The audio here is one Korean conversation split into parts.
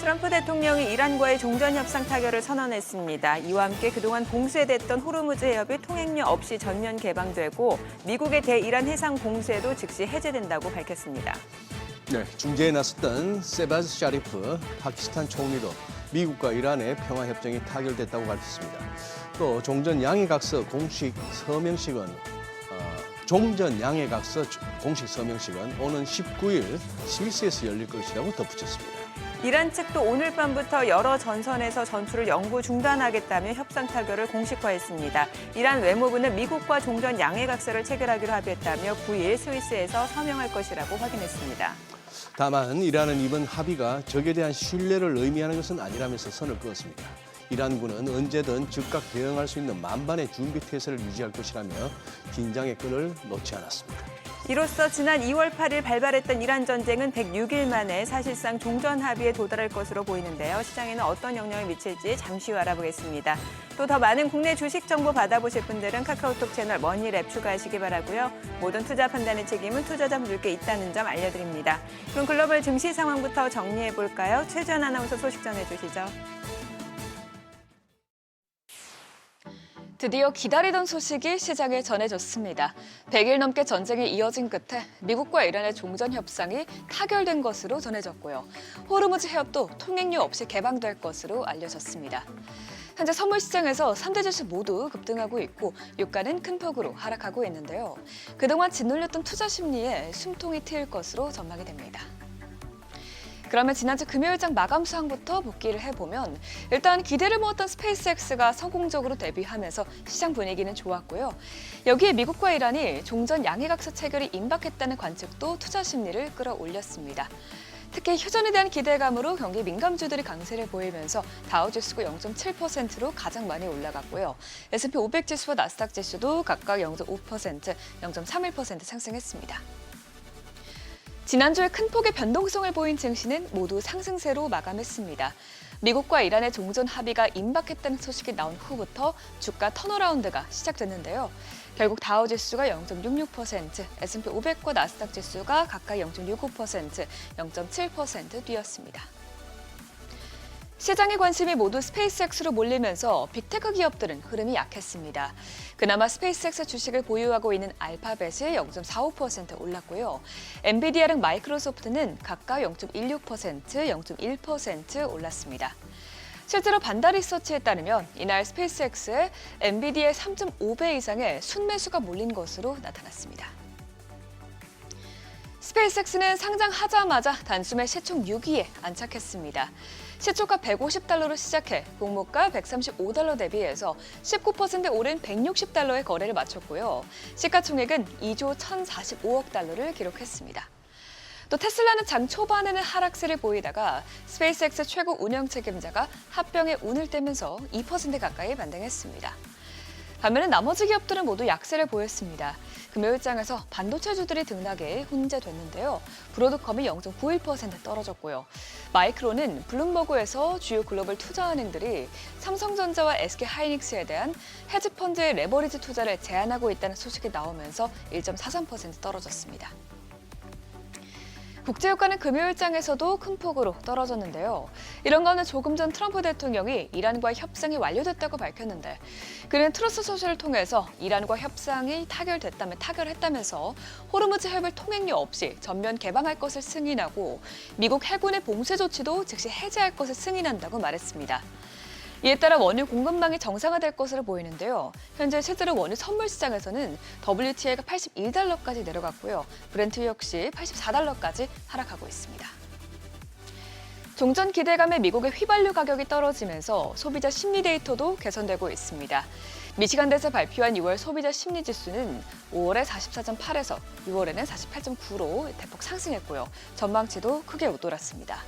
트럼프 대통령이 이란과의 종전협상 타결을 선언했습니다. 이와 함께 그동안 봉쇄됐던 호르무즈 해협이 통행료 없이 전면 개방되고 미국의 대이란 해상 봉쇄도 즉시 해제된다고 밝혔습니다. 네, 중재에 나섰던 세바즈 샤리프 파키스탄 총리도 미국과 이란의 평화협정이 타결됐다고 밝혔습니다. 또 종전 양해각서 공식 서명식은 오는 19일 스위스에서 열릴 것이라고 덧붙였습니다. 이란 측도 오늘 밤부터 여러 전선에서 전투를 영구 중단하겠다며 협상 타결을 공식화했습니다. 이란 외무부는 미국과 종전 양해각서를 체결하기로 합의했다며 9일 스위스에서 서명할 것이라고 확인했습니다. 다만 이란은 이번 합의가 적에 대한 신뢰를 의미하는 것은 아니라면서 선을 그었습니다. 이란군은 언제든 즉각 대응할 수 있는 만반의 준비태세를 유지할 것이라며 긴장의 끈을 놓지 않았습니다. 이로써 지난 2월 8일 발발했던 이란 전쟁은 106일 만에 사실상 종전 합의에 도달할 것으로 보이는데요. 시장에는 어떤 영향을 미칠지 잠시 후 알아보겠습니다. 또 더 많은 국내 주식 정보 받아보실 분들은 카카오톡 채널 머니랩 추가하시기 바라고요. 모든 투자 판단의 책임은 투자자분들께 있다는 점 알려드립니다. 그럼 글로벌 증시 상황부터 정리해볼까요? 최지연 아나운서 소식 전해주시죠. 드디어 기다리던 소식이 시장에 전해졌습니다. 100일 넘게 전쟁이 이어진 끝에 미국과 이란의 종전 협상이 타결된 것으로 전해졌고요. 호르무즈 해협도 통행료 없이 개방될 것으로 알려졌습니다. 현재 선물 시장에서 3대 지수 모두 급등하고 있고 유가는 큰 폭으로 하락하고 있는데요. 그동안 짓눌렸던 투자 심리에 숨통이 트일 것으로 전망이 됩니다. 그러면 지난주 금요일장 마감 수항부터 복기를 해보면 일단 기대를 모았던 스페이스X가 성공적으로 데뷔하면서 시장 분위기는 좋았고요. 여기에 미국과 이란이 종전 양해각서 체결이 임박했다는 관측도 투자 심리를 끌어올렸습니다. 특히 휴전에 대한 기대감으로 경기 민감주들이 강세를 보이면서 다우지수가 0.7%로 가장 많이 올라갔고요. S&P 500 지수와 나스닥 지수도 각각 0.5%, 0.31% 상승했습니다. 지난주에 큰 폭의 변동성을 보인 증시는 모두 상승세로 마감했습니다. 미국과 이란의 종전 합의가 임박했다는 소식이 나온 후부터 주가 턴어라운드가 시작됐는데요. 결국 다우지수가 0.66%, S&P 500과 나스닥 지수가 각각 0.65%, 0.7% 뛰었습니다. 시장의 관심이 모두 스페이스X로 몰리면서 빅테크 기업들은 흐름이 약했습니다. 그나마 스페이스X 주식을 보유하고 있는 알파벳이 0.45% 올랐고요. 엔비디아랑 마이크로소프트는 각각 0.16%, 0.1% 올랐습니다. 실제로 반다리서치에 따르면 이날 스페이스X에 엔비디아의 3.5배 이상의 순매수가 몰린 것으로 나타났습니다. 스페이스X는 상장하자마자 단숨에 시총 6위에 안착했습니다. 시초가 150달러로 시작해 공모가 135달러 대비해서 19% 오른 160달러의 거래를 마쳤고요. 시가총액은 2조 1,045억 달러를 기록했습니다. 또 테슬라는 장 초반에는 하락세를 보이다가 스페이스X 최고 운영 책임자가 합병에 운을 떼면서 2% 가까이 반등했습니다. 반면에 나머지 기업들은 모두 약세를 보였습니다. 금요일장에서 반도체주들이 등락에 혼재됐는데요. 브로드컴이 0.91% 떨어졌고요. 마이크론은 블룸버그에서 주요 글로벌 투자은행들이 삼성전자와 SK하이닉스에 대한 헤지펀드의 레버리지 투자를 제한하고 있다는 소식이 나오면서 1.43% 떨어졌습니다. 국제유가는 금요일장에서도 큰 폭으로 떨어졌는데요. 이런 가운데 조금 전 트럼프 대통령이 이란과의 협상이 완료됐다고 밝혔는데 그는 트루스 소셜을 통해서 이란과 협상이 타결했다면서 호르무즈 해협을 통행료 없이 전면 개방할 것을 승인하고 미국 해군의 봉쇄 조치도 즉시 해제할 것을 승인한다고 말했습니다. 이에 따라 원유 공급망이 정상화될 것으로 보이는데요. 현재 실제로 원유 선물 시장에서는 WTI가 81달러까지 내려갔고요. 브렌트 역시 84달러까지 하락하고 있습니다. 종전 기대감에 미국의 휘발유 가격이 떨어지면서 소비자 심리 데이터도 개선되고 있습니다. 미시간대에서 발표한 6월 소비자 심리 지수는 5월에 44.8에서 6월에는 48.9로 대폭 상승했고요. 전망치도 크게 웃돌았습니다.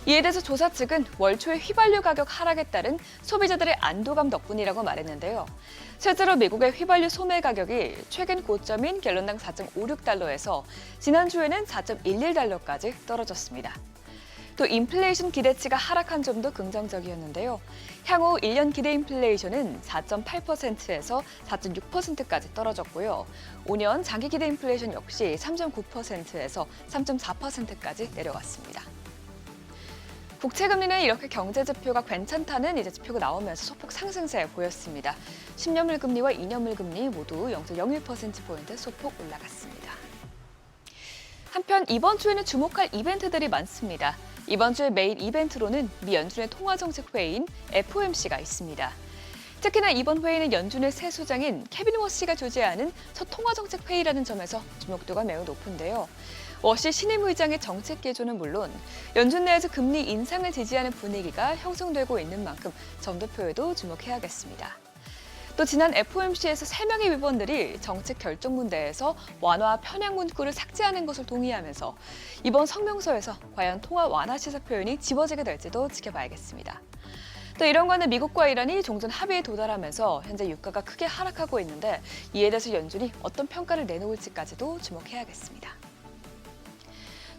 이에 대해서 조사 측은 월 초에 휘발유 가격 하락에 따른 소비자들의 안도감 덕분이라고 말했는데요. 실제로 미국의 휘발유 소매 가격이 최근 고점인 갤런당 4.56달러에서 지난주에는 4.11달러까지 떨어졌습니다. 또 인플레이션 기대치가 하락한 점도 긍정적이었는데요. 향후 1년 기대 인플레이션은 4.8%에서 4.6%까지 떨어졌고요. 5년 장기 기대 인플레이션 역시 3.9%에서 3.4%까지 내려갔습니다. 국채 금리는 이렇게 경제 지표가 괜찮다는 이제 지표가 나오면서 소폭 상승세 보였습니다. 10년물 금리와 2년물 금리 모두 0.01%포인트 소폭 올라갔습니다. 한편 이번 주에는 주목할 이벤트들이 많습니다. 이번 주의 메인 이벤트로는 미 연준의 통화정책 회의인 FOMC가 있습니다. 특히나 이번 회의는 연준의 새 수장인 케빈 워시가 주재하는 첫 통화정책 회의라는 점에서 주목도가 매우 높은데요. 워시 신임 의장의 정책 기조는 물론 연준 내에서 금리 인상을 지지하는 분위기가 형성되고 있는 만큼 점도표에도 주목해야겠습니다. 또 지난 FOMC에서 3명의 위원들이 정책 결정 문대에서 완화 편향 문구를 삭제하는 것을 동의하면서 이번 성명서에서 과연 통화 완화 시사 표현이 지워지게 될지도 지켜봐야겠습니다. 또 이런과는 미국과 이란이 종전 합의에 도달하면서 현재 유가가 크게 하락하고 있는데 이에 대해서 연준이 어떤 평가를 내놓을지까지도 주목해야겠습니다.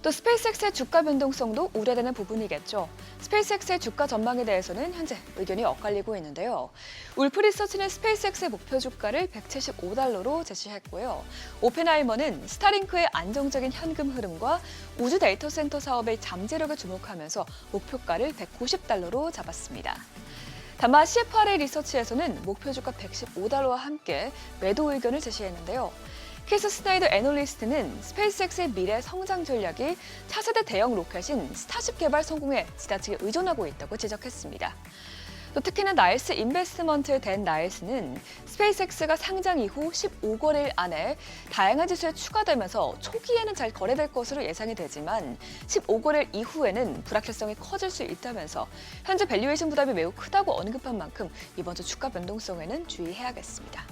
또 스페이스X의 주가 변동성도 우려되는 부분이겠죠. 스페이스X의 주가 전망에 대해서는 현재 의견이 엇갈리고 있는데요. 울프 리서치는 스페이스X의 목표 주가를 $175로 제시했고요. 오펜하이머는 스타링크의 안정적인 현금 흐름과 우주 데이터 센터 사업의 잠재력을 주목하면서 목표가를 $190로 잡았습니다. 다만 CFRA 리서치에서는 목표 주가 $115와 함께 매도 의견을 제시했는데요. 케이스 스나이더 애널리스트는 스페이스X의 미래 성장 전략이 차세대 대형 로켓인 스타쉽 개발 성공에 지나치게 의존하고 있다고 지적했습니다. 또 특히나 나일스 인베스트먼트의 댄 나일스는 스페이스X가 상장 이후 15거래일 안에 다양한 지수에 추가되면서 초기에는 잘 거래될 것으로 예상이 되지만 15거래일 이후에는 불확실성이 커질 수 있다면서 현재 밸류에이션 부담이 매우 크다고 언급한 만큼 이번 주 주가 변동성에는 주의해야겠습니다.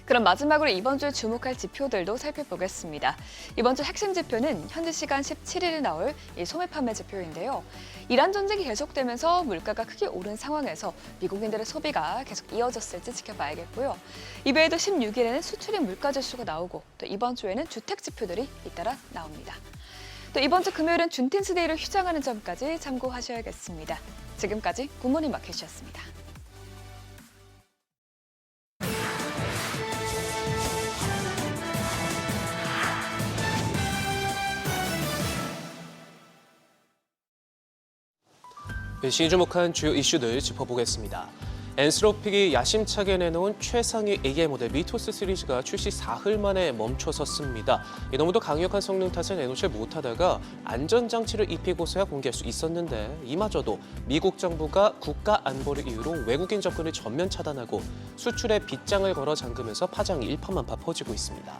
그럼 마지막으로 이번 주에 주목할 지표들도 살펴보겠습니다. 이번 주 핵심 지표는 현지 시간 17일에 나올 이 소매 판매 지표인데요. 이란 전쟁이 계속되면서 물가가 크게 오른 상황에서 미국인들의 소비가 계속 이어졌을지 지켜봐야겠고요. 이외에도 16일에는 수출입 물가 지수가 나오고 또 이번 주에는 주택 지표들이 잇따라 나옵니다. 또 이번 주 금요일은 준틴스데이를 휴장하는 점까지 참고하셔야겠습니다. 지금까지 굿모닝 마켓이었습니다. 시주목한 주요 이슈들 짚어보겠습니다. 엔스로픽이 야심차게 내놓은 최상위 AI 모델 미토스 시리즈가 출시 사흘 만에 멈춰섰습니다. 너무도 강력한 성능 탓에 내놓지 못하다가 안전장치를 입히고서야 공개할 수 있었는데 이마저도 미국 정부가 국가 안보를 이유로 외국인 접근을 전면 차단하고 수출에 빗장을 걸어 잠그면서 파장이 일파만파 퍼지고 있습니다.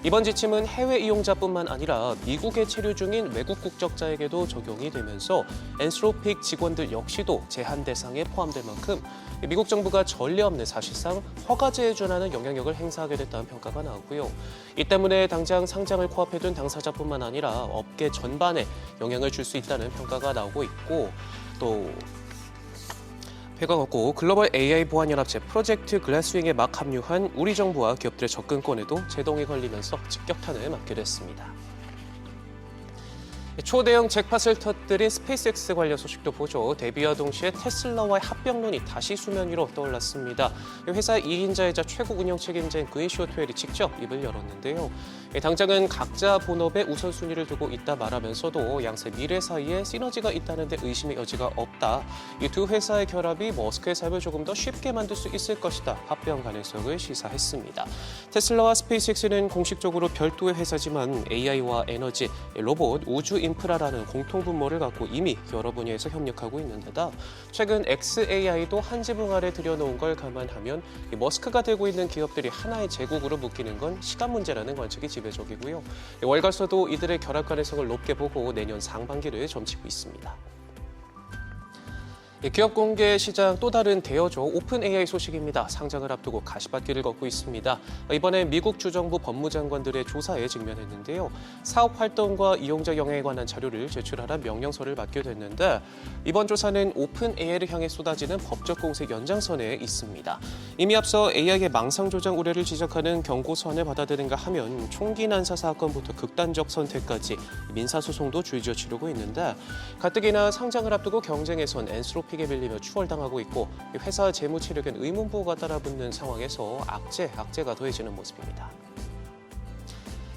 이번 지침은 해외 이용자뿐만 아니라 미국에 체류 중인 외국 국적자에게도 적용이 되면서 엔스로픽 직원들 역시도 제한 대상에 포함될 만큼 미국 정부가 전례 없는 사실상 허가제에 준하는 영향력을 행사하게 됐다는 평가가 나오고요. 이 때문에 당장 상장을 코앞에 둔 당사자뿐만 아니라 업계 전반에 영향을 줄 수 있다는 평가가 나오고 있고 또 회가 없고 글로벌 AI 보안연합체 프로젝트 글래스윙에 막 합류한 우리 정부와 기업들의 접근권에도 제동이 걸리면서 직격탄을 맞게 됐습니다. 초대형 잭팟을 터뜨린 스페이스X 관련 소식도 보죠. 데뷔와 동시에 테슬라와의 합병론이 다시 수면 위로 떠올랐습니다. 회사 2인자이자 최고 운영 책임자인 그윈 쇼트웰이 직접 입을 열었는데요. 당장은 각자 본업에 우선순위를 두고 있다 말하면서도 양세 미래 사이에 시너지가 있다는 데 의심의 여지가 없다. 이 두 회사의 결합이 머스크의 삶을 조금 더 쉽게 만들 수 있을 것이다. 합병 가능성을 시사했습니다. 테슬라와 스페이스X는 공식적으로 별도의 회사지만 AI와 에너지, 로봇, 우주 인프라라는 공통 분모를 갖고 이미 여러 분야에서 협력하고 있는 데다 최근 XAI도 한 지붕 아래 들여놓은 걸 감안하면 머스크가 들고 있는 기업들이 하나의 제국으로 묶이는 건 시간 문제라는 관측이 지배적이고요. 월가서도 이들의 결합 가능성을 높게 보고 내년 상반기를 점치고 있습니다. 기업 공개 시장 또 다른 대여조 오픈 AI 소식입니다. 상장을 앞두고 가시밭길을 걷고 있습니다. 이번에 미국 주정부 법무장관들의 조사에 직면했는데요. 사업 활동과 이용자 영향에 관한 자료를 제출하라 명령서를 받게 됐는데 이번 조사는 오픈 AI를 향해 쏟아지는 법적 공세 연장선에 있습니다. 이미 앞서 AI의 망상 조장 우려를 지적하는 경고서안을 받아들인가 하면 총기 난사 사건부터 극단적 선택까지 민사소송도 줄지어 치르고 있는데 가뜩이나 상장을 앞두고 경쟁에선 엔스로픽 에 밀리며 추월당하고 있고 회사 재무 체력엔 의문부호가 따라붙는 상황에서 악재가 더해지는 모습입니다.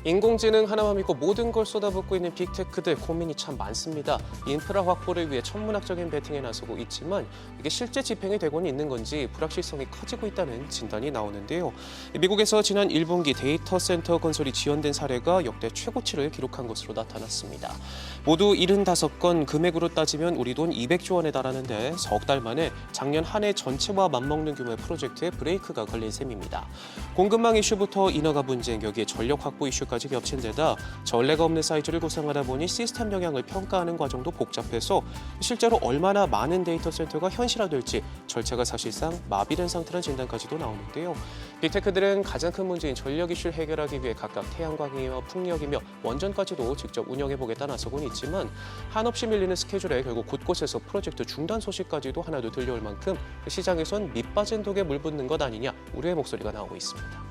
인공지능 하나만 믿고 모든 걸 쏟아붓고 있는 빅테크들 고민이 참 많습니다. 인프라 확보를 위해 천문학적인 베팅에 나서고 있지만 이게 실제 집행이 되고는 있는 건지 불확실성이 커지고 있다는 진단이 나오는데요. 미국에서 지난 1분기 데이터 센터 건설이 지연된 사례가 역대 최고치를 기록한 것으로 나타났습니다. 모두 75건, 금액으로 따지면 우리 돈 200조 원에 달하는데 석 달 만에 작년 한 해 전체와 맞먹는 규모의 프로젝트에 브레이크가 걸린 셈입니다. 공급망 이슈부터 인허가 분쟁, 여기에 전력 확보 이슈까지 겹친 데다 전례가 없는 사이즈를 구상하다 보니 시스템 영향을 평가하는 과정도 복잡해서 실제로 얼마나 많은 데이터 센터가 현실화될지 절차가 사실상 마비된 상태라는 진단까지도 나오는데요. 빅테크들은 가장 큰 문제인 전력 이슈를 해결하기 위해 각각 태양광이며 풍력이며 원전까지도 직접 운영해보겠다 나서곤 있지만 한없이 밀리는 스케줄에 결국 곳곳에서 프로젝트 중단 소식까지도 하나도 들려올 만큼 시장에선 밑빠진 독에 물 붓는 것 아니냐 우려의 목소리가 나오고 있습니다.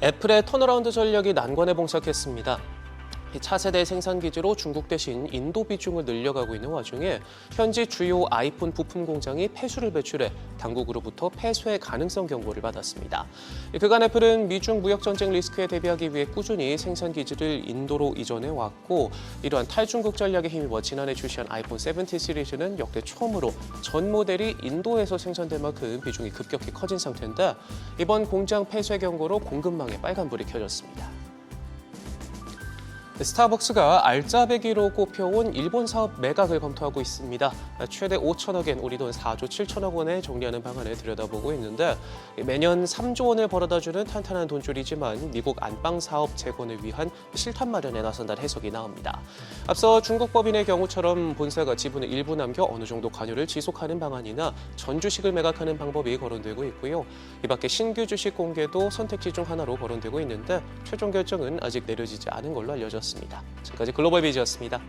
애플의 턴어라운드 전략이 난관에 봉착했습니다. 차세대 생산 기지로 중국 대신 인도 비중을 늘려가고 있는 와중에 현지 주요 아이폰 부품 공장이 폐수를 배출해 당국으로부터 폐쇄 가능성 경고를 받았습니다. 그간 애플은 미중 무역 전쟁 리스크에 대비하기 위해 꾸준히 생산 기지를 인도로 이전해 왔고 이러한 탈중국 전략에 힘입어 지난해 출시한 아이폰 17 시리즈는 역대 처음으로 전 모델이 인도에서 생산된 만큼 비중이 급격히 커진 상태인데 이번 공장 폐쇄 경고로 공급망에 빨간불이 켜졌습니다. 스타벅스가 알짜배기로 꼽혀온 일본 사업 매각을 검토하고 있습니다. 최대 5천억엔 우리 돈 4조 7천억 원에 정리하는 방안을 들여다보고 있는데 매년 3조 원을 벌어다주는 탄탄한 돈줄이지만 미국 안방 사업 재건을 위한 실탄 마련에 나선다는 해석이 나옵니다. 앞서 중국 법인의 경우처럼 본사가 지분을 일부 남겨 어느 정도 관여를 지속하는 방안이나 전 주식을 매각하는 방법이 거론되고 있고요. 이 밖에 신규 주식 공개도 선택지 중 하나로 거론되고 있는데 최종 결정은 아직 내려지지 않은 걸로 알려졌습니다. 지금까지 글로벌 비즈였습니다.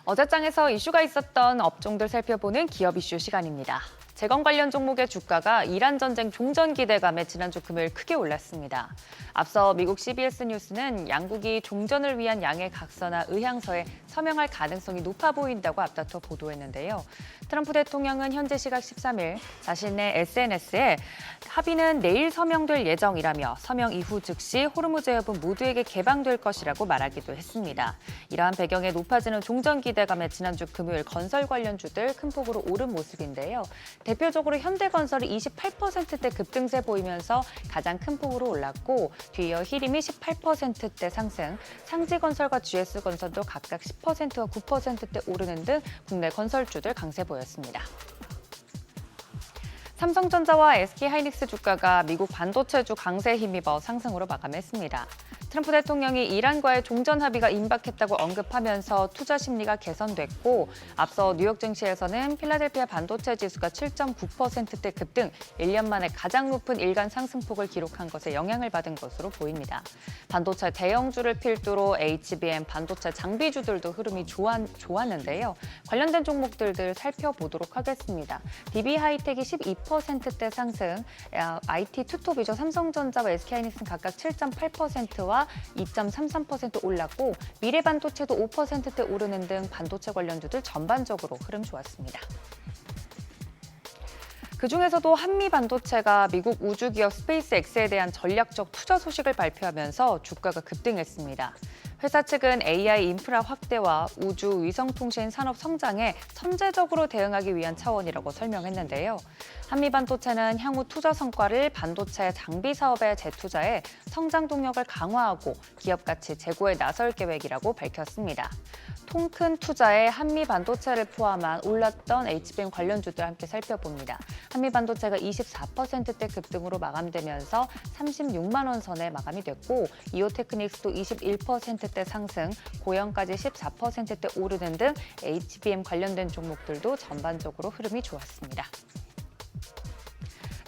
어제장에서 이슈가 있었던 업종들 살펴보는 기업 이슈 시간입니다. 재건 관련 종목의 주가가 이란 전쟁 종전 기대감에 지난주 금요일 크게 올랐습니다. 앞서 미국 CBS 뉴스는 양국이 종전을 위한 양해 각서나 의향서에 서명할 가능성이 높아 보인다고 앞다퉈 보도했는데요. 트럼프 대통령은 현지 시각 13일 자신의 SNS에 합의는 내일 서명될 예정이라며 서명 이후 즉시 호르무즈 해협은 모두에게 개방될 것이라고 말하기도 했습니다. 이러한 배경에 높아지는 종전 기대감에 지난주 금요일 건설 관련주들 큰 폭으로 오른 모습인데요. 대표적으로 현대건설이 28%대 급등세 보이면서 가장 큰 폭으로 올랐고 뒤이어 히림이 18%대 상승, 상지건설과 GS건설도 각각 10%와 9%대 오르는 등 국내 건설주들 강세 보였습니다. 삼성전자와 SK하이닉스 주가가 미국 반도체주 강세에 힘입어 상승으로 마감했습니다. 트럼프 대통령이 이란과의 종전 합의가 임박했다고 언급하면서 투자 심리가 개선됐고 앞서 뉴욕 증시에서는 필라델피아 반도체 지수가 7.9%대 급등, 1년 만에 가장 높은 일간 상승폭을 기록한 것에 영향을 받은 것으로 보입니다. 반도체 대형주를 필두로 HBM 반도체 장비주들도 흐름이 좋았는데요. 관련된 종목들을 살펴보도록 하겠습니다. DB하이텍이 12%대 상승, IT 투톱이죠. 삼성전자와 SK하이닉스는 각각 7.8%와 2.33% 올랐고 미래반도체도 5%대 오르는 등 반도체 관련주들 전반적으로 흐름 좋았습니다. 그중에서도 한미반도체가 미국 우주기업 스페이스X에 대한 전략적 투자 소식을 발표하면서 주가가 급등했습니다. 회사 측은 AI 인프라 확대와 우주 위성통신 산업 성장에 선제적으로 대응하기 위한 차원이라고 설명했는데요. 한미반도체는 향후 투자 성과를 반도체 장비 사업에 재투자해 성장 동력을 강화하고 기업 가치 제고에 나설 계획이라고 밝혔습니다. 통 큰 투자에 한미반도체를 포함한 올랐던 HBM 관련주들 함께 살펴봅니다. 한미반도체가 24%대 급등으로 마감되면서 36만 원 선에 마감이 됐고 이오테크닉스도 21%대 상승, 고영까지 14%대 오르는 등 HBM 관련된 종목들도 전반적으로 흐름이 좋았습니다.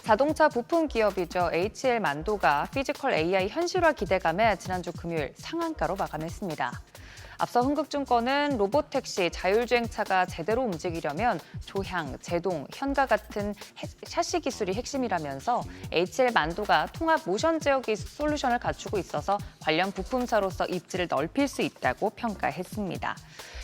자동차 부품 기업이죠. HL만도가 피지컬 AI 현실화 기대감에 지난주 금요일 상한가로 마감했습니다. 앞서 흥국증권은 로보택시, 자율주행차가 제대로 움직이려면 조향, 제동, 현가 같은 샤시 기술이 핵심이라면서 HL만도가 통합 모션 제어 솔루션을 갖추고 있어서 관련 부품사로서 입지를 넓힐 수 있다고 평가했습니다.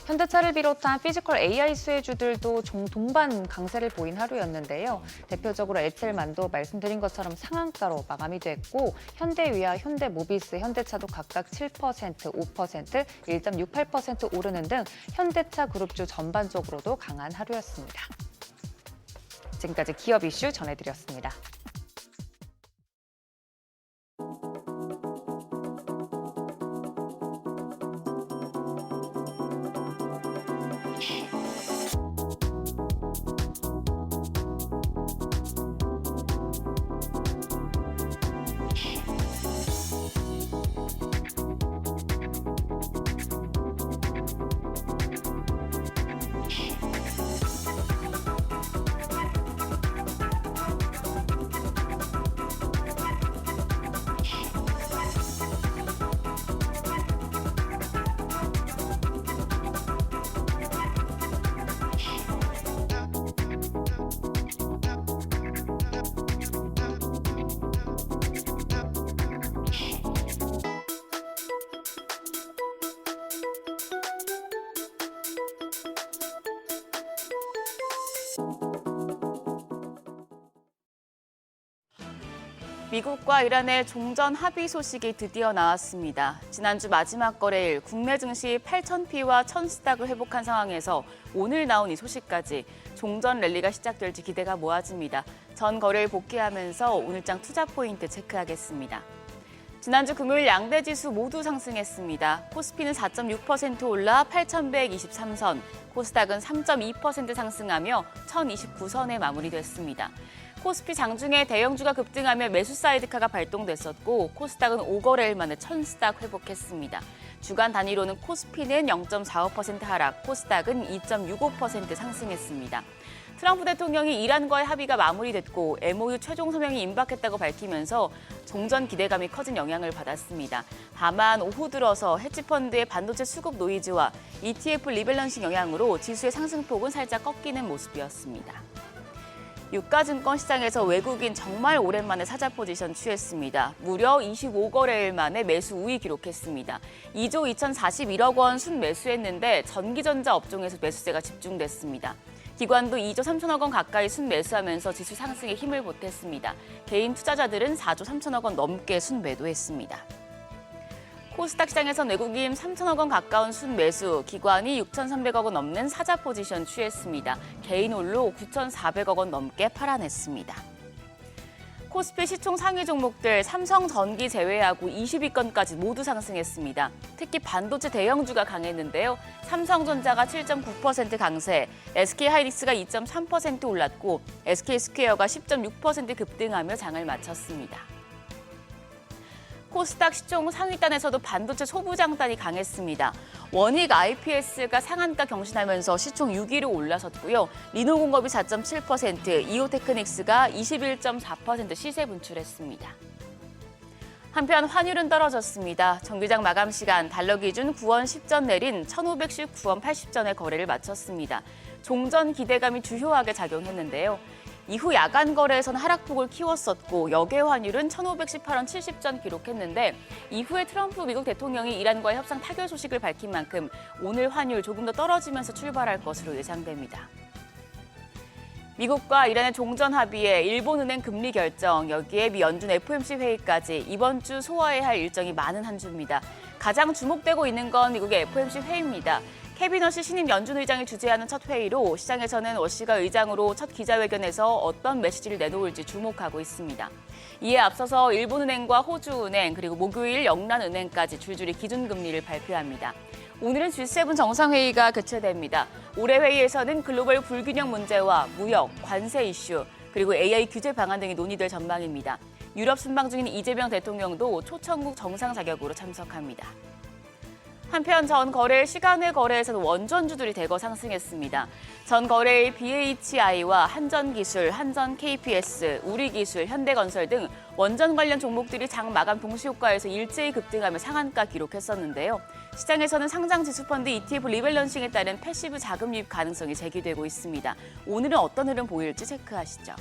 현대차를 비롯한 피지컬 AI 수혜주들도 동반 강세를 보인 하루였는데요. 대표적으로 HL만도 말씀드린 것처럼 상한가로 마감이 됐고 현대위아, 현대모비스, 현대차도 각각 7%, 5%, 1.68% 오르는 등 현대차 그룹주 전반적으로도 강한 하루였습니다. 지금까지 기업 이슈 전해드렸습니다. 미국과 이란의 종전 합의 소식이 드디어 나왔습니다. 지난주 마지막 거래일 국내 증시 8,000피와 1,000스닥을 회복한 상황에서 오늘 나온 이 소식까지 종전 랠리가 시작될지 기대가 모아집니다. 전 거래일 복귀하면서 오늘장 투자 포인트 체크하겠습니다. 지난주 금요일 양대 지수 모두 상승했습니다. 코스피는 4.6% 올라 8,123선, 코스닥은 3.2% 상승하며 1,029선에 마무리됐습니다. 코스피 장중에 대형주가 급등하며 매수 사이드카가 발동됐었고 코스닥은 5거래일 만에 1,000스닥 회복했습니다. 주간 단위로는 코스피는 0.45% 하락, 코스닥은 2.65% 상승했습니다. 트럼프 대통령이 이란과의 합의가 마무리됐고 MOU 최종 서명이 임박했다고 밝히면서 종전 기대감이 커진 영향을 받았습니다. 다만 오후 들어서 헤지펀드의 반도체 수급 노이즈와 ETF 리밸런싱 영향으로 지수의 상승폭은 살짝 꺾이는 모습이었습니다. 유가증권 시장에서 외국인 정말 오랜만에 사자 포지션 취했습니다. 무려 25거래일 만에 매수 우위 기록했습니다. 2조 2,041억 원 순매수했는데 전기전자 업종에서 매수세가 집중됐습니다. 기관도 2조 3천억 원 가까이 순매수하면서 지수 상승에 힘을 보탰습니다. 개인 투자자들은 4조 3천억 원 넘게 순매도했습니다. 코스닥 시장에선 외국인 3천억 원 가까운 순매수, 기관이 6,300억 원 넘는 사자 포지션 취했습니다. 개인 홀로 9,400억 원 넘게 팔아냈습니다. 코스피 시총 상위 종목들 삼성전기 제외하고 20위권까지 모두 상승했습니다. 특히 반도체 대형주가 강했는데요. 삼성전자가 7.9% 강세, SK하이닉스가 2.3% 올랐고 SK스퀘어가 10.6% 급등하며 장을 마쳤습니다. 코스닥 시총 상위단에서도 반도체 소부장단이 강했습니다. 원익 IPS가 상한가 경신하면서 시총 6위로 올라섰고요. 리노공업이 4.7%, 이오테크닉스가 21.4% 시세 분출했습니다. 한편 환율은 떨어졌습니다. 정기장 마감 시간 달러 기준 9원 10전 내린 1,519원 80전에 거래를 마쳤습니다. 종전 기대감이 주요하게 작용했는데요. 이후 야간 거래에서는 하락폭을 키웠었고 역외 환율은 1,518원 70전 기록했는데 이후에 트럼프 미국 대통령이 이란과의 협상 타결 소식을 밝힌 만큼 오늘 환율 조금 더 떨어지면서 출발할 것으로 예상됩니다. 미국과 이란의 종전 합의에 일본은행 금리 결정, 여기에 미 연준 FOMC 회의까지 이번 주 소화해야 할 일정이 많은 한 주입니다. 가장 주목되고 있는 건 미국의 FOMC 회의입니다. 케빈 워시 신임 연준 의장이 주재하는 첫 회의로 시장에서는 워시가 의장으로 첫 기자회견에서 어떤 메시지를 내놓을지 주목하고 있습니다. 이에 앞서서 일본은행과 호주은행 그리고 목요일 영란은행까지 줄줄이 기준금리를 발표합니다. 오늘은 G7 정상회의가 개최됩니다. 올해 회의에서는 글로벌 불균형 문제와 무역, 관세 이슈 그리고 AI 규제 방안 등이 논의될 전망입니다. 유럽 순방 중인 이재명 대통령도 초청국 정상 자격으로 참석합니다. 한편 전 거래일 시간외 거래에서는 원전주들이 대거 상승했습니다. 전 거래일 BHI와 한전기술, 한전-KPS, 우리기술, 현대건설 등 원전 관련 종목들이 장 마감 동시효과에서 일제히 급등하며 상한가 기록했었는데요. 시장에서는 상장 지수펀드 ETF 리밸런싱에 따른 패시브 자금 유입 가능성이 제기되고 있습니다. 오늘은 어떤 흐름 보일지 체크하시죠.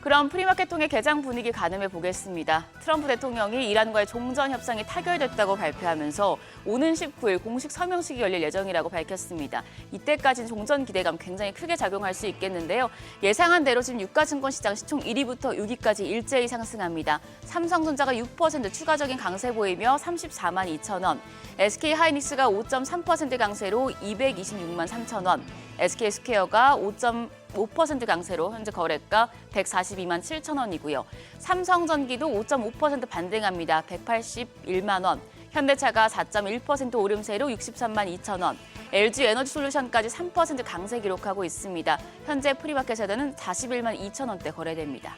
그럼 프리마켓 통해 개장 분위기 가늠해 보겠습니다. 트럼프 대통령이 이란과의 종전 협상이 타결됐다고 발표하면서 오는 19일 공식 서명식이 열릴 예정이라고 밝혔습니다. 이때까지는 종전 기대감 굉장히 크게 작용할 수 있겠는데요. 예상한 대로 지금 유가증권 시장 시총 1위부터 6위까지 일제히 상승합니다. 삼성전자가 6% 추가적인 강세 보이며 34만 2천 원, SK하이닉스가 5.3% 강세로 226만 3천 원, SK스퀘어가 5.5% 강세로 현재 거래가 142만 7천 원이고요. 삼성전기도 5.5% 반등합니다. 181만 원. 현대차가 4.1% 오름세로 63만 2천 원. LG에너지솔루션까지 3% 강세 기록하고 있습니다. 현재 프리마켓에서는 41만 2천 원대 거래됩니다.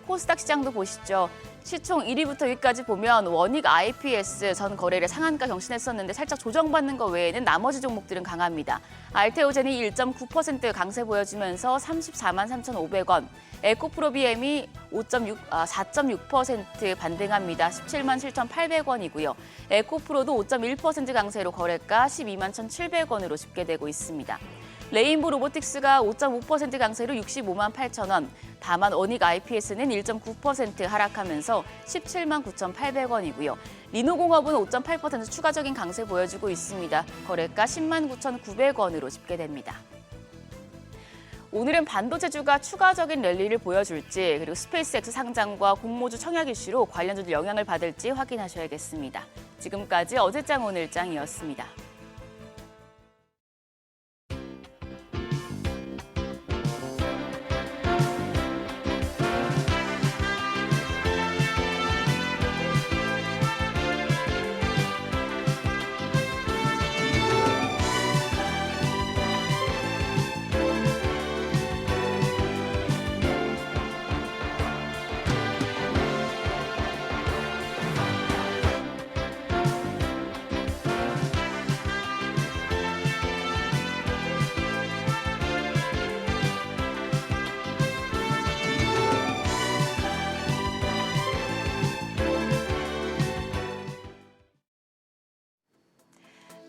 코스닥 시장도 보시죠. 시총 1위부터 6위까지 보면 원익 IPS 전 거래를 상한가 경신했었는데 살짝 조정받는 것 외에는 나머지 종목들은 강합니다. 알테오젠이 1.9% 강세 보여주면서 34만 3,500원, 에코프로비엠이 4.6% 반등합니다. 17만 7,800원이고요. 에코프로도 5.1% 강세로 거래가 12만 1,700원으로 집계되고 있습니다. 레인보 로보틱스가 5.5% 강세로 65만 8천 원, 다만 원익 IPS는 1.9% 하락하면서 17만 9,800원이고요. 리노공업은 5.8% 추가적인 강세 보여주고 있습니다. 거래가 10만 9,900원으로 집계됩니다. 오늘은 반도체주가 추가적인 랠리를 보여줄지 그리고 스페이스X 상장과 공모주 청약 이슈로 관련주들 영향을 받을지 확인하셔야겠습니다. 지금까지 어제장 오늘장이었습니다.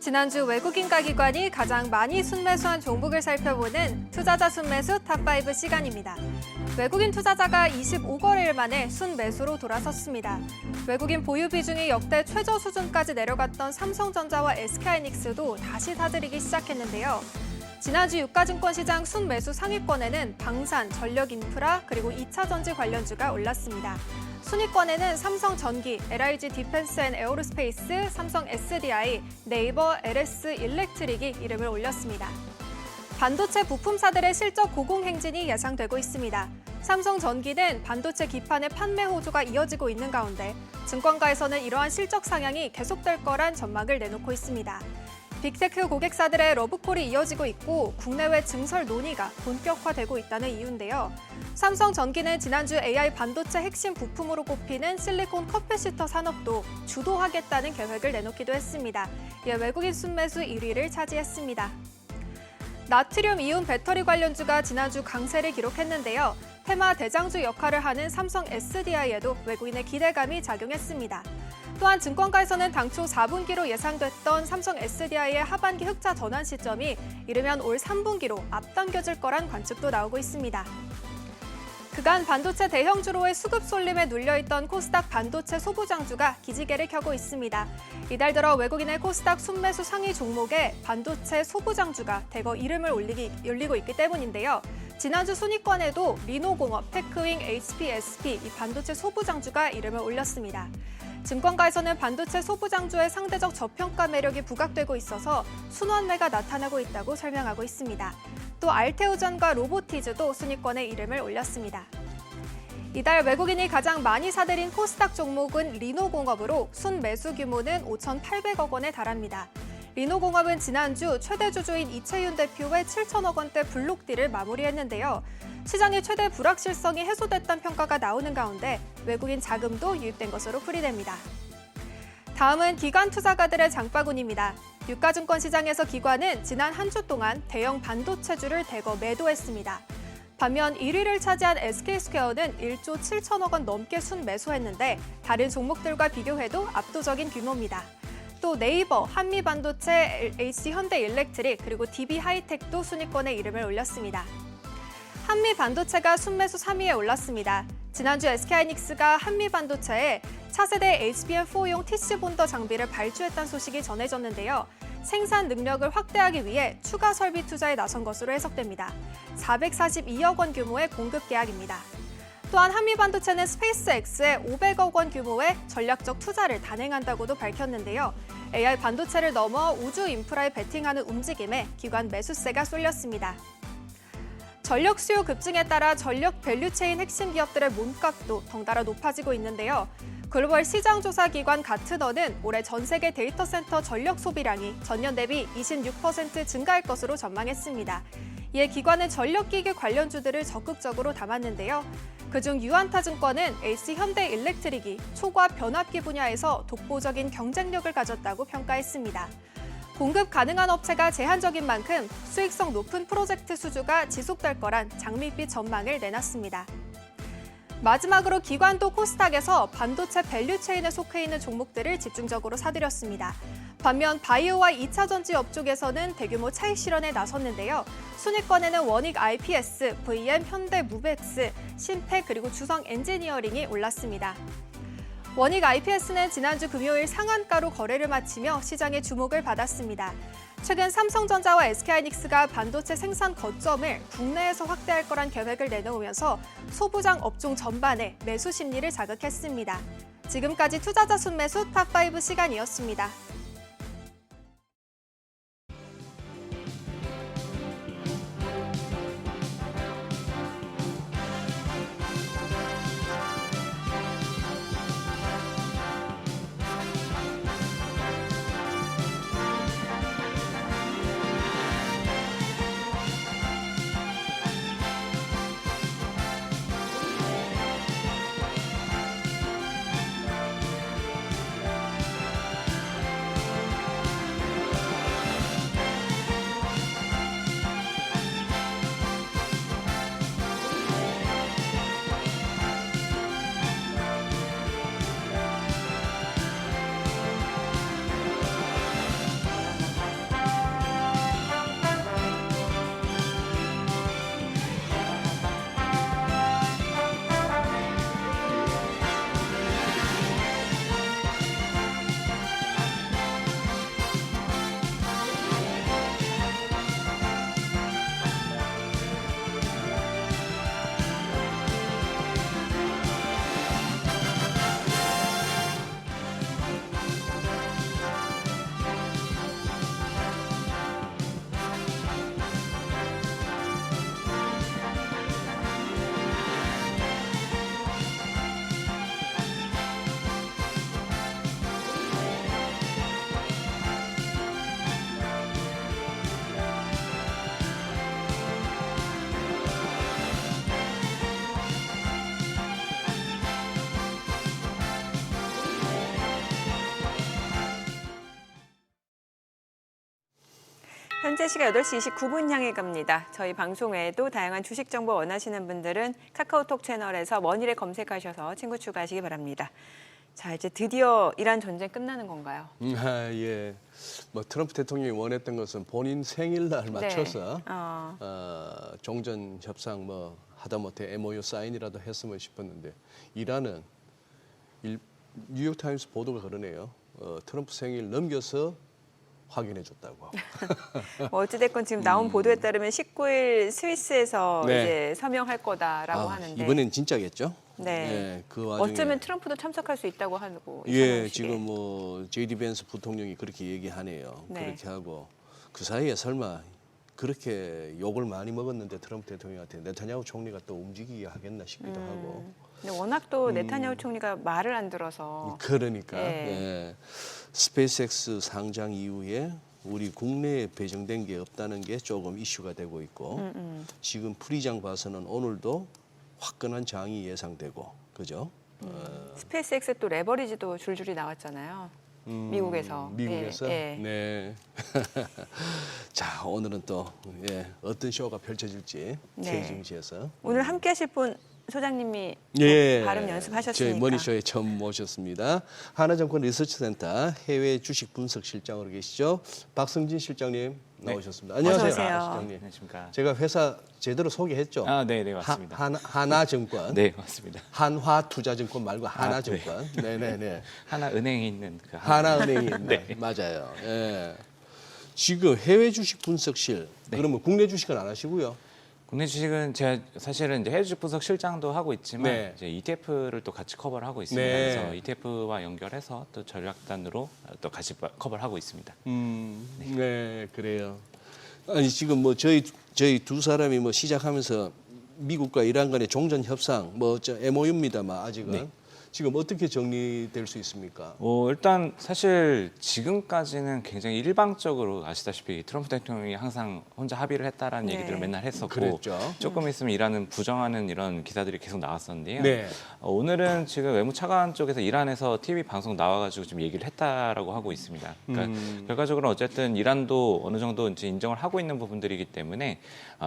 지난주 외국인가 기관이 가장 많이 순매수한 종목을 살펴보는 투자자 순매수 탑5 시간입니다. 외국인 투자자가 25거래일 만에 순매수로 돌아섰습니다. 외국인 보유 비중이 역대 최저 수준까지 내려갔던 삼성전자와 SK하이닉스도 다시 사들이기 시작했는데요. 지난주 유가증권 시장 순매수 상위권에는 방산, 전력인프라, 그리고 2차 전지 관련주가 올랐습니다. 순위권에는 삼성전기, LIG 디펜스 앤 에어로스페이스, 삼성 SDI, 네이버 LS 일렉트릭이 이름을 올렸습니다. 반도체 부품사들의 실적 고공행진이 예상되고 있습니다. 삼성전기는 반도체 기판의 판매 호조가 이어지고 있는 가운데 증권가에서는 이러한 실적 상향이 계속될 거란 전망을 내놓고 있습니다. 빅테크 고객사들의 러브콜이 이어지고 있고 국내외 증설 논의가 본격화되고 있다는 이유인데요. 삼성전기는 지난주 AI 반도체 핵심 부품으로 꼽히는 실리콘 커패시터 산업도 주도하겠다는 계획을 내놓기도 했습니다. 이에 외국인 순매수 1위를 차지했습니다. 나트륨 이온 배터리 관련주가 지난주 강세를 기록했는데요. 테마 대장주 역할을 하는 삼성 SDI에도 외국인의 기대감이 작용했습니다. 또한 증권가에서는 당초 4분기로 예상됐던 삼성 SDI의 하반기 흑자 전환 시점이 이르면 올 3분기로 앞당겨질 거란 관측도 나오고 있습니다. 그간 반도체 대형주로의 수급 쏠림에 눌려있던 코스닥 반도체 소부장주가 기지개를 켜고 있습니다. 이달 들어 외국인의 코스닥 순매수 상위 종목에 반도체 소부장주가 대거 이름을 올리고 있기 때문인데요. 지난주 순위권에도 리노공업, 테크윙, HPSP, 이 반도체 소부장주가 이름을 올렸습니다. 증권가에서는 반도체 소부장주의 상대적 저평가 매력이 부각되고 있어서 순환매가 나타나고 있다고 설명하고 있습니다. 또 알테오전과 로보티즈도 순위권에 이름을 올렸습니다. 이달 외국인이 가장 많이 사들인 코스닥 종목은 리노공업으로 순매수 규모는 5,800억 원에 달합니다. 리노공업은 지난주 최대 주주인 이채윤 대표의 7천억 원대 블록딜을 마무리했는데요. 시장의 최대 불확실성이 해소됐다는 평가가 나오는 가운데 외국인 자금도 유입된 것으로 풀이됩니다. 다음은 기관 투자가들의 장바구니입니다. 유가증권 시장에서 기관은 지난 한 주 동안 대형 반도체주를 대거 매도했습니다. 반면 1위를 차지한 SK스퀘어는 1조 7천억 원 넘게 순매수했는데 다른 종목들과 비교해도 압도적인 규모입니다. 또 네이버, 한미반도체, HC현대일렉트릭 그리고 DB하이텍도 순위권에 이름을 올렸습니다. 한미반도체가 순매수 3위에 올랐습니다. 지난주 SK하이닉스가 한미반도체에 차세대 HBM4용 TC본더 장비를 발주했다는 소식이 전해졌는데요. 생산 능력을 확대하기 위해 추가 설비 투자에 나선 것으로 해석됩니다. 442억 원 규모의 공급 계약입니다. 또한 한미반도체는 스페이스X에 500억 원 규모의 전략적 투자를 단행한다고도 밝혔는데요. AI 반도체를 넘어 우주 인프라에 베팅하는 움직임에 기관 매수세가 쏠렸습니다. 전력 수요 급증에 따라 전력 밸류체인 핵심 기업들의 몸값도 덩달아 높아지고 있는데요. 글로벌 시장조사기관 가트너는 올해 전 세계 데이터 센터 전력 소비량이 전년 대비 26% 증가할 것으로 전망했습니다. 이에 기관은 전력기기 관련주들을 적극적으로 담았는데요. 그중 유안타증권은 HC현대일렉트릭이 초과 변압기 분야에서 독보적인 경쟁력을 가졌다고 평가했습니다. 공급 가능한 업체가 제한적인 만큼 수익성 높은 프로젝트 수주가 지속될 거란 장밋빛 전망을 내놨습니다. 마지막으로 기관도 코스닥에서 반도체 밸류체인에 속해 있는 종목들을 집중적으로 사들였습니다. 반면 바이오와 2차 전지 업쪽에서는 대규모 차익 실현에 나섰는데요. 순위권에는 원익 IPS, VM 현대무벡스, 신택 그리고 주성 엔지니어링이 올랐습니다. 원익 IPS는 지난주 금요일 상한가로 거래를 마치며 시장의 주목을 받았습니다. 최근 삼성전자와 SK하이닉스가 반도체 생산 거점을 국내에서 확대할 거란 계획을 내놓으면서 소부장 업종 전반에 매수 심리를 자극했습니다. 지금까지 투자자 순매수 탑5 시간이었습니다. 현재 시각 8시 29분 향해 갑니다. 저희 방송 외에도 다양한 주식 정보 원하시는 분들은 카카오톡 채널에서 원일에 검색하셔서 친구 추가하시기 바랍니다. 자, 이제 드디어 이란 전쟁 끝나는 건가요? 예. 뭐 트럼프 대통령이 원했던 것은 본인 생일날 맞춰서 네. 종전 협상 뭐 하다못해 MOU 사인이라도 했으면 싶었는데 이란은 뉴욕 타임스 보도가 그러네요. 트럼프 생일 넘겨서 확인해 줬다고. 뭐 어찌됐건 지금 나온 보도에 따르면 19일 스위스에서 네. 이제 서명할 거다라고 하는데. 이번엔 진짜겠죠? 네. 예, 그 와중에 어쩌면 트럼프도 참석할 수 있다고 하고. 예, 이상한 지금 뭐 JD 벤스 부통령이 그렇게 얘기하네요. 네. 그렇게 하고 그 사이에 설마 그렇게 욕을 많이 먹었는데 트럼프 대통령한테 네타냐후 총리가 또 움직이게 하겠나 싶기도 하고. 근데 워낙 또 네타냐후 총리가 말을 안 들어서. 그러니까 예. 예. 스페이스X 상장 이후에 우리 국내에 배정된 게 없다는 게 조금 이슈가 되고 있고 지금 풀이장 봐서는 오늘도 화끈한 장이 예상되고 그죠? 스페이스X 또 레버리지도 줄줄이 나왔잖아요. 미국에서. 미국에서? 예, 예. 네. 자, 오늘은 또 어떤 쇼가 펼쳐질지 네. KGMC에서. 오늘 함께하실 분 소장님이 예, 발음 연습하셨으니까. 저희 머니쇼에 처음 모셨습니다. 하나증권 리서치센터 해외 주식 분석 실장으로 계시죠. 박성진 실장님 나오셨습니다. 안녕하세요. 어서 오세요. 실장님. 안녕하십니까. 제가 회사 제대로 소개했죠. 네, 맞습니다. 하나증권. 네, 맞습니다. 한화투자증권 말고 하나증권. 네네네. 하나은행에 있는 그 하나은행이 있네. 맞아요. 예. 지금 해외 주식 분석실. 그러면 국내 주식은 안 하시고요. 국내 주식은 제가 사실은 이제 해외 주식 분석 실장도 하고 있지만 네. 이제 ETF를 또 같이 커버를 하고 있습니다. 네. 그래서 ETF와 연결해서 또 전략단으로 또 같이 커버를 하고 있습니다. 네, 그래요. 아니 지금 뭐 저희 두 사람이 뭐 시작하면서 미국과 이란 간의 종전 협상 뭐저 MOU입니다만 아직은 네. 지금 어떻게 정리될 수 있습니까? 일단 사실 지금까지는 굉장히 일방적으로 아시다시피 트럼프 대통령이 항상 혼자 합의를 했다라는 네. 얘기들을 맨날 했었고 그랬죠. 조금 있으면 이란은 부정하는 이런 기사들이 계속 나왔었는데요. 네. 오늘은 지금 외무차관 쪽에서 이란에서 TV 방송 나와가지고 좀 얘기를 했다라고 하고 있습니다. 그러니까 결과적으로 어쨌든 이란도 어느 정도 이제 인정을 하고 있는 부분들이기 때문에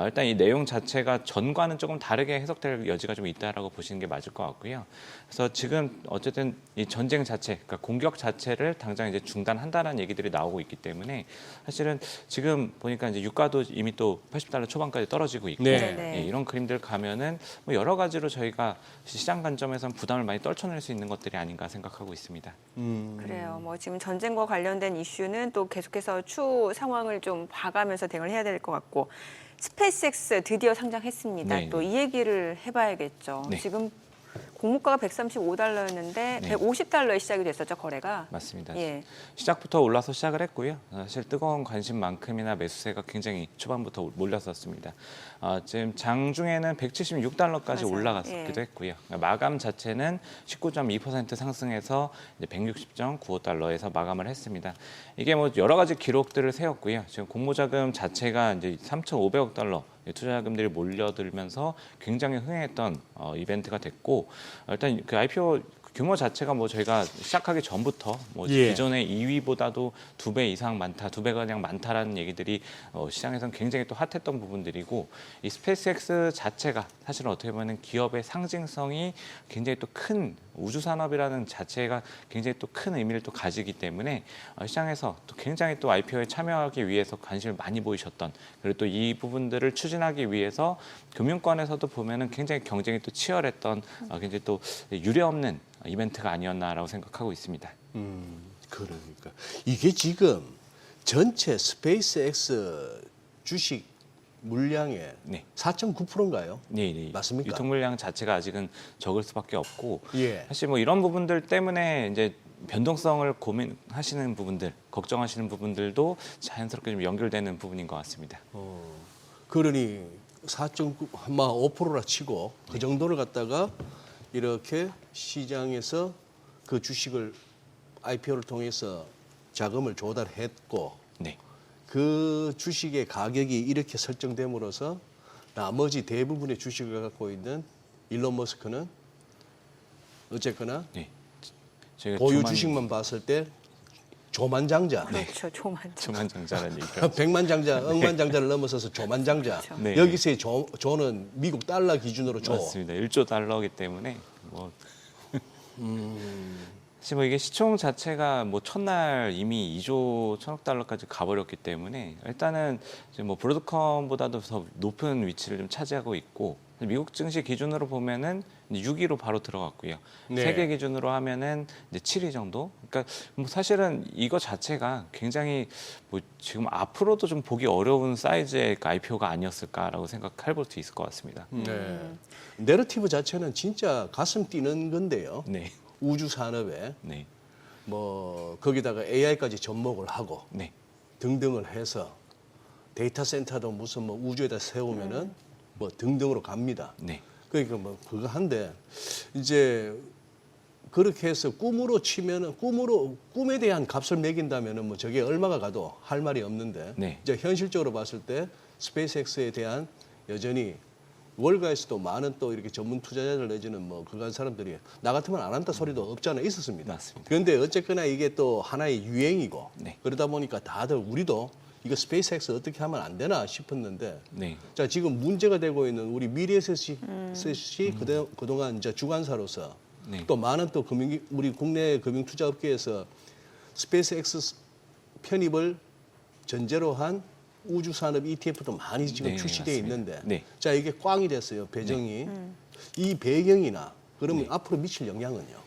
일단 이 내용 자체가 전과는 조금 다르게 해석될 여지가 좀 있다라고 보시는 게 맞을 것 같고요. 그래서 지금 어쨌든 이 전쟁 자체, 그러니까 공격 자체를 당장 이제 중단한다는 얘기들이 나오고 있기 때문에 사실은 지금 보니까 이제 유가도 이미 또 $80 초반까지 떨어지고 있고 네. 네. 이런 그림들 가면은 뭐 여러 가지로 저희가 시장 관점에서는 부담을 많이 떨쳐낼 수 있는 것들이 아닌가 생각하고 있습니다. 그래요. 뭐 지금 전쟁과 관련된 이슈는 또 계속해서 추후 상황을 좀 봐가면서 대응을 해야 될 것 같고 스페이스X 드디어 상장했습니다. 네. 또 이 얘기를 해봐야겠죠. 네. 지금 공모가가 $135였는데 네. $150에 시작이 됐었죠, 거래가. 맞습니다. 예. 시작부터 올라서 시작을 했고요. 사실 뜨거운 관심만큼이나 매수세가 굉장히 초반부터 몰렸었습니다. 지금 장중에는 $176까지 맞아요. 올라갔기도 예. 했고요. 마감 자체는 19.2% 상승해서 이제 $160.95에서 마감을 했습니다. 이게 뭐 여러 가지 기록들을 세웠고요. 지금 공모자금 자체가 이제 $3,500억 투자자금들이 몰려들면서 굉장히 흥행했던 이벤트가 됐고 일단 그 IPO 규모 자체가 뭐 저희가 시작하기 전부터 뭐 예. 기존의 2위보다도 2배 이상 많다, 2배가 그냥 많다라는 얘기들이 시장에서는 굉장히 또 핫했던 부분들이고 이 스페이스X 자체가 사실은 어떻게 보면 기업의 상징성이 굉장히 또 큰 우주 산업이라는 자체가 굉장히 또 큰 의미를 또 가지기 때문에 시장에서 또 굉장히 또 IPO에 참여하기 위해서 관심을 많이 보이셨던 그리고 또 이 부분들을 추진하기 위해서 금융권에서도 보면은 굉장히 경쟁이 또 치열했던 굉장히 또 유례없는 이벤트가 아니었나라고 생각하고 있습니다. 그러니까 이게 지금 전체 스페이스X 주식 물량의 네. 4.9%인가요? 네. 맞습니까? 유통 물량 자체가 아직은 적을 수밖에 없고 예. 사실 뭐 이런 부분들 때문에 이제 변동성을 고민하시는 부분들, 걱정하시는 부분들도 자연스럽게 좀 연결되는 부분인 것 같습니다. 그러니 4.9, 아마 5%라 치고 그 정도를 갖다가 이렇게 시장에서 그 주식을 IPO를 통해서 자금을 조달했고 네. 그 주식의 가격이 이렇게 설정됨으로써 나머지 대부분의 주식을 갖고 있는 일론 머스크는 어쨌거나 네. 저희가 보유 주식만 봤을 때 조만장자, 그렇죠. 조만. 조만장자라는 얘기가 백만장자, 억만장자를 넘어서서 조만장자. 그렇죠. 네. 여기서의 조는 미국 달러 기준으로 조. 맞습니다. 1조 달러이기 때문에 뭐 사실 뭐 이게 시총 자체가 뭐 첫날 이미 2조 1천억 달러까지 가버렸기 때문에 일단은 이제 뭐 브로드컴보다도 더 높은 위치를 좀 차지하고 있고 미국 증시 기준으로 보면은 6위로 바로 들어갔고요. 네. 세계 기준으로 하면은 이제 7위 정도. 그러니까 뭐 사실은 이거 자체가 굉장히 뭐 지금 앞으로도 좀 보기 어려운 사이즈의 IPO가 아니었을까라고 생각해 볼 수 있을 것 같습니다. 네. 내러티브 자체는 진짜 가슴 뛰는 건데요. 네, 우주 산업에 네, 뭐 거기다가 AI까지 접목을 하고 네, 등등을 해서 데이터 센터도 무슨 뭐 우주에다 세우면은 뭐 등등으로 갑니다. 네. 그러니까 뭐 그거 한데 이제 그렇게 해서 꿈으로 치면은 꿈에 대한 값을 매긴다면은 뭐 저게 얼마가 가도 할 말이 없는데 네. 이제 현실적으로 봤을 때 스페이스X에 대한 여전히 월가에서도 많은 또 이렇게 전문 투자자들 내지는 뭐 그간 사람들이 나 같으면 안 한다 소리도 없지 않아 있었습니다. 맞습니다. 그런데 어쨌거나 이게 또 하나의 유행이고 네. 그러다 보니까 다들 우리도 이거 스페이스X 어떻게 하면 안 되나 싶었는데 네. 자 지금 문제가 되고 있는 우리 미래에셋이 그동안 이제 주관사로서 네. 또 많은 또 우리 국내 금융투자업계에서 스페이스X 편입을 전제로 한 우주산업 ETF도 많이 지금 네, 출시되어 맞습니다. 있는데 네. 자 이게 꽝이 됐어요 배정이 이 배경이나 그러면 앞으로 미칠 영향은요?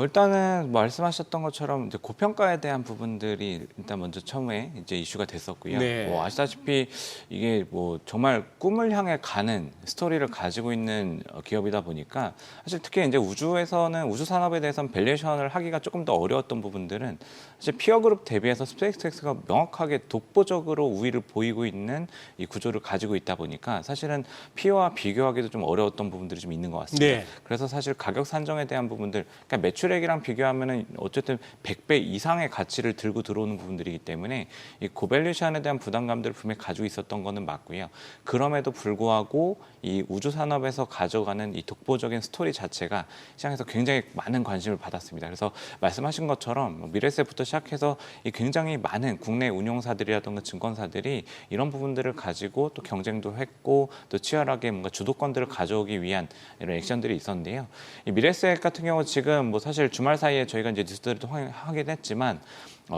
일단은 말씀하셨던 것처럼 이제 고평가에 대한 부분들이 일단 먼저 처음에 이제 이슈가 됐었고요. 네. 아시다시피 이게 뭐 정말 꿈을 향해 가는 스토리를 가지고 있는 기업이다 보니까 사실 특히 이제 우주에서는 우주 산업에 대해서는 밸류에이션을 하기가 조금 더 어려웠던 부분들은 사실 피어그룹 대비해서 스페이스X가 명확하게 독보적으로 우위를 보이고 있는 이 구조를 가지고 있다 보니까 사실은 피어와 비교하기도 좀 어려웠던 부분들이 좀 있는 것 같습니다. 네. 그래서 사실 가격 산정에 대한 부분들, 그러니까 매출액이랑 비교하면은 어쨌든 100배 이상의 가치를 들고 들어오는 부분들이기 때문에 이 고밸류션에 대한 부담감들을 분명히 가지고 있었던 거는 맞고요. 그럼에도 불구하고 이 우주 산업에서 가져가는 이 독보적인 스토리 자체가 시장에서 굉장히 많은 관심을 받았습니다. 그래서 말씀하신 것처럼 미래에셋부터 시작해서 이 굉장히 많은 국내 운용사들이라든가 증권사들이 이런 부분들을 가지고 또 경쟁도 했고 또 치열하게 뭔가 주도권들을 가져오기 위한 이런 액션들이 있었는데요. 이 미래에셋 같은 경우 지금 뭐 사실 주말 사이에 저희가 이제 뉴스들을 또 하긴 했지만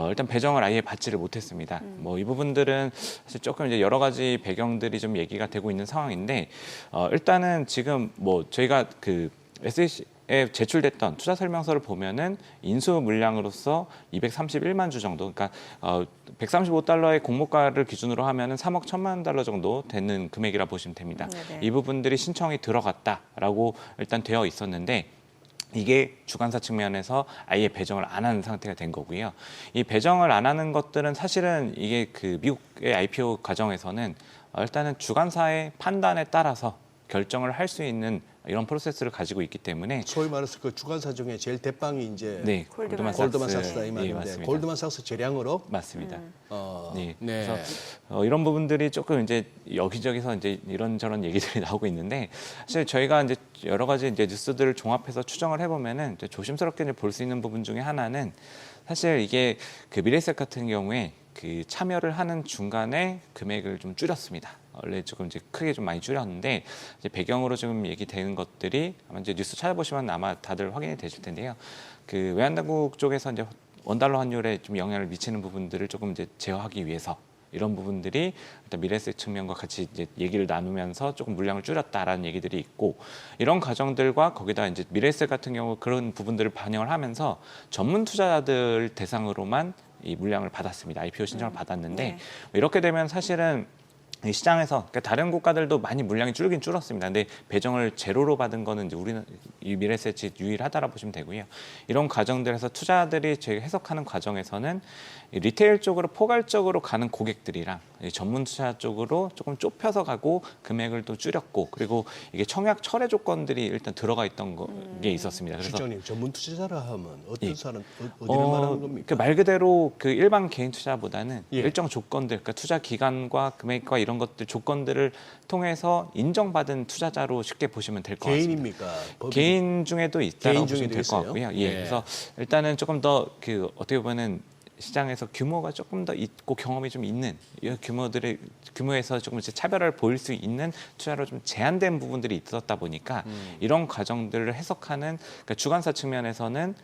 일단 배정을 아예 받지를 못했습니다. 뭐 이 부분들은 사실 조금 이제 여러 가지 배경들이 좀 얘기가 되고 있는 상황인데 일단은 지금 뭐 저희가 그 SEC에 제출됐던 투자 설명서를 보면은 인수 물량으로서 231만 주 정도, 그러니까 135달러의 공모가를 기준으로 하면은 3억 1천만 달러 정도 되는 금액이라 보시면 됩니다. 네네. 이 부분들이 신청이 들어갔다라고 일단 되어 있었는데. 이게 주관사 측면에서 아예 배정을 안 하는 상태가 된 거고요. 이 배정을 안 하는 것들은 사실은 이게 그 미국의 IPO 과정에서는 일단은 주관사의 판단에 따라서 결정을 할 수 있는 이런 프로세스를 가지고 있기 때문에 소위 말해서 그 주관사 중에 제일 대빵이 이제 네, 골드만삭스다 이 말인데 맞습니다. 골드만삭스 재량으로 맞습니다. 네. 그래서 이런 부분들이 조금 이제 여기저기서 이제 이런저런 얘기들이 나오고 있는데 사실 저희가 이제 여러 가지 이제 뉴스들을 종합해서 추정을 해보면은 이제 조심스럽게 볼 수 있는 부분 중에 하나는 사실 이게 그 미래에셋 같은 경우에 그 참여를 하는 중간에 금액을 좀 줄였습니다. 원래 조금 이제 크게 좀 많이 줄였는데 이제 배경으로 지금 얘기되는 것들이 아마 이제 뉴스 찾아보시면 아마 다들 확인이 되실 텐데요. 그 외환당국 쪽에서 이제 원달러 환율에 좀 영향을 미치는 부분들을 조금 이제 제어하기 위해서 이런 부분들이 일단 미래에셋 측면과 같이 이제 얘기를 나누면서 조금 물량을 줄였다라는 얘기들이 있고 이런 과정들과 거기다 이제 미래에셋 같은 경우 그런 부분들을 반영을 하면서 전문 투자자들 대상으로만 이 물량을 받았습니다. IPO 신청을 받았는데 네. 이렇게 되면 사실은 이 시장에서 그러니까 다른 국가들도 많이 물량이 줄긴 줄었습니다. 근데 배정을 제로로 받은 거는 이제 우리는 이 미래에셋이 유일하다라 보시면 되고요. 이런 과정들에서 투자자들이 저희가 해석하는 과정에서는 이 리테일 쪽으로 포괄적으로 가는 고객들이랑 이 전문 투자 쪽으로 조금 좁혀서 가고 금액을 또 줄였고 그리고 이게 청약 철회 조건들이 일단 들어가 있던 게 있었습니다. 그래서 실장님 전문 투자자라 하면 어떤 예. 사람 어디를 말하는 겁니까? 그 말 그대로 그 일반 개인 투자보다는 예. 일정 조건들, 그러니까 투자 기간과 금액과 이런 것들 조건들을 통해서 인정받은 투자자로 쉽게 보시면 될 것 같습니다. 개인입니까? 법인? 개인 중에도 있다고 개인 보시면 중에도 될 것 있어요? 같고요. 예. 예. 그래서 일단은 조금 더 그 어떻게 보면은 시장에서 규모가 조금 더 있고 경험이 좀 있는 이 규모에서 조금 이제 차별화를 보일 수 있는 투자로 좀 제한된 부분들이 있었다 보니까 이런 과정들을 해석하는 그러니까 주관사 측면에서는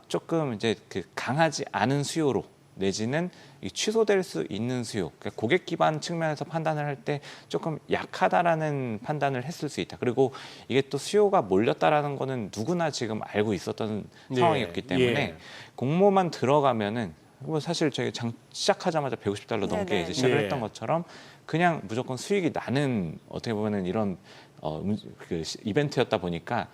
조금 이제 그 강하지 않은 수요로 내지는 이 취소될 수 있는 수요, 그러니까 고객 기반 측면에서 판단을 할 때 조금 약하다라는 판단을 했을 수 있다. 그리고 이게 또 수요가 몰렸다라는 거는 누구나 지금 알고 있었던 네. 상황이었기 때문에 예. 공모만 들어가면은 뭐 사실 저희 시작하자마자 150달러 넘게 네네. 이제 시작을 네. 했던 것처럼 그냥 무조건 수익이 나는 어떻게 보면은 이런 그 이벤트였다 보니까.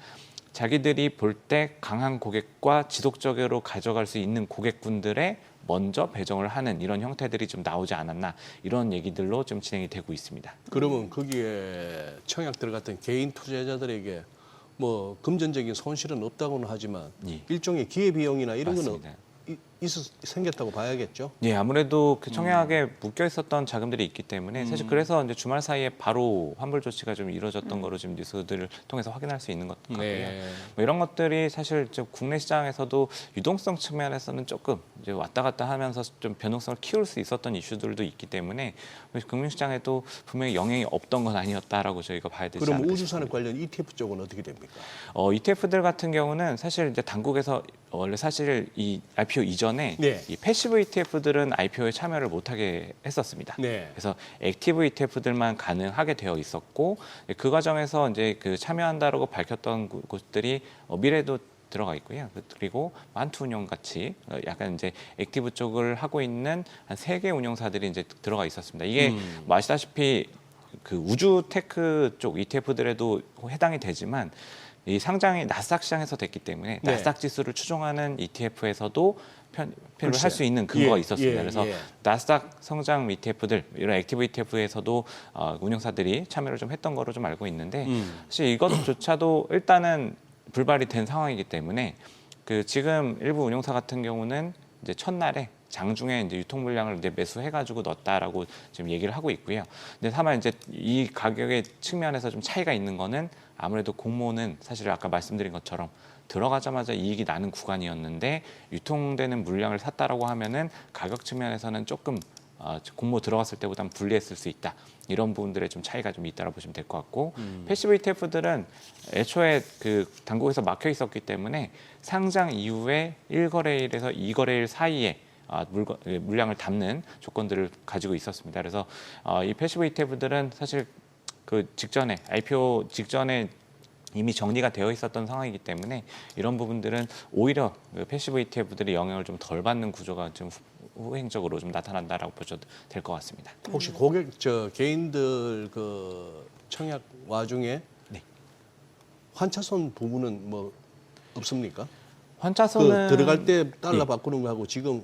자기들이 볼 때 강한 고객과 지속적으로 가져갈 수 있는 고객군들의 먼저 배정을 하는 이런 형태들이 좀 나오지 않았나 이런 얘기들로 좀 진행이 되고 있습니다. 그러면 거기에 청약 들어갔던 개인 투자자들에게 뭐 금전적인 손실은 없다고는 하지만 예. 일종의 기회비용이나 이런 맞습니다. 거는 생겼다고 봐야겠죠. 예, 아무래도 그 청약에 묶여 있었던 자금들이 있기 때문에 사실 그래서 이제 주말 사이에 바로 환불 조치가 좀 이루어졌던 거로 지금 뉴스들을 통해서 확인할 수 있는 것 같고요. 뭐 이런 것들이 사실 좀 국내 시장에서도 유동성 측면에서는 조금 이제 왔다 갔다 하면서 좀 변동성을 키울 수 있었던 이슈들도 있기 때문에 금융시장에도 분명히 영향이 없던 건 아니었다라고 저희가 봐야 되지 않을까 그럼 싶습니다. 우주산업 관련 ETF 쪽은 어떻게 됩니까? ETF들 같은 경우는 사실 이제 당국에서 원래 사실 이 IPO 이전에 네. 이 패시브 ETF들은 IPO에 참여를 못하게 했었습니다. 네. 그래서 액티브 ETF들만 가능하게 되어 있었고 그 과정에서 이제 그 참여한다라고 밝혔던 곳들이 미래도 들어가 있고요. 그리고 만투운용 같이 약간 이제 액티브 쪽을 하고 있는 한 3개 운용사들이 이제 들어가 있었습니다. 이게 뭐 아시다시피 그 우주 테크 쪽 ETF들에도 해당이 되지만 이 상장이 나스닥 시장에서 됐기 때문에 네. 나스닥 지수를 추종하는 ETF에서도 편입을 글쎄. 할 수 있는 근거가 예, 있었습니다. 예, 그래서 예. 나스닥 성장 ETF들 이런 액티브 ETF에서도 운용사들이 참여를 좀 했던 거로 좀 알고 있는데 사실 이것조차도 일단은 불발이 된 상황이기 때문에 그 지금 일부 운용사 같은 경우는 이제 첫날에 장중에 이제 유통 물량을 이제 매수해가지고 넣었다라고 지금 얘기를 하고 있고요. 근데 다만 이제 이 가격의 측면에서 좀 차이가 있는 거는 아무래도 공모는 사실 아까 말씀드린 것처럼 들어가자마자 이익이 나는 구간이었는데 유통되는 물량을 샀다라고 하면은 가격 측면에서는 조금 공모 들어갔을 때보다는 불리했을 수 있다. 이런 부분들의 좀 차이가 좀 있다고 보시면 될 것 같고 패시브 ETF들은 애초에 그 당국에서 막혀 있었기 때문에 상장 이후에 1거래일에서 2거래일 사이에 물량을 담는 조건들을 가지고 있었습니다. 그래서 이 패시브 ETF들은 사실 그 직전에 IPO 직전에 이미 정리가 되어 있었던 상황이기 때문에 이런 부분들은 오히려 그 패시브 ETF들이 영향을 좀 덜 받는 구조가 좀 후행적으로 좀 나타난다라고 보셔도 될 것 같습니다. 혹시 개인들 그 청약 와중에 네. 환차손 부분은 뭐 없습니까? 환차손은 그 들어갈 때 달러 예. 바꾸는 거하고 지금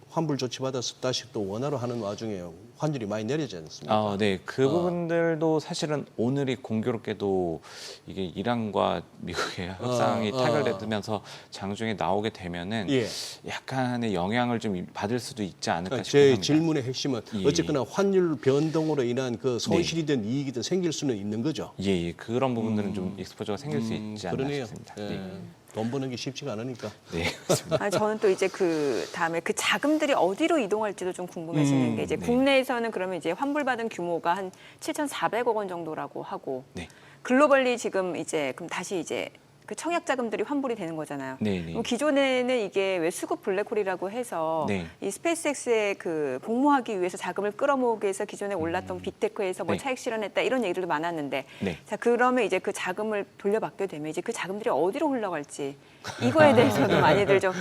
환불 조치 받아서 다시 또 원화로 하는 와중에 환율이 많이 내려지 않습니까? 네, 그 부분들도 사실은 오늘이 공교롭게도 이게 이란과 미국의 협상이 타결되면서 장중에 나오게 되면은 예. 약간의 영향을 좀 받을 수도 있지 않을까 싶습니다. 제 질문의 핵심은 예. 어쨌거나 환율 변동으로 인한 그 손실이든 이익이든 생길 수는 있는 거죠. 예, 그런 부분들은 좀 익스포저가 생길 수 있지 않나 그러네요. 싶습니다. 예. 네. 돈 버는 게 쉽지가 않으니까. 네, 그렇습니다. 저는 또 이제 그 다음에 그 자금들이 어디로 이동할지도 좀 궁금해지는 게 이제 네. 국내에서는 그러면 이제 환불받은 규모가 한 7,400억 원 정도라고 하고 네. 글로벌리 지금 이제 그럼 다시 이제 그 청약 자금들이 환불이 되는 거잖아요. 네, 네. 그럼 기존에는 이게 왜 수급 블랙홀이라고 해서 네. 이 스페이스X에 그 공모하기 위해서 자금을 끌어모으기 위해서 기존에 올랐던 빅테크에서 뭐 네. 차익 실현했다 이런 얘기들도 많았는데 네. 자 그러면 이제 그 자금을 돌려받게 되면 이제 그 자금들이 어디로 흘러갈지 이거에 대해서도 많이들 좀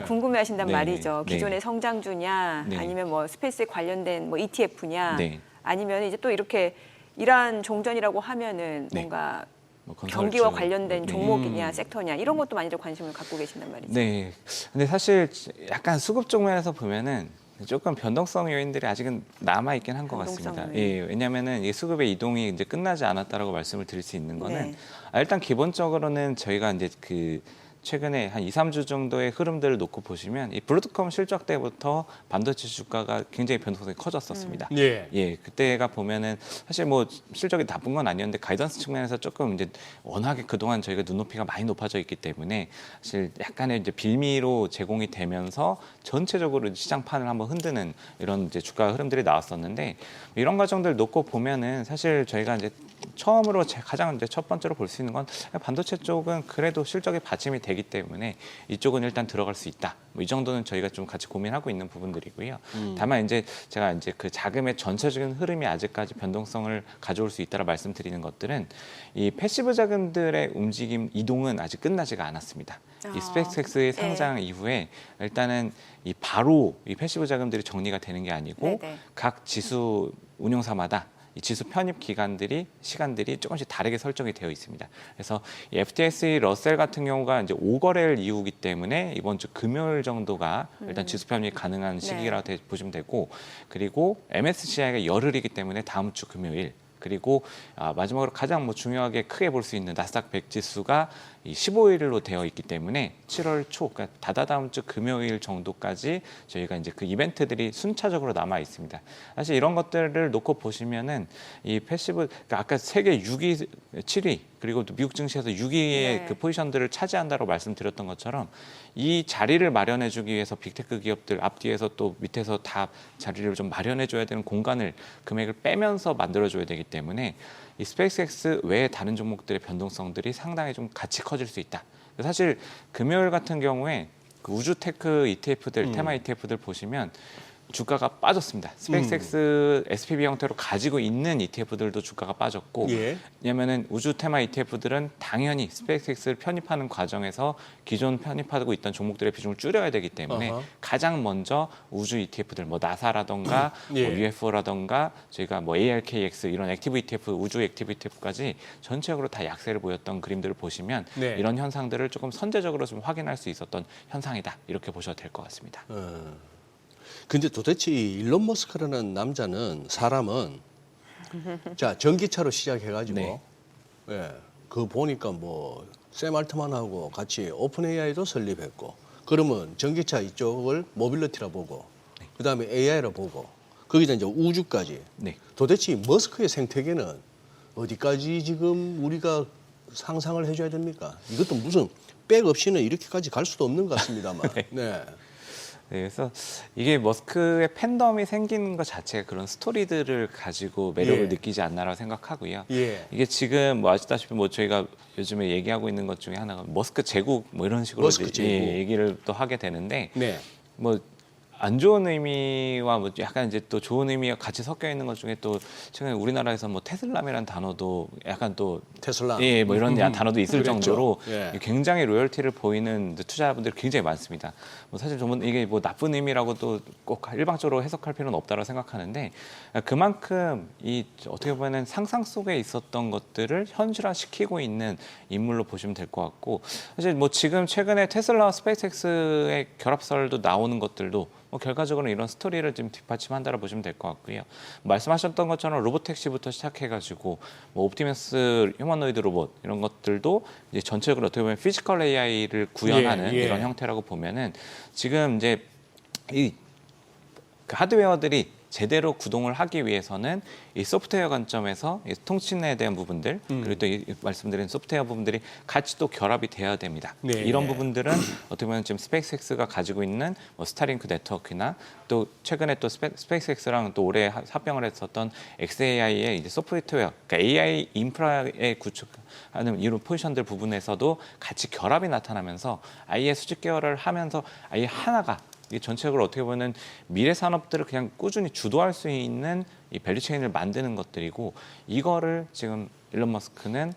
궁금해하신단 네, 말이죠. 네. 기존의 성장주냐 네. 아니면 뭐 스페이스에 관련된 뭐 ETF냐 네. 아니면 이제 또 이렇게 이러한 종전이라고 하면은 네. 뭔가 뭐 건설주. 경기와 관련된 네. 종목이냐 섹터냐 이런 것도 많이들 관심을 갖고 계신단 말이죠. 네. 근데 사실 약간 수급 쪽면에서 보면은 조금 변동성 요인들이 아직은 남아 있긴 한 것 변동성 같습니다. 요인. 예, 왜냐하면은 이 수급의 이동이 이제 끝나지 않았다라고 말씀을 드릴 수 있는 거는 네. 일단 기본적으로는 저희가 이제 그 최근에 한 2, 3주 정도의 흐름들을 놓고 보시면 이 블루투컴 실적 때부터 반도체 주가가 굉장히 변동성이 커졌었습니다. 예. 예, 그때가 보면은 사실 뭐 실적이 나쁜 건 아니었는데 가이던스 측면에서 조금 이제 워낙에 그동안 저희가 눈높이가 많이 높아져 있기 때문에 사실 약간의 이제 빌미로 제공이 되면서 전체적으로 시장판을 한번 흔드는 이런 이제 주가 흐름들이 나왔었는데 이런 과정들 놓고 보면은 사실 저희가 이제 처음으로 가장 이제 첫 번째로 볼 수 있는 건 반도체 쪽은 그래도 실적이 받침이 되기 때문에 이쪽은 일단 들어갈 수 있다. 뭐 이 정도는 저희가 좀 같이 고민하고 있는 부분들이고요. 다만 이제 제가 이제 그 자금의 전체적인 흐름이 아직까지 변동성을 가져올 수 있다라 말씀드리는 것들은 이 패시브 자금들의 움직임 이동은 아직 끝나지가 않았습니다. 이 스페이스X의 상장 이후에 일단은 이 바로 이 패시브 자금들이 정리가 되는 게 아니고 네네. 각 지수 운용사마다 이 지수 편입 시간들이 조금씩 다르게 설정이 되어 있습니다. 그래서 이 FTSE 러셀 같은 경우가 이제 5거래일 이후이기 때문에 이번 주 금요일 정도가 일단 지수 편입이 가능한 시기라고 보시면 되고, 그리고 MSCI가 열흘이기 때문에 다음 주 금요일, 그리고 마지막으로 가장 뭐 중요하게 크게 볼 수 있는 나스닥 100 지수가 이 15일로 되어 있기 때문에 7월 초, 그러니까 다다다음 주 금요일 정도까지 저희가 이제 그 이벤트들이 순차적으로 남아 있습니다. 사실 이런 것들을 놓고 보시면은 이 패시브, 그러니까 아까 세계 6위, 7위 그리고 또 미국 증시에서 6위의 그 포지션들을 차지한다고 말씀드렸던 것처럼 이 자리를 마련해주기 위해서 빅테크 기업들 앞뒤에서 또 밑에서 다 자리를 좀 마련해줘야 되는 공간을 금액을 빼면서 만들어줘야 되기 때문에 이 스페이스X 외의 다른 종목들의 변동성들이 상당히 좀 같이 커질 수 있다. 사실 금요일 같은 경우에 그 우주 테크 ETF들, 테마 ETF들 보시면 주가가 빠졌습니다. 스페이스X SPB 형태로 가지고 있는 ETF들도 주가가 빠졌고, 왜냐하면 우주 테마 ETF들은 당연히 스페이스X를 편입하는 과정에서 기존 편입하고 있던 종목들의 비중을 줄여야 되기 때문에 가장 먼저 우주 ETF들, 뭐 나사라던가 뭐 UFO라던가 저희가 뭐 ARKX 이런 액티브 ETF, 우주 액티브 ETF까지 전체적으로 다 약세를 보였던 그림들을 보시면 이런 현상들을 조금 선제적으로 좀 확인할 수 있었던 현상이다 이렇게 보셔도 될 것 같습니다. 근데 도대체 이 일론 머스크라는 사람은 자 전기차로 시작해가지고 그 보니까 뭐 샘 알트만하고 같이 오픈 AI도 설립했고 그러면 전기차 이쪽을 모빌리티라 보고 그다음에 AI라 보고 거기다 이제 우주까지 도대체 이 머스크의 생태계는 어디까지 지금 우리가 상상을 해줘야 됩니까? 이것도 무슨 백 없이는 이렇게까지 갈 수도 없는 것 같습니다만. 그래서 이게 머스크의 팬덤이 생기는 것 자체가 그런 스토리들을 가지고 매력을 느끼지 않나라고 생각하고요. 이게 지금 뭐 아시다시피 뭐 저희가 요즘에 얘기하고 있는 것 중에 하나가 머스크 제국 뭐 이런 식으로 얘기를 또 하게 되는데 뭐 안 좋은 의미와 뭐 약간 이제 또 좋은 의미가 같이 섞여 있는 것 중에 또 최근에 우리나라에서 뭐 테슬람이라는 단어도 약간 또 테슬라 뭐 이런 단어도 있을 정도로 예. 굉장히 로열티를 보이는 투자자분들이 굉장히 많습니다. 뭐 사실 저는 이게 뭐 나쁜 의미라고도 꼭 일방적으로 해석할 필요는 없다고 생각하는데 그만큼 이 어떻게 보면 상상 속에 있었던 것들을 현실화시키고 있는 인물로 보시면 될 것 같고 사실 뭐 지금 최근에 테슬라와 스페이스X의 결합설도 나오는 것들도 뭐 결과적으로 이런 스토리를 좀 뒷받침한다고 보시면 될 것 같고요. 말씀하셨던 것처럼 로보택시부터 시작해가지고 뭐 옵티머스 휴머노이드 로봇 이런 것들도 이제 전체적으로 어떻게 보면 피지컬 AI를 구현하는 이런 형태라고 보면은 지금 이제 이 하드웨어들이 제대로 구동을 하기 위해서는 이 소프트웨어 관점에서 이 통신에 대한 부분들 그리고 또 이 말씀드린 소프트웨어 부분들이 같이 또 결합이 돼야 됩니다. 이런 부분들은 어떻게 보면 지금 스페이스X가 가지고 있는 뭐 스타링크 네트워크나 또 최근에 또 스페이스X랑 또 올해 합병을 했었던 XAI의 이제 소프트웨어, 그러니까 AI 인프라에 구축하는 이런 포지션들 부분에서도 같이 결합이 나타나면서 아예 수직 계열을 하면서 아예 하나가 이 전체적으로 어떻게 보면 미래 산업들을 그냥 꾸준히 주도할 수 있는 이 밸류체인을 만드는 것들이고 이거를 지금 일론 머스크는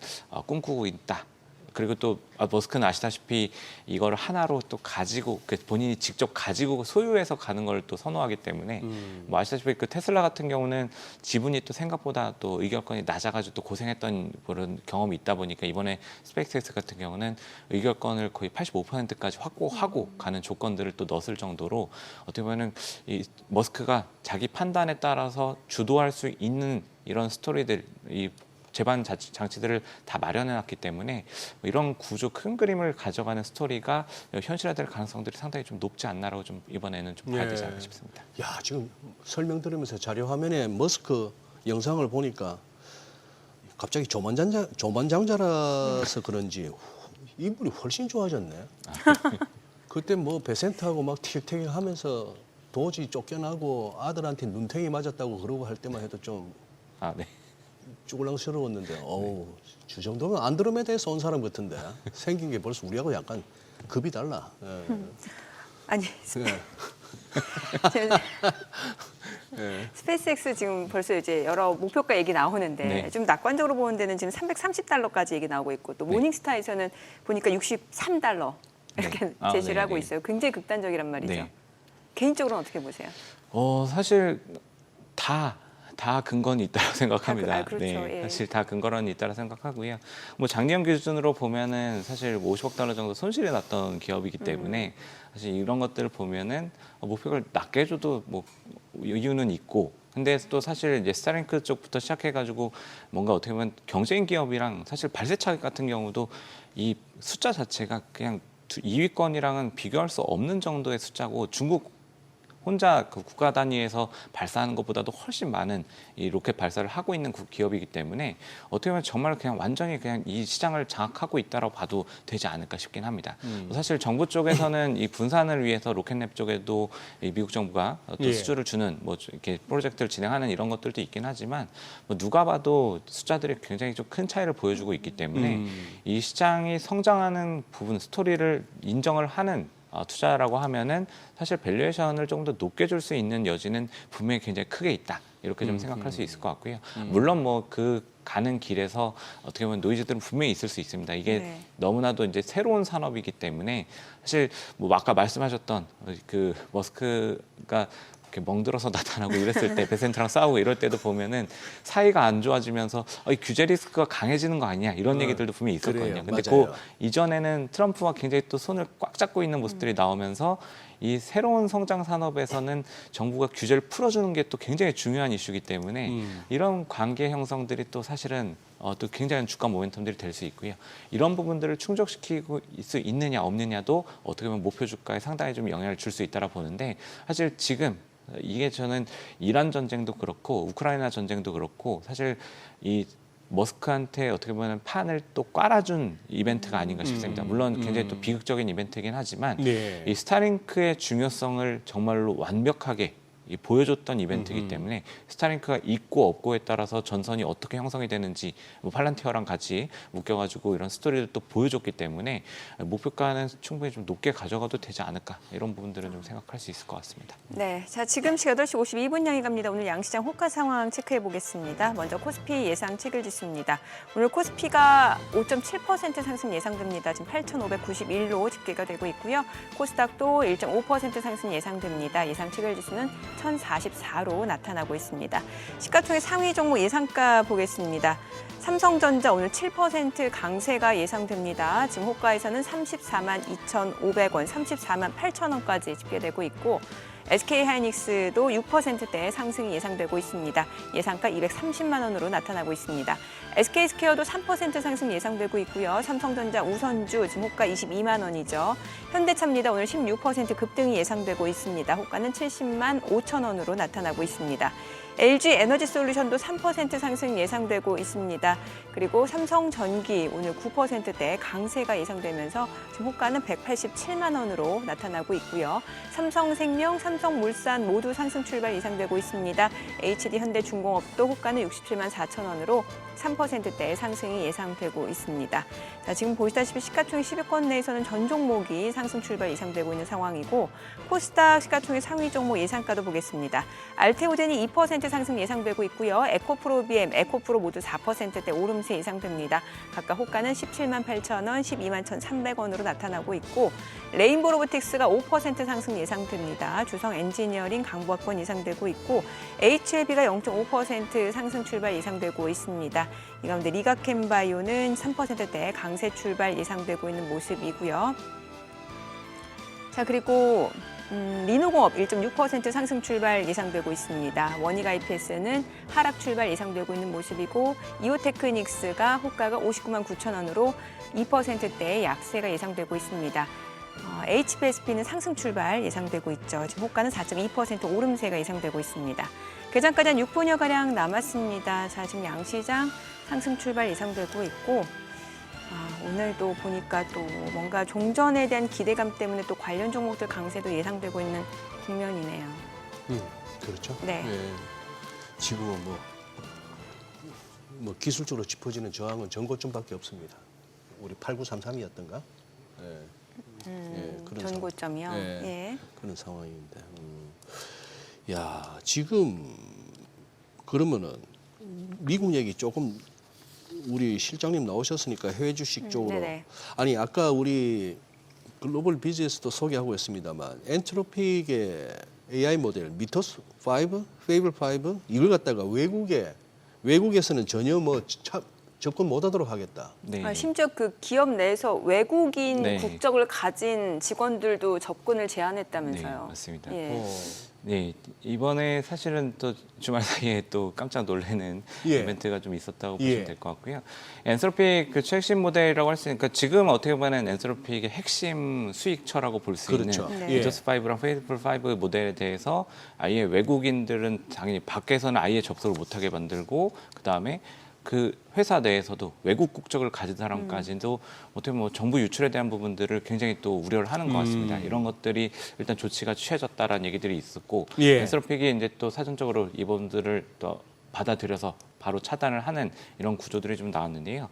꿈꾸고 있다. 그리고 또 머스크는 아시다시피 이걸 하나로 또 가지고 본인이 직접 가지고 소유해서 가는 걸 또 선호하기 때문에 뭐 아시다시피 그 테슬라 같은 경우는 지분이 또 생각보다 또 의결권이 낮아가지고 또 고생했던 그런 경험이 있다 보니까 이번에 스페이스X 같은 경우는 의결권을 거의 85%까지 확보하고 가는 조건들을 또 넣었을 정도로 어떻게 보면은 이 머스크가 자기 판단에 따라서 주도할 수 있는 이런 스토리들 이 제반 장치들을 다 마련해놨기 때문에 이런 구조 큰 그림을 가져가는 스토리가 현실화될 가능성들이 상당히 좀 높지 않나라고 좀 이번에는 좀 봐야 되지 않을까 싶습니다. 야 지금 설명 들으면서 자료 화면에 머스크 영상을 보니까 갑자기 조만장자라서 그런지 이분이 훨씬 좋아졌네. 그때 뭐 배센트하고 막 틱틱하면서 도저히 쫓겨나고 아들한테 눈탱이 맞았다고 그러고 할 때만 해도 좀 쭈글랑스러웠는데 주 정도면 안드로메다에서 온 사람 같은데 생긴 게 벌써 우리하고 약간 급이 달라. 아니 스페이스X 지금 벌써 이제 여러 목표가 얘기 나오는데 좀 낙관적으로 보는 데는 지금 $330까지 얘기 나오고 있고 또 모닝스타에서는 보니까 $63 이렇게 제시를 하고 있어요. 굉장히 극단적이란 말이죠. 개인적으로는 어떻게 보세요? 사실 다 근거는 있다고 생각합니다. 그렇죠. 사실 다 근거는 있다고 생각하고요. 뭐 작년 기준으로 보면은 사실 $50억 정도 손실이 났던 기업이기 때문에 사실 이런 것들을 보면은 목표를 낮게 해줘도 뭐 이유는 있고 근데 또 사실 이제 스타링크 쪽부터 시작해가지고 뭔가 어떻게 보면 경쟁 기업이랑 사실 발세차 같은 경우도 이 숫자 자체가 그냥 2위권이랑은 비교할 수 없는 정도의 숫자고 중국 혼자 그 국가 단위에서 발사하는 것보다도 훨씬 많은 이 로켓 발사를 하고 있는 기업이기 때문에 어떻게 보면 정말 그냥 완전히 그냥 이 시장을 장악하고 있다라고 봐도 되지 않을까 싶긴 합니다. 사실 정부 쪽에서는 이 분산을 위해서 로켓랩 쪽에도 이 미국 정부가 또 수주를 주는 뭐 이렇게 프로젝트를 진행하는 이런 것들도 있긴 하지만 뭐 누가 봐도 숫자들이 굉장히 좀 큰 차이를 보여주고 있기 때문에 이 시장이 성장하는 부분 스토리를 인정을 하는 투자라고 하면은 사실 밸류에이션을 조금 더 높게 줄 수 있는 여지는 분명히 굉장히 크게 있다. 이렇게 좀 생각할 수 있을 것 같고요. 물론 뭐 그 가는 길에서 어떻게 보면 노이즈들은 분명히 있을 수 있습니다. 이게 너무나도 이제 새로운 산업이기 때문에 사실 뭐 아까 말씀하셨던 그 머스크가 이렇게 멍들어서 나타나고 이랬을 때 베센트랑 싸우고 이럴 때도 보면은 사이가 안 좋아지면서 이 규제 리스크가 강해지는 거 아니야 이런 얘기들도 분명히 있었거든요. 근데 그 이전에는 트럼프와 굉장히 또 손을 꽉 잡고 있는 모습들이 나오면서 이 새로운 성장 산업에서는 정부가 규제를 풀어주는 게 또 굉장히 중요한 이슈이기 때문에 이런 관계 형성들이 또 사실은 또 굉장한 주가 모멘텀들이 될 수 있고요. 이런 부분들을 충족시키고 수 있느냐 없느냐도 어떻게 보면 목표 주가에 상당히 좀 영향을 줄 수 있다라 보는데 사실 지금 이게 저는 이란 전쟁도 그렇고 우크라이나 전쟁도 그렇고 사실 이 머스크한테 어떻게 보면 판을 또 깔아준 이벤트가 아닌가 싶습니다. 물론 굉장히 또 비극적인 이벤트이긴 하지만 이 스타링크의 중요성을 정말로 완벽하게 보여줬던 이벤트이기 때문에 스타링크가 있고 없고에 따라서 전선이 어떻게 형성이 되는지 뭐 팔란티어랑 같이 묶여가지고 이런 스토리를 또 보여줬기 때문에 목표가는 충분히 좀 높게 가져가도 되지 않을까 이런 부분들은 좀 생각할 수 있을 것 같습니다. 네, 자 지금 시각 8시 52분 향해 갑니다. 오늘 양시장 호가 상황 체크해 보겠습니다. 먼저 코스피 예상 체결 지수입니다. 오늘 코스피가 5.7% 상승 예상됩니다. 지금 8,591로 집계가 되고 있고요. 코스닥도 1.5% 상승 예상됩니다. 예상 체결 지수는 1,044로 나타나고 있습니다. 시가총액 상위 종목 예상가 보겠습니다. 삼성전자 오늘 7% 강세가 예상됩니다. 지금 호가에서는 34만 2,500원, 34만 8천원까지 집계되고 있고 SK하이닉스도 6%대 상승이 예상되고 있습니다. 예상가 230만 원으로 나타나고 있습니다. SK스퀘어도 3% 상승 예상되고 있고요. 삼성전자 우선주 지금 호가 22만 원이죠. 현대차입니다. 오늘 16% 급등이 예상되고 있습니다. 호가는 70만 5천 원으로 나타나고 있습니다. LG에너지솔루션도 3% 상승 예상되고 있습니다. 그리고 삼성전기 오늘 9%대 강세가 예상되면서 지금 호가는 187만 원으로 나타나고 있고요. 삼성생명, 삼성물산 모두 상승 출발 예상되고 있습니다. HD현대중공업도 호가는 67만 4천 원으로 3%대 상승이 예상되고 있습니다. 자, 지금 보시다시피 시가총액 10위권 내에서는 전 종목이 상승 출발 예상되고 있는 상황이고 코스닥 시가총액 상위 종목 예상가도 보겠습니다. 알테오젠이 2% 상승 예상되고 있고요. 에코프로비엠, 에코프로 모두 4%대 오름세 예상됩니다. 각각 호가는 17만 8천 원, 12만 1,300원으로 나타나고 있고 레인보로보틱스가 5% 상승 예상됩니다. 주성엔지니어링, 강보학권 예상되고 있고 HLB가 0.5% 상승 출발 예상되고 있습니다. 이 가운데 리가캠바이오는 3%대 강세 출발 예상되고 있는 모습이고요. 자, 그리고 리노공업 1.6% 상승 출발 예상되고 있습니다. 원익 IPS는 하락 출발 예상되고 있는 모습이고 이오테크닉스가 호가가 59만 9천 원으로 2%대의 약세가 예상되고 있습니다. HBSP는 상승 출발 예상되고 있죠. 지금 호가는 4.2% 오름세가 예상되고 있습니다. 개장까지 한 6분여가량 남았습니다. 자, 지금 양시장 상승 출발 예상되고 있고 오늘도 보니까 또 뭔가 종전에 대한 기대감 때문에 또 관련 종목들 강세도 예상되고 있는 국면이네요. 그렇죠. 네. 지금은 뭐 기술적으로 짚어지는 저항은 전고점밖에 없습니다. 우리 8933이었던가? 그런 전고점이요. 상황. 예. 그런 상황인데. 야, 지금 그러면은 미국 얘기 조금 우리 실장님 나오셨으니까 해외 주식 쪽으로. 네네. 아니 아까 우리 글로벌 비즈에서도 소개하고 있습니다만 엔트로픽의 AI 모델 미토스 5, 페이블 5 이걸 갖다가 외국에서는 전혀 접근 못하도록 하겠다. 네. 심지어 그 기업 내에서 외국인 네. 국적을 가진 직원들도 접근을 네, 제한했다면서요. 맞습니다. 예. 네, 이번에 사실은 또 주말 사이에 또 깜짝 놀라는 예. 이벤트가 좀 있었다고 예. 보시면 될 것 같고요. 엔스로픽 그 최신 모델이라고 할 수 있으니까 지금 어떻게 보면 엔스로픽의 핵심 수익처라고 볼 수 그렇죠. 있는 네. 위저스 5랑 페이스풀 5 모델에 대해서 아예 외국인들은 당연히 밖에서는 아예 접속을 못하게 만들고 그다음에 그 회사 내에서도 외국 국적을 가진 사람까지도 어떻게 보면 정부 유출에 대한 부분들을 굉장히 또 우려를 하는 것 같습니다. 이런 것들이 일단 조치가 취해졌다라는 얘기들이 있었고 예. 엔스로픽이 이제 또 사전적으로 이 부분들을 또 받아들여서 바로 차단을 하는 이런 구조들이 좀 나왔는데요.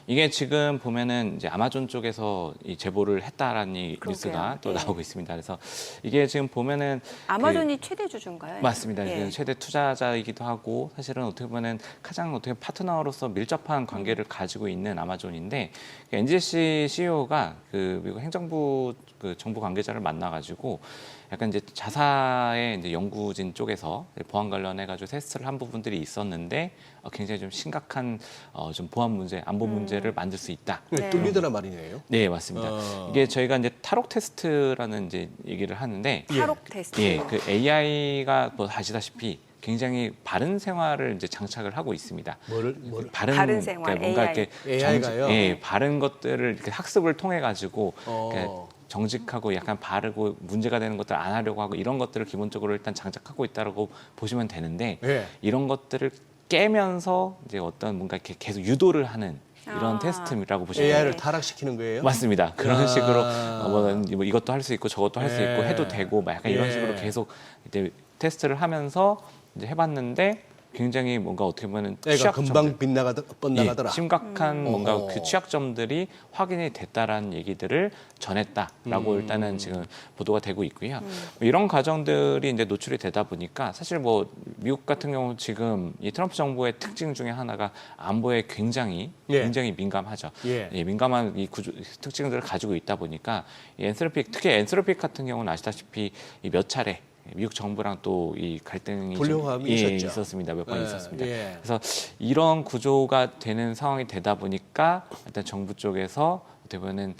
이게 지금 보면은 이제 아마존 쪽에서 이 제보를 했다라는 이 뉴스가 또 예. 나오고 있습니다. 그래서 이게 지금 보면은 아마존이 최대 주주인가요? 맞습니다. 예. 최대 투자자이기도 하고 사실은 어떻게 보면 가장 어떻게 파트너로서 밀접한 관계를 가지고 있는 아마존인데 NGC CEO가 그 미국 행정부 그 정부 관계자를 만나가지고 약간 이제 자사의 이제 연구진 쪽에서 보안 관련해 가지고 테스트를 한 부분들이 있었는데 굉장히 좀 심각한 좀 보안 문제, 안보 문제를 만들 수 있다. 네. 뚫리더라 말이네요. 네, 맞습니다. 이게 저희가 이제 탈옥 테스트라는 이제 얘기를 하는데 탈옥 테스트. 예, 그 AI가 뭐 아시다시피 굉장히 바른 생활을 이제 장착을 하고 있습니다. 뭐를 바른 생활, 그러니까 뭔가 AI. 이렇게 AI가요? 예, 바른 것들을 이렇게 학습을 통해 가지고 어. 정직하고 약간 바르고 문제가 되는 것들 안 하려고 하고 이런 것들을 기본적으로 일단 장착하고 있다라고 보시면 되는데 예. 이런 것들을 깨면서 이제 어떤 뭔가 이렇게 계속 유도를 하는 이런 아. 테스트라고 보시면 AI를 네. 타락시키는 거예요? 맞습니다. 그런 아. 식으로 뭐 이것도 할 수 있고 저것도 할 수 있고 예. 해도 되고 막 약간 이런 예. 식으로 계속 이제 테스트를 하면서 이제 해봤는데 굉장히 뭔가 어떻게 보면 애가 금방 빗나가더라. 심각한 뭔가 어허. 그 취약점들이 확인이 됐다라는 얘기들을 전했다라고 일단은 지금 보도가 되고 있고요. 이런 과정들이 이제 노출이 되다 보니까 사실 뭐 미국 같은 경우 지금 이 트럼프 정부의 특징 중에 하나가 안보에 굉장히 예. 민감하죠. 예. 민감한 이 특징들을 가지고 있다 보니까 이 엔스로픽 특히 엔스로픽 같은 경우는 아시다시피 이 몇 차례 미국 정부랑 또 이 갈등이 불협화음이 있었죠. 있었습니다. 몇 번 예, 있었습니다. 예. 그래서 이런 구조가 되는 상황이 되다 보니까 일단 정부 쪽에서 어떻게 보면은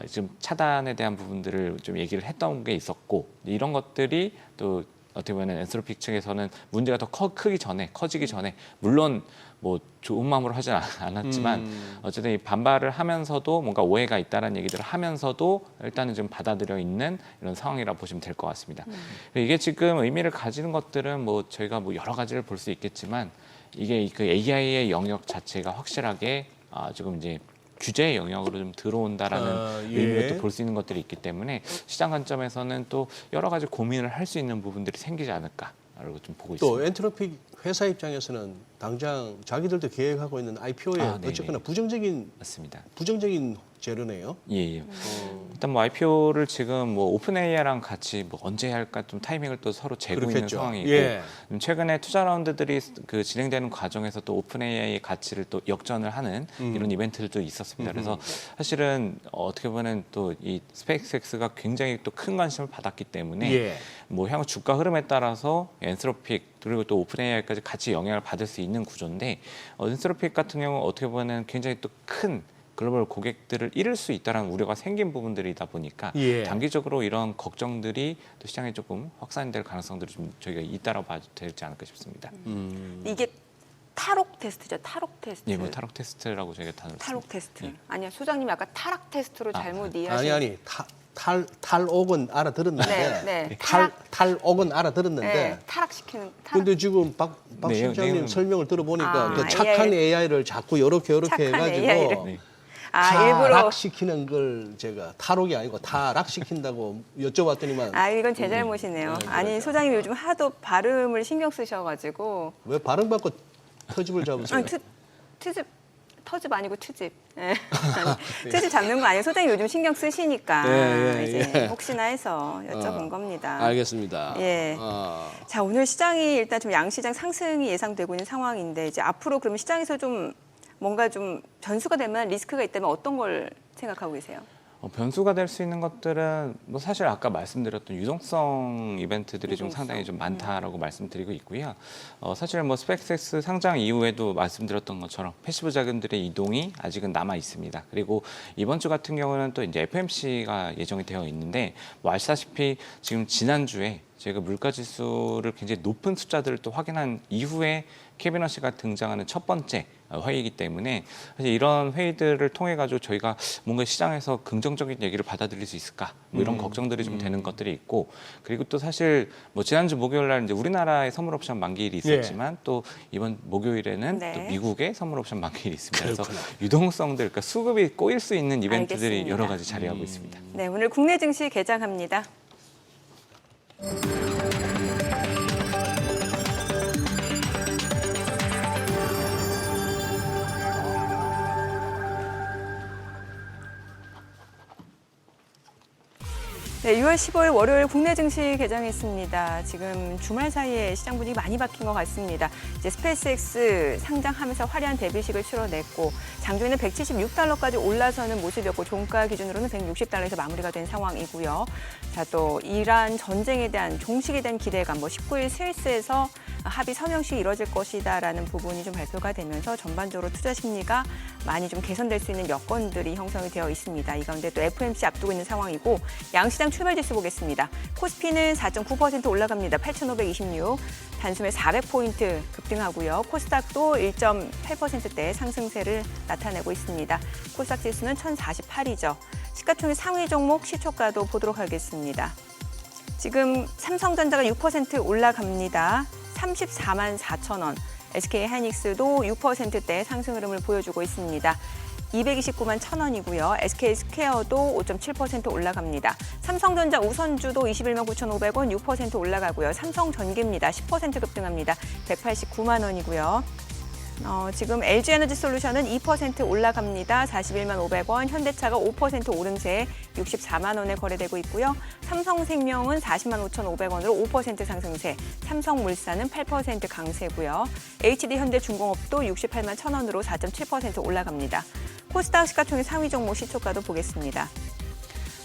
지금 차단에 대한 부분들을 좀 얘기를 했던 게 있었고 이런 것들이 또 어떻게 보면 엔스로픽 측에서는 문제가 더 커지기 전에 물론 뭐 좋은 마음으로 하진 않았지만 어쨌든 이 반발을 하면서도 뭔가 오해가 있다라는 얘기들을 하면서도 일단은 좀 받아들여 있는 이런 상황이라 보시면 될 것 같습니다. 이게 지금 의미를 가지는 것들은 뭐 저희가 뭐 여러 가지를 볼 수 있겠지만 이게 그 AI의 영역 자체가 확실하게 지금 이제 규제의 영역으로 좀 들어온다라는 예. 의미로 또 볼 수 있는 것들이 있기 때문에 시장 관점에서는 또 여러 가지 고민을 할 수 있는 부분들이 생기지 않을까라고 좀 보고 있습니다. 또 엔트로픽 회사 입장에서는 당장 자기들도 계획하고 있는 IPO에 네네. 어쨌거나 맞습니다. 부정적인 재료네요. 예. 일단 뭐 IPO를 지금 뭐 오픈 AI랑 같이 뭐 언제 할까 좀 타이밍을 또 서로 재고 있는 그렇겠죠. 상황이고 예. 최근에 투자 라운드들이 그 진행되는 과정에서 또 오픈 AI의 가치를 또 역전을 하는 이런 이벤트들도 있었습니다. 그래서 사실은 어떻게 보면 또 이 스페이스X가 굉장히 또 큰 관심을 받았기 때문에 예. 뭐 향후 주가 흐름에 따라서 엔스로픽 그리고 또 오픈 AI까지 같이 영향을 받을 수 있는 구조인데 엔스로픽 같은 경우 어떻게 보면 굉장히 또 큰 글로벌 고객들을 잃을 수 있다는 우려가 생긴 부분들이다 보니까 예. 단기적으로 이런 걱정들이 또 시장에 조금 확산될 가능성들이 좀 저희가 잇따라 봐도 되지 않을까 싶습니다. 이게 탈옥 테스트죠. 탈옥 테스트. 예, 뭐 탈옥 테스트라고 저희가 단어를 탈옥 씁니다. 테스트. 예. 아니요, 소장님 아까 타락 테스트로 잘못 이해하신. 아니 탈옥은 알아들었는데 네. 탈옥은 알아들었는데 네, 타락시키는 타락. 근데 지금 박 네, 실장님 내용. 설명을 들어보니까 아, 그 착한 AI를 자꾸 이렇게 착한 해가지고 AI를. 네. 일부러. 타락시키는 걸 제가 탈옥이 아니고 타락시킨다고 여쭤봤더니만 이건 제 잘못이네요. 아니, 소장님 요즘 하도 발음을 신경 쓰셔가지고. 왜 발음 받고 터집을 잡으세요? 아니, 터집 아니고 트집. 예. 아니, 트집 잡는 거 아니에요. 소장님 요즘 신경 쓰시니까 예, 이제 혹시나 해서 여쭤본 겁니다. 알겠습니다. 예. 자, 오늘 시장이 일단 좀 양시장 상승이 예상되고 있는 상황인데 이제 앞으로 그러면 시장에서 좀 뭔가 좀 변수가 될 만한 리스크가 있다면 어떤 걸 생각하고 계세요? 변수가 될 수 있는 것들은 뭐 사실 아까 말씀드렸던 유동성 이벤트들이 좀 유동성. 상당히 좀 많다라고 말씀드리고 있고요. 사실 뭐 스펙스X 상장 이후에도 말씀드렸던 것처럼 패시브 자금들의 이동이 아직은 남아 있습니다. 그리고 이번 주 같은 경우는 또 이제 FMC가 예정이 되어 있는데 뭐 아시다시피 지금 지난주에 저희가 물가 지수를 굉장히 높은 숫자들을 또 확인한 이후에 케비너 씨가 등장하는 첫 번째 회의이기 때문에 사실 이런 회의들을 통해 가지고 저희가 뭔가 시장에서 긍정적인 얘기를 받아들일 수 있을까 뭐 이런 걱정들이 좀 되는 것들이 있고 그리고 또 사실 뭐 지난주 목요일 날 이제 우리나라의 선물 옵션 만기일이 있었지만 또 이번 목요일에는 네. 또 미국의 선물 옵션 만기일이 있습니다. 그렇구나. 그래서 유동성들 그러니까 수급이 꼬일 수 있는 이벤트들이 알겠습니다. 여러 가지 자리하고 있습니다. 네, 오늘 국내 증시 개장합니다. 네, 6월 15일 월요일 국내 증시 개장했습니다. 지금 주말 사이에 시장 분위기 많이 바뀐 것 같습니다. 이제 스페이스X 상장하면서 화려한 데뷔식을 치러냈고 장중에는 176달러까지 올라서는 모습이었고 종가 기준으로는 160달러에서 마무리가 된 상황이고요. 자, 또 이란 전쟁에 대한 종식에 대한 기대감, 19일 스위스에서 합의 서명식이 이뤄질 것이다라는 부분이 좀 발표가 되면서 전반적으로 투자 심리가 많이 좀 개선될 수 있는 여건들이 형성이 되어 있습니다. 이 가운데 또 FOMC 앞두고 있는 상황이고 양시장 출발 지수 보겠습니다. 코스피는 4.9% 올라갑니다. 8,526. 단숨에 400포인트 급등하고요. 코스닥도 1.8%대 상승세를 나타내고 있습니다. 코스닥 지수는 1,048이죠. 시가총액 상위 종목 시초가도 보도록 하겠습니다. 지금 삼성전자가 6% 올라갑니다. 34만 4천 원. SK하이닉스도 6%대 상승 흐름을 보여주고 있습니다. 229만 1천 원이고요. SK스퀘어도 5.7% 올라갑니다. 삼성전자 우선주도 21만 9,500원 6% 올라가고요. 삼성전기입니다. 10% 급등합니다. 189만 원이고요. 지금 LG에너지솔루션은 2% 올라갑니다. 41만 500원, 현대차가 5% 오름세 64만 원에 거래되고 있고요. 삼성생명은 40만 5,500원으로 5% 상승세, 삼성물산은 8% 강세고요. HD현대중공업도 68만 1,000원으로 4.7% 올라갑니다. 코스닥 시가총액 상위 종목 시초가도 보겠습니다.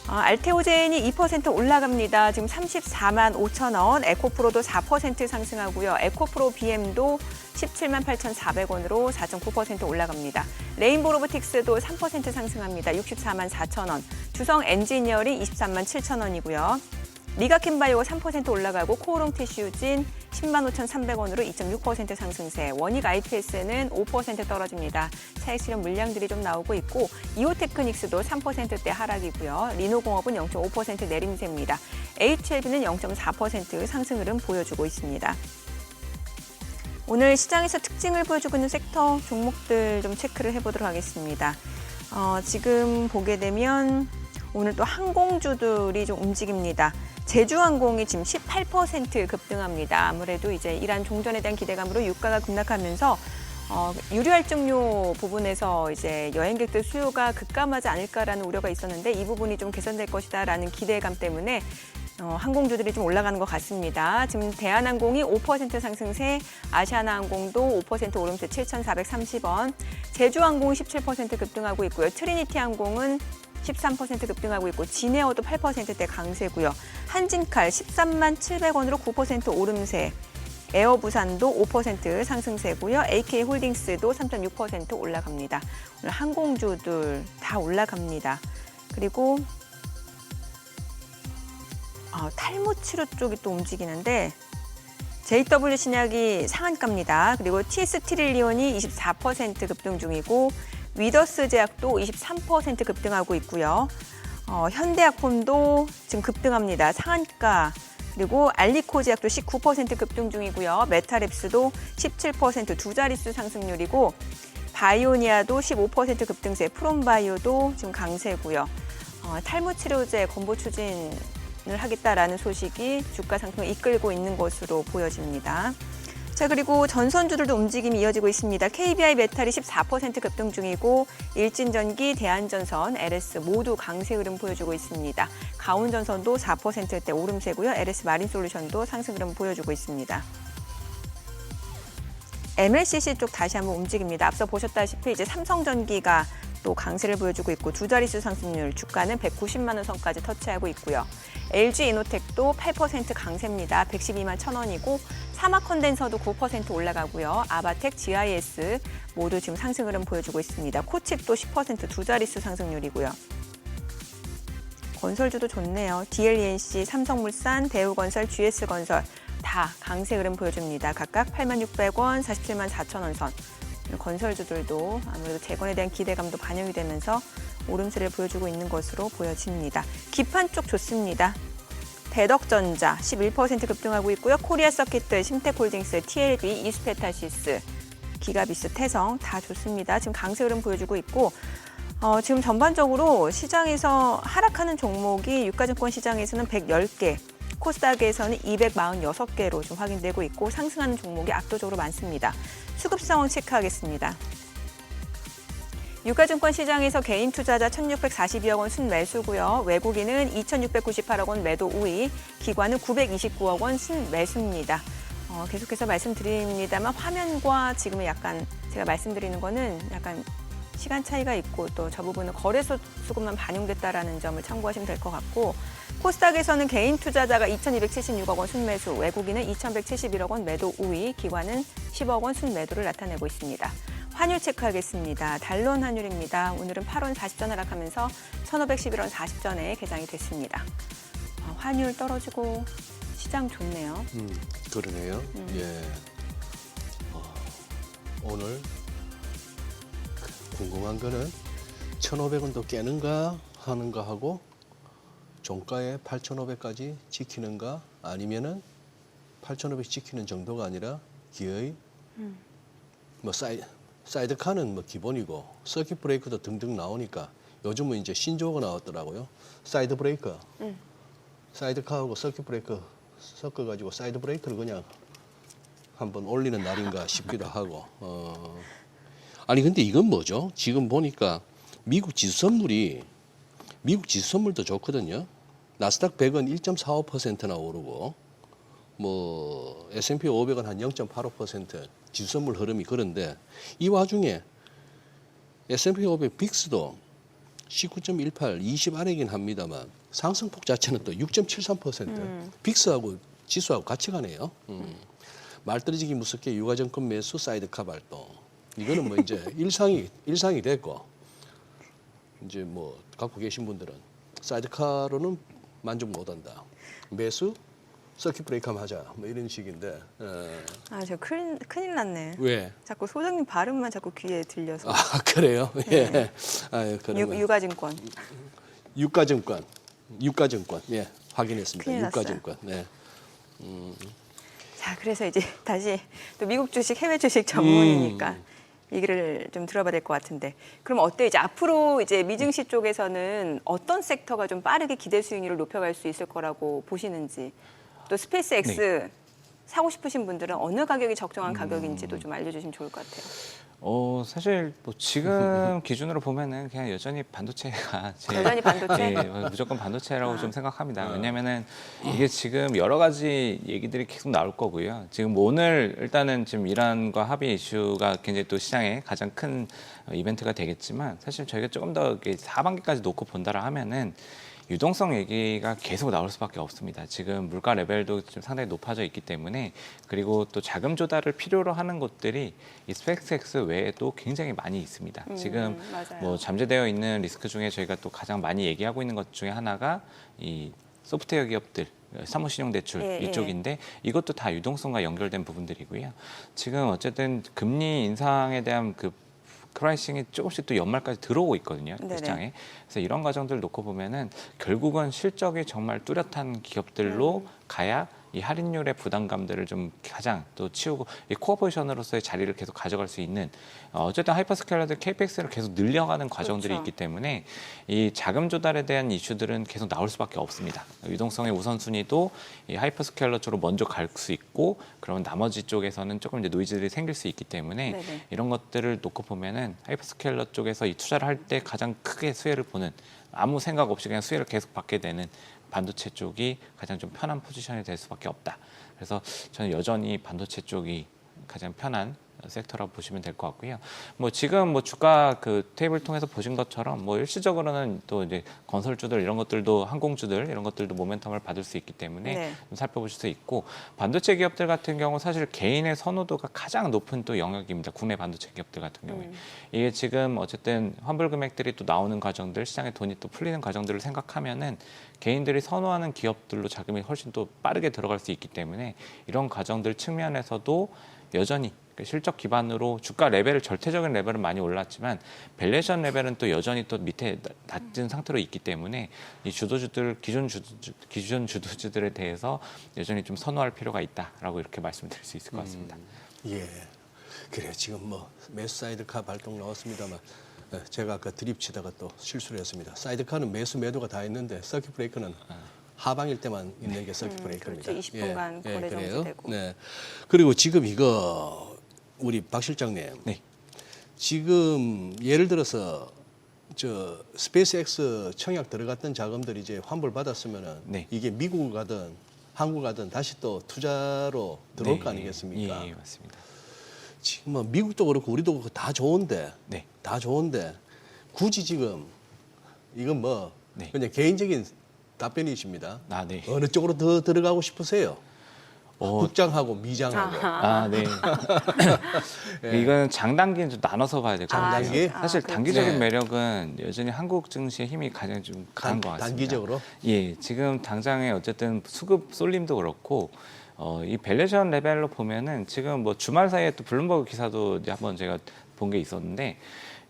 알테오젠이 2% 올라갑니다. 지금 34만 5천 원, 에코프로도 4% 상승하고요. 에코프로 BM도 17만 8,400원으로 4.9% 올라갑니다. 레인보 로보틱스도 3% 상승합니다. 64만 4천 원, 주성 엔지니어링 23만 7천 원이고요. 리가킨바이오가 3% 올라가고 코오롱 티슈진 10만 5,300원으로 2.6% 상승세, 원익 IPS는 5% 떨어집니다. 차익 실현 물량들이 좀 나오고 있고 이오테크닉스도 3%대 하락이고요. 리노공업은 0.5% 내림세입니다. HLB는 0.4% 상승 흐름 보여주고 있습니다. 오늘 시장에서 특징을 보여주고 있는 섹터 종목들 좀 체크를 해보도록 하겠습니다. 지금 보게 되면 오늘 또 항공주들이 좀 움직입니다. 제주항공이 지금 18% 급등합니다. 아무래도 이제 이란 종전에 대한 기대감으로 유가가 급락하면서 유류할증료 부분에서 이제 여행객들 수요가 급감하지 않을까라는 우려가 있었는데 이 부분이 좀 개선될 것이다라는 기대감 때문에 항공주들이 좀 올라가는 것 같습니다. 지금 대한항공이 5% 상승세, 아시아나항공도 5% 오름세 7,430원, 제주항공이 17% 급등하고 있고요. 트리니티항공은 13% 급등하고 있고 진에어도 8%대 강세고요. 한진칼 13만 700원으로 9% 오름세, 에어부산도 5% 상승세고요. AK홀딩스도 3.6% 올라갑니다. 오늘 항공주들 다 올라갑니다. 그리고 탈모치료 쪽이 또 움직이는데 JW 신약이 상한가입니다. 그리고 TS 트릴리온이 24% 급등 중이고 위더스 제약도 23% 급등하고 있고요. 현대약품도 지금 급등합니다. 상한가. 그리고 알리코 제약도 19% 급등 중이고요. 메타랩스도 17% 두 자릿수 상승률이고 바이오니아도 15% 급등세, 프롬바이오도 지금 강세고요. 탈모 치료제 건보 추진을 하겠다라는 소식이 주가 상승을 이끌고 있는 것으로 보여집니다. 자, 그리고 전선주들도 움직임이 이어지고 있습니다. KBI 메탈이 14% 급등 중이고 일진전기, 대한전선, LS 모두 강세 흐름 보여주고 있습니다. 가온전선도 4%대 오름세고요. LS 마린솔루션도 상승 흐름 보여주고 있습니다. MLCC 쪽 다시 한번 움직입니다. 앞서 보셨다시피 이제 삼성전기가 또 강세를 보여주고 있고 두 자릿수 상승률, 주가는 190만 원 선까지 터치하고 있고요. LG이노텍도 8% 강세입니다. 112만 1,000원이고 사마컨덴서도 9% 올라가고요. 아바텍, GIS 모두 지금 상승 흐름 보여주고 있습니다. 코칩도 10% 두 자릿수 상승률이고요. 건설주도 좋네요. DLENC, 삼성물산, 대우건설, GS건설 다 강세 흐름 보여줍니다. 각각 86,600원, 474,000원 선. 건설주들도 아무래도 재건에 대한 기대감도 반영이 되면서 오름세를 보여주고 있는 것으로 보여집니다. 기판 쪽 좋습니다. 대덕전자 11% 급등하고 있고요. 코리아서킷들, 심텍홀딩스, TLB, 이스페타시스, 기가비스, 태성 다 좋습니다. 지금 강세 흐름 보여주고 있고 지금 전반적으로 시장에서 하락하는 종목이 유가증권 시장에서는 110개, 코스닥에서는 246개로 좀 확인되고 있고 상승하는 종목이 압도적으로 많습니다. 수급 상황 체크하겠습니다. 유가증권 시장에서 개인 투자자 1,642억 원 순매수고요. 외국인은 2,698억 원 매도 우위, 기관은 929억 원 순매수입니다. 계속해서 말씀드립니다만 화면과 지금의 약간 제가 말씀드리는 거는 약간 시간 차이가 있고 또 저 부분은 거래소 수급만 반영됐다라는 점을 참고하시면 될 것 같고 코스닥에서는 개인 투자자가 2,276억 원 순매수, 외국인은 2,171억 원 매도 우위, 기관은 10억 원 순매도를 나타내고 있습니다. 환율 체크하겠습니다. 달론 환율입니다. 오늘은 8원 40전 하락하면서 1,511원 40전에 개장이 됐습니다. 환율 떨어지고 시장 좋네요. 그러네요. 예. 오늘 궁금한 거는 1,500원도 깨는가 하는가 하고 종가에 8,500까지 지키는가 아니면은 8,500 지키는 정도가 아니라 기어이 뭐 사이드카는 뭐 기본이고 서킷 브레이크도 등등 나오니까 요즘은 이제 신조어가 나왔더라고요. 사이드 브레이크. 사이드카하고 서킷 브레이크 섞어가지고 사이드 브레이크를 그냥 한번 올리는 날인가 싶기도 하고. 아니 근데 이건 뭐죠? 지금 보니까 미국 지수 선물도 좋거든요. 나스닥 100은 1.45%나 오르고 뭐 S&P 500은 한 0.85% 지수 선물 흐름이 그런데 이 와중에 S&P 500 빅스도 19.18, 20 아래긴 합니다만 상승폭 자체는 또 6.73%. 빅스하고 지수하고 같이 가네요. 말 떨어지기 무섭게 유가증권 매수 사이드카 발동. 이거는 뭐 이제 일상이 됐고 이제 뭐 갖고 계신 분들은 사이드카로는 만족 못한다. 매수 서킷 브레이크 한번 하자. 뭐 이런 식인데. 저 큰일 났네. 왜? 자꾸 소장님 발음만 자꾸 귀에 들려서. 그래요? 예. 아유, 그러면 유가증권. 유가증권. 예. 확인했습니다. 큰일 났어요. 유가증권. 네. 자, 그래서 이제 다시 또 미국 주식, 해외 주식 전문이니까 얘기를 좀 들어봐야 될 것 같은데. 그럼 어때? 이제 앞으로 이제 미증시 쪽에서는 어떤 섹터가 좀 빠르게 기대 수익률을 높여갈 수 있을 거라고 보시는지. 또 스페이스X 사고 싶으신 분들은 어느 가격이 적정한 가격인지도 좀 알려주시면 좋을 것 같아요. 사실 뭐 지금 기준으로 보면은 그냥 여전히 반도체가 여전히 반도체? 예, 무조건 반도체라고 좀 생각합니다. 왜냐면은 이게 지금 여러 가지 얘기들이 계속 나올 거고요. 지금 뭐 오늘 일단은 지금 이란과 합의 이슈가 굉장히 또 시장에 가장 큰 이벤트가 되겠지만 사실 저희가 조금 더 하반기까지 놓고 본다라 하면은 유동성 얘기가 계속 나올 수밖에 없습니다. 지금 물가 레벨도 좀 상당히 높아져 있기 때문에 그리고 또 자금 조달을 필요로 하는 곳들이 이 스펙스X 외에도 굉장히 많이 있습니다. 지금 맞아요. 뭐 잠재되어 있는 리스크 중에 저희가 또 가장 많이 얘기하고 있는 것 중에 하나가 이 소프트웨어 기업들 사무신용대출 예, 이쪽인데 이것도 다 유동성과 연결된 부분들이고요. 지금 어쨌든 금리 인상에 대한 그 프라이싱이 조금씩 또 연말까지 들어오고 있거든요. 네네. 시장에. 그래서 이런 과정들 놓고 보면은 결국은 실적이 정말 뚜렷한 기업들로 가야 이 할인율의 부담감들을 좀 가장 또 치우고 이 코어 포지션으로서의 자리를 계속 가져갈 수 있는 어쨌든 하이퍼스케일러들 KPX를 계속 늘려가는 과정들이 그렇죠. 있기 때문에 이 자금 조달에 대한 이슈들은 계속 나올 수밖에 없습니다. 유동성의 우선순위도 이 하이퍼스케일러 쪽으로 먼저 갈 수 있고 그러면 나머지 쪽에서는 조금 이제 노이즈들이 생길 수 있기 때문에 네네. 이런 것들을 놓고 보면은 하이퍼스케일러 쪽에서 이 투자를 할 때 가장 크게 수혜를 보는 아무 생각 없이 그냥 수혜를 계속 받게 되는 반도체 쪽이 가장 좀 편한 포지션이 될 수밖에 없다. 그래서 저는 여전히 반도체 쪽이 가장 편한 섹터라고 보시면 될 것 같고요. 뭐 지금 뭐 주가 그 테이블 통해서 보신 것처럼 뭐 일시적으로는 또 이제 건설주들 이런 것들도 항공주들 이런 것들도 모멘텀을 받을 수 있기 때문에 네. 좀 살펴보실 수 있고 반도체 기업들 같은 경우 사실 개인의 선호도가 가장 높은 또 영역입니다. 국내 반도체 기업들 같은 경우에 이게 지금 어쨌든 환불 금액들이 또 나오는 과정들 시장에 돈이 또 풀리는 과정들을 생각하면은 개인들이 선호하는 기업들로 자금이 훨씬 또 빠르게 들어갈 수 있기 때문에 이런 과정들 측면에서도 여전히 실적 기반으로 주가 레벨을 절대적인 레벨은 많이 올랐지만 밸류에이션 레벨은 또 여전히 또 밑에 낮은 상태로 있기 때문에 이 주도주들 기존 주도주들에 대해서 여전히 좀 선호할 필요가 있다라고 이렇게 말씀드릴 수 있을 것 같습니다. 예. 그래 지금 뭐 매수 사이드카 발동 나왔습니다만 제가 아까 드립 치다가 또 실수를 했습니다. 사이드카는 매수 매도가 다 있는데 서킷 브레이크는 하방일 때만 있는 게 서킷 브레이크입니다. 그렇죠. 20분간 거래 그래요. 정지되고. 네. 그리고 지금 이거 우리 박 실장님. 네. 지금 예를 들어서 저 스페이스X 청약 들어갔던 자금들이 이제 환불 받았으면은 네. 이게 미국 가든 한국 가든 다시 또 투자로 들어올 네. 거 아니겠습니까? 예, 맞습니다. 지금 뭐 미국도 그렇고 우리도 그렇고 다 좋은데, 네. 다 좋은데 굳이 지금 이건 뭐 네. 그냥 개인적인 답변이십니다. 아, 네. 어느 쪽으로 더 들어가고 싶으세요? 국장하고 미장하고. 아, 네. 이거는 장단기는 좀 나눠서 봐야 될 것 같아요. 장단기? 사실 그렇죠. 단기적인 네. 매력은 여전히 한국 증시의 힘이 가장 좀 강한 것 같습니다. 단기적으로? 예, 지금 당장에 어쨌든 수급 쏠림도 그렇고 이 밸류에이션 레벨로 보면은 지금 뭐 주말 사이에 또 블룸버그 기사도 이제 한번 제가 본 게 있었는데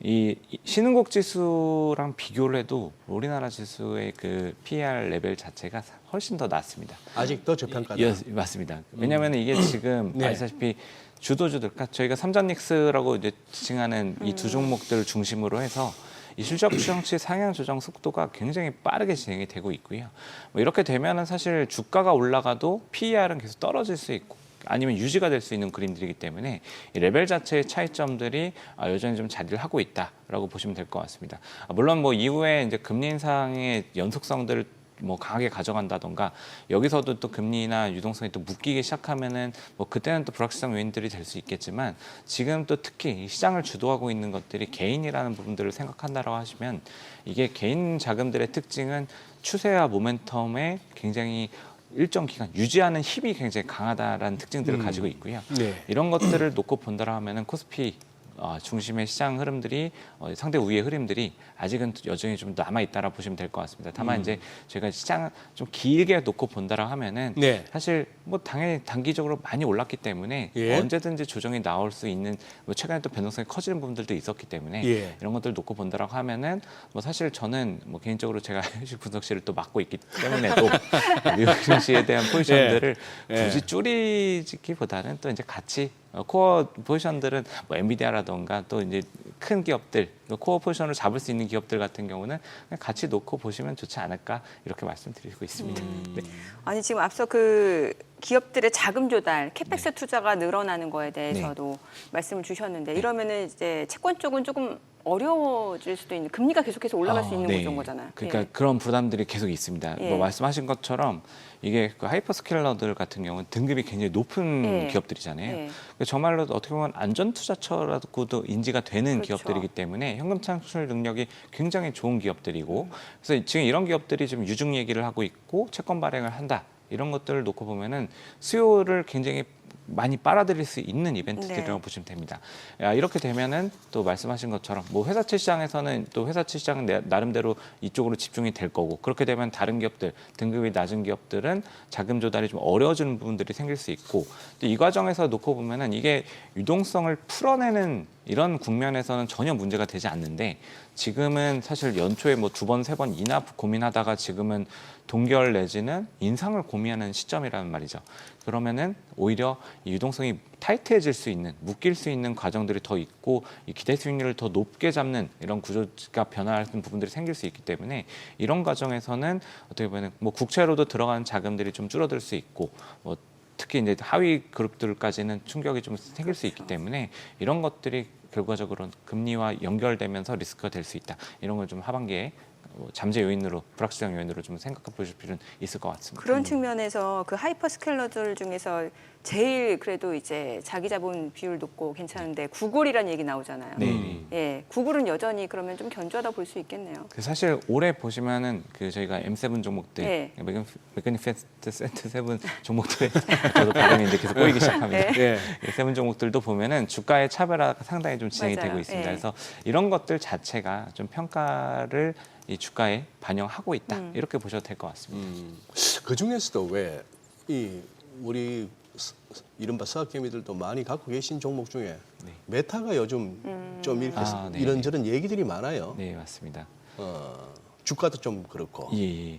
이 신흥국 지수랑 비교를 해도 우리나라 지수의 그 PER 레벨 자체가 훨씬 더 낮습니다. 아직 더 저평가다. 예, 맞습니다. 왜냐하면 이게 지금 네. 아시다시피 주도주들, 그러니까 저희가 삼전닉스라고 이제 지칭하는 이 두 종목들을 중심으로 해서 이 실적 추정치 상향 조정 속도가 굉장히 빠르게 진행이 되고 있고요. 뭐 이렇게 되면은 사실 주가가 올라가도 PER은 계속 떨어질 수 있고. 아니면 유지가 될 수 있는 그림들이기 때문에 이 레벨 자체의 차이점들이 여전히 좀 자리를 하고 있다라고 보시면 될 것 같습니다. 물론 뭐 이후에 이제 금리 인상의 연속성들을 뭐 강하게 가져간다던가 여기서도 또 금리나 유동성이 또 묶이기 시작하면은 뭐 그때는 또 불확실성 요인들이 될 수 있겠지만 지금 또 특히 이 시장을 주도하고 있는 것들이 개인이라는 부분들을 생각한다라고 하시면 이게 개인 자금들의 특징은 추세와 모멘텀에 굉장히 일정 기간 유지하는 힘이 굉장히 강하다라는 특징들을 가지고 있고요. 네. 이런 것들을 놓고 본다라 하면은 코스피 중심의 시장 흐름들이 상대 우위의 흐름들이 아직은 여전히 좀 남아 있다라 보시면 될 것 같습니다. 다만 이제 저희가 시장 좀 길게 놓고 본다라 하면은 네. 사실 뭐 당연히 단기적으로 많이 올랐기 때문에 예. 언제든지 조정이 나올 수 있는 뭐 최근에 또 변동성이 커지는 부분들도 있었기 때문에 예. 이런 것들 놓고 본다라고 하면은 뭐 사실 저는 뭐 개인적으로 제가 현실 분석실을 또 맡고 있기 때문에 또 미국 증시에 대한 포지션들을 예. 굳이 줄이기보다는 또 이제 같이 코어 포지션들은 뭐 엔비디아라던가 또 이제 큰 기업들 코어 포지션을 잡을 수 있는 기업들 같은 경우는 그냥 같이 놓고 보시면 좋지 않을까 이렇게 말씀드리고 있습니다. 네. 아니 지금 앞서 그 기업들의 자금 조달, 캐펙스 투자가 늘어나는 거에 대해서도 말씀을 주셨는데 이러면은 이제 채권 쪽은 조금 어려워질 수도 있는 금리가 계속해서 올라갈 수 있는 네. 구조인 거잖아요. 그러니까 예. 그런 부담들이 계속 있습니다. 예. 뭐 말씀하신 것처럼 이게 그 하이퍼스케일러들 같은 경우는 등급이 굉장히 높은 예. 기업들이잖아요. 예. 그러니까 정말로 어떻게 보면 안전투자처라고도 인지가 되는 그렇죠. 기업들이기 때문에 현금 창출 능력이 굉장히 좋은 기업들이고 그래서 지금 이런 기업들이 지금 유증 얘기를 하고 있고 채권 발행을 한다. 이런 것들을 놓고 보면은 수요를 굉장히 많이 빨아들일 수 있는 이벤트들이라고 네. 보시면 됩니다. 이렇게 되면은 또 말씀하신 것처럼 뭐 회사채 시장에서는 또 회사채 시장은 나름대로 이쪽으로 집중이 될 거고 그렇게 되면 다른 기업들 등급이 낮은 기업들은 자금 조달이 좀 어려워지는 부분들이 생길 수 있고 또 이 과정에서 놓고 보면은 이게 유동성을 풀어내는 이런 국면에서는 전혀 문제가 되지 않는데 지금은 사실 연초에 뭐 2번, 3번 인하 고민하다가 지금은 동결 내지는 인상을 고민하는 시점이라는 말이죠. 그러면은 오히려 이 유동성이 타이트해질 수 있는, 묶일 수 있는 과정들이 더 있고 이 기대 수익률을 더 높게 잡는 이런 구조가 변화하는 부분들이 생길 수 있기 때문에 이런 과정에서는 어떻게 보면 뭐 국채로도 들어가는 자금들이 좀 줄어들 수 있고 뭐 특히 이제 하위 그룹들까지는 충격이 좀 생길 수 있기 때문에 이런 것들이 결과적으로 금리와 연결되면서 리스크가 될 수 있다. 이런 걸 좀 하반기에 잠재 요인으로 불확실성 요인으로 좀 생각해 보실 필요는 있을 것 같습니다. 그런 측면에서 그 하이퍼스케일러들 중에서 제일 그래도 이제 자기 자본 비율 높고 괜찮은데 구글이라는 얘기 나오잖아요. 네. 예, 구글은 여전히 그러면 좀 견조하다 볼 수 있겠네요. 그 사실 올해 보시면은 그 저희가 M7 종목들, 네. 매그니피센트 세트 7 종목들에 저도 발음이 이제 계속 꼬이기 시작합니다. 네. 예. 이 세븐 종목들도 보면은 주가의 차별화가 상당히 좀 진행이 맞아요. 되고 있습니다. 예. 그래서 이런 것들 자체가 좀 평가를 이 주가에 반영하고 있다 이렇게 보셔도 될 것 같습니다. 그 중에서도 왜 이 우리 이른바 서학개미들도 많이 갖고 계신 종목 중에 네. 메타가 요즘 좀 이렇게 네. 이런저런 얘기들이 많아요. 네, 맞습니다. 주가도 좀 그렇고. 예.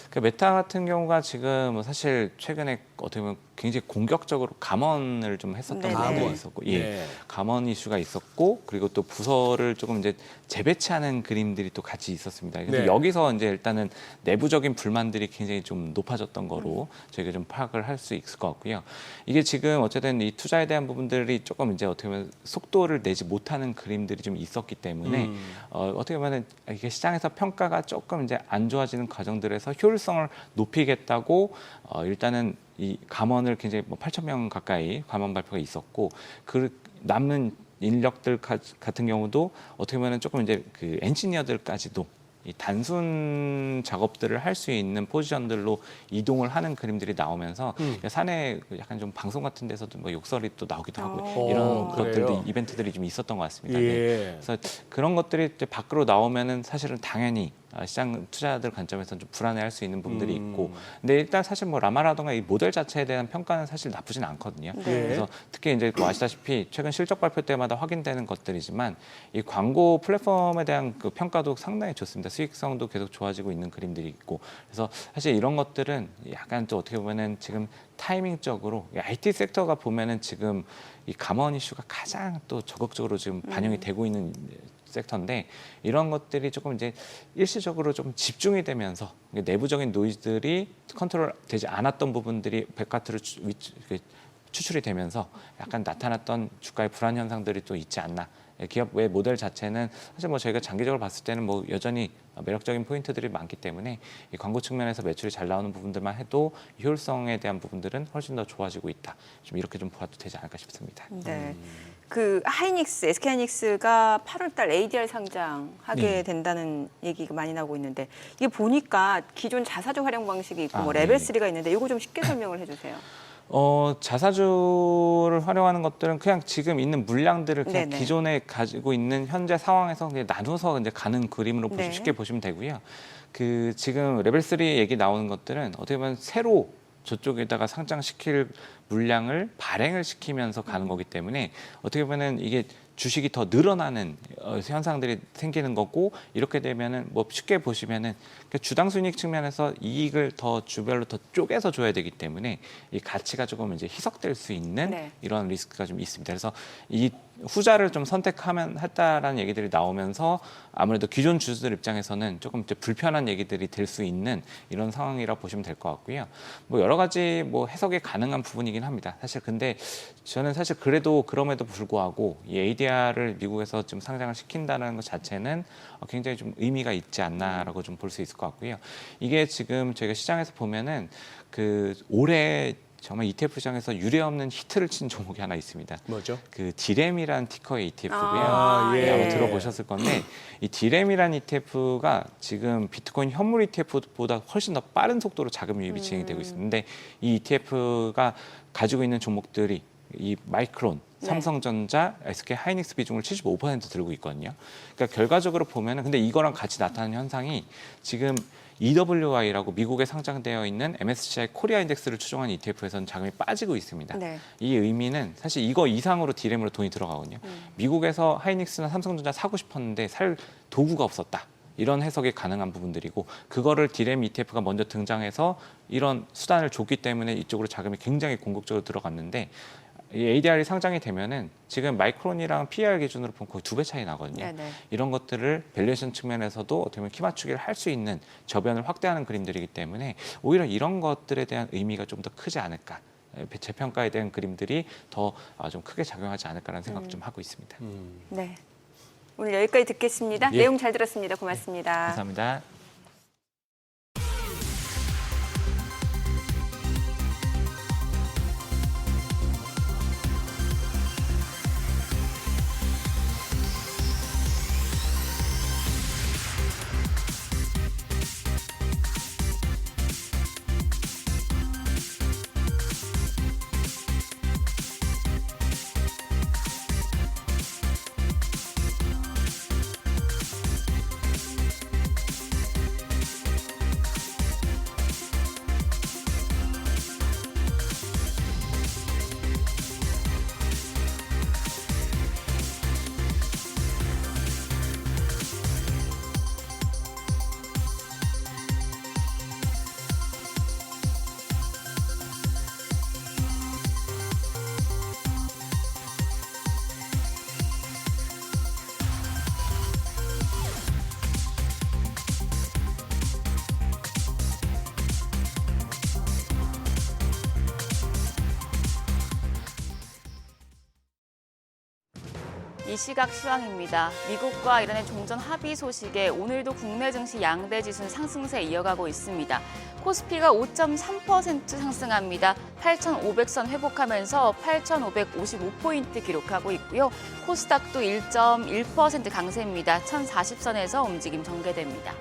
그 메타 같은 경우가 지금 사실 최근에 어떻게 보면 굉장히 공격적으로 감원을 좀 했었던 네네. 부분이 감원. 있었고, 예, 네. 감원 이슈가 있었고, 그리고 또 부서를 조금 이제 재배치하는 그림들이 또 같이 있었습니다. 근데 네. 여기서 이제 일단은 내부적인 불만들이 굉장히 좀 높아졌던 거로 저희가 좀 파악을 할 수 있을 것 같고요. 이게 지금 어쨌든 이 투자에 대한 부분들이 조금 이제 어떻게 보면 속도를 내지 못하는 그림들이 좀 있었기 때문에 어떻게 보면 이게 시장에서 평가가 조금 이제 안 좋아지는 과정들에서 효율성을 높이겠다고 일단은 이 감원을 굉장히 8,000명 가까이 감원 발표가 있었고 그 남는 인력들 같은 경우도 어떻게 보면 조금 이제 그 엔지니어들까지도 이 단순 작업들을 할 수 있는 포지션들로 이동을 하는 그림들이 나오면서 사내 약간 좀 방송 같은 데서도 뭐 욕설이 또 나오기도 하고 이런 그래요? 것들도 이벤트들이 좀 있었던 것 같습니다. 예. 네. 그래서 그런 것들이 이제 밖으로 나오면은 사실은 당연히 시장 투자자들 관점에서는 좀 불안해할 수 있는 부분들이 있고, 근데 일단 사실 뭐 라마라던가 이 모델 자체에 대한 평가는 사실 나쁘진 않거든요. 네. 그래서 특히 이제 뭐 아시다시피 최근 실적 발표 때마다 확인되는 것들이지만 이 광고 플랫폼에 대한 그 평가도 상당히 좋습니다. 수익성도 계속 좋아지고 있는 그림들이 있고, 그래서 사실 이런 것들은 약간 또 어떻게 보면은 지금 타이밍적으로 IT 섹터가 보면은 지금 이 감원 이슈가 가장 또 적극적으로 지금 반영이 되고 있는 섹터인데 이런 것들이 조금 이제 일시적으로 좀 집중이 되면서 내부적인 노이즈들이 컨트롤되지 않았던 부분들이 백화트로 추출이 되면서 약간 나타났던 주가의 불안 현상들이 또 있지 않나. 기업의 모델 자체는 사실 뭐 저희가 장기적으로 봤을 때는 뭐 여전히 매력적인 포인트들이 많기 때문에 이 광고 측면에서 매출이 잘 나오는 부분들만 해도 효율성에 대한 부분들은 훨씬 더 좋아지고 있다. 좀 이렇게 좀 봐도 되지 않을까 싶습니다. 네. 그 하이닉스, SK하이닉스가 8월달 ADR 상장하게 네. 된다는 얘기가 많이 나오고 있는데 이게 보니까 기존 자사주 활용 방식이 있고 뭐 네. 레벨 3가 있는데 이거 좀 쉽게 설명을 해주세요. 자사주를 활용하는 것들은 그냥 지금 있는 물량들을 그냥 네네. 기존에 가지고 있는 현재 상황에서 그냥 나눠서 이제 가는 그림으로 네. 쉽게 보시면 되고요. 그 지금 레벨 3 얘기 나오는 것들은 어떻게 보면 새로 저쪽에다가 상장시킬 물량을 발행을 시키면서 가는 거기 때문에 어떻게 보면은 이게 주식이 더 늘어나는 현상들이 생기는 거고 이렇게 되면은 뭐 쉽게 보시면은 주당 순이익 측면에서 이익을 더 주별로 더 쪼개서 줘야 되기 때문에 이 가치가 조금 이제 희석될 수 있는 네. 이런 리스크가 좀 있습니다. 그래서 이 후자를 좀 선택하면 했다라는 얘기들이 나오면서 아무래도 기존 주주들 입장에서는 조금 이제 불편한 얘기들이 될 수 있는 이런 상황이라 보시면 될 것 같고요. 뭐 여러 가지 뭐 해석이 가능한 부분이긴 합니다. 사실 근데 저는 사실 그래도 그럼에도 불구하고 이 ADR을 미국에서 좀 상장을 시킨다는 것 자체는 굉장히 좀 의미가 있지 않나라고 좀 볼 수 있을 것 같고요. 이게 지금 저희가 시장에서 보면은 그 올해 정말 ETF 시장에서 유례없는 히트를 친 종목이 하나 있습니다. 뭐죠? 그 디램이라는 티커의 ETF고요. 아, 예. 아마 들어보셨을 건데 이 디램이라는 ETF가 지금 비트코인 현물 ETF보다 훨씬 더 빠른 속도로 자금 유입이 진행이 되고 있는데 이 ETF가 가지고 있는 종목들이 이 마이크론, 네. 삼성전자, SK 하이닉스 비중을 75% 들고 있거든요. 그러니까 결과적으로 보면은 근데 이거랑 같이 나타나는 현상이 지금 EWI라고 미국에 상장되어 있는 MSCI 코리아 인덱스를 추종한 ETF에서는 자금이 빠지고 있습니다. 네. 이 의미는 사실 이거 이상으로 디램으로 돈이 들어가거든요. 미국에서 하이닉스나 삼성전자 사고 싶었는데 살 도구가 없었다. 이런 해석이 가능한 부분들이고 그거를 디램 ETF가 먼저 등장해서 이런 수단을 줬기 때문에 이쪽으로 자금이 굉장히 공격적으로 들어갔는데 이 ADR이 상장이 되면은 지금 마이크론이랑 PER 기준으로 보면 거의 2배 차이 나거든요. 네네. 이런 것들을 밸류에이션 측면에서도 어떻게 보면 키 맞추기를 할 수 있는 저변을 확대하는 그림들이기 때문에 오히려 이런 것들에 대한 의미가 좀 더 크지 않을까. 재평가에 대한 그림들이 더 좀 크게 작용하지 않을까라는 생각 좀 하고 있습니다. 네. 오늘 여기까지 듣겠습니다. 예. 내용 잘 들었습니다. 고맙습니다. 감사합니다. 이 시각 시황입니다. 미국과 이란의 종전 합의 소식에 오늘도 국내 증시 양대 지수는 상승세 이어가고 있습니다. 코스피가 5.3% 상승합니다. 8,500선 회복하면서 8,555포인트 기록하고 있고요. 코스닥도 1.1% 강세입니다. 1,040선에서 움직임 전개됩니다.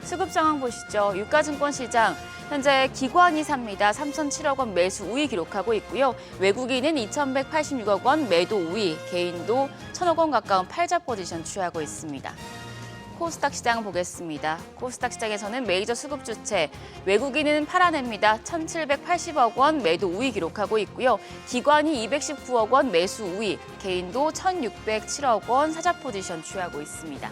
수급 상황 보시죠. 유가증권 시장 현재 기관이 삽니다. 3,007억 원 매수 우위 기록하고 있고요. 외국인은 2,186억 원 매도 우위, 개인도 1,000억 원 가까운 팔자 포지션 취하고 있습니다. 코스닥 시장 보겠습니다. 코스닥 시장에서는 메이저 수급 주체, 외국인은 팔아냅니다. 1,780억 원 매도 우위 기록하고 있고요. 기관이 219억 원 매수 우위, 개인도 1,607억 원 사자 포지션 취하고 있습니다.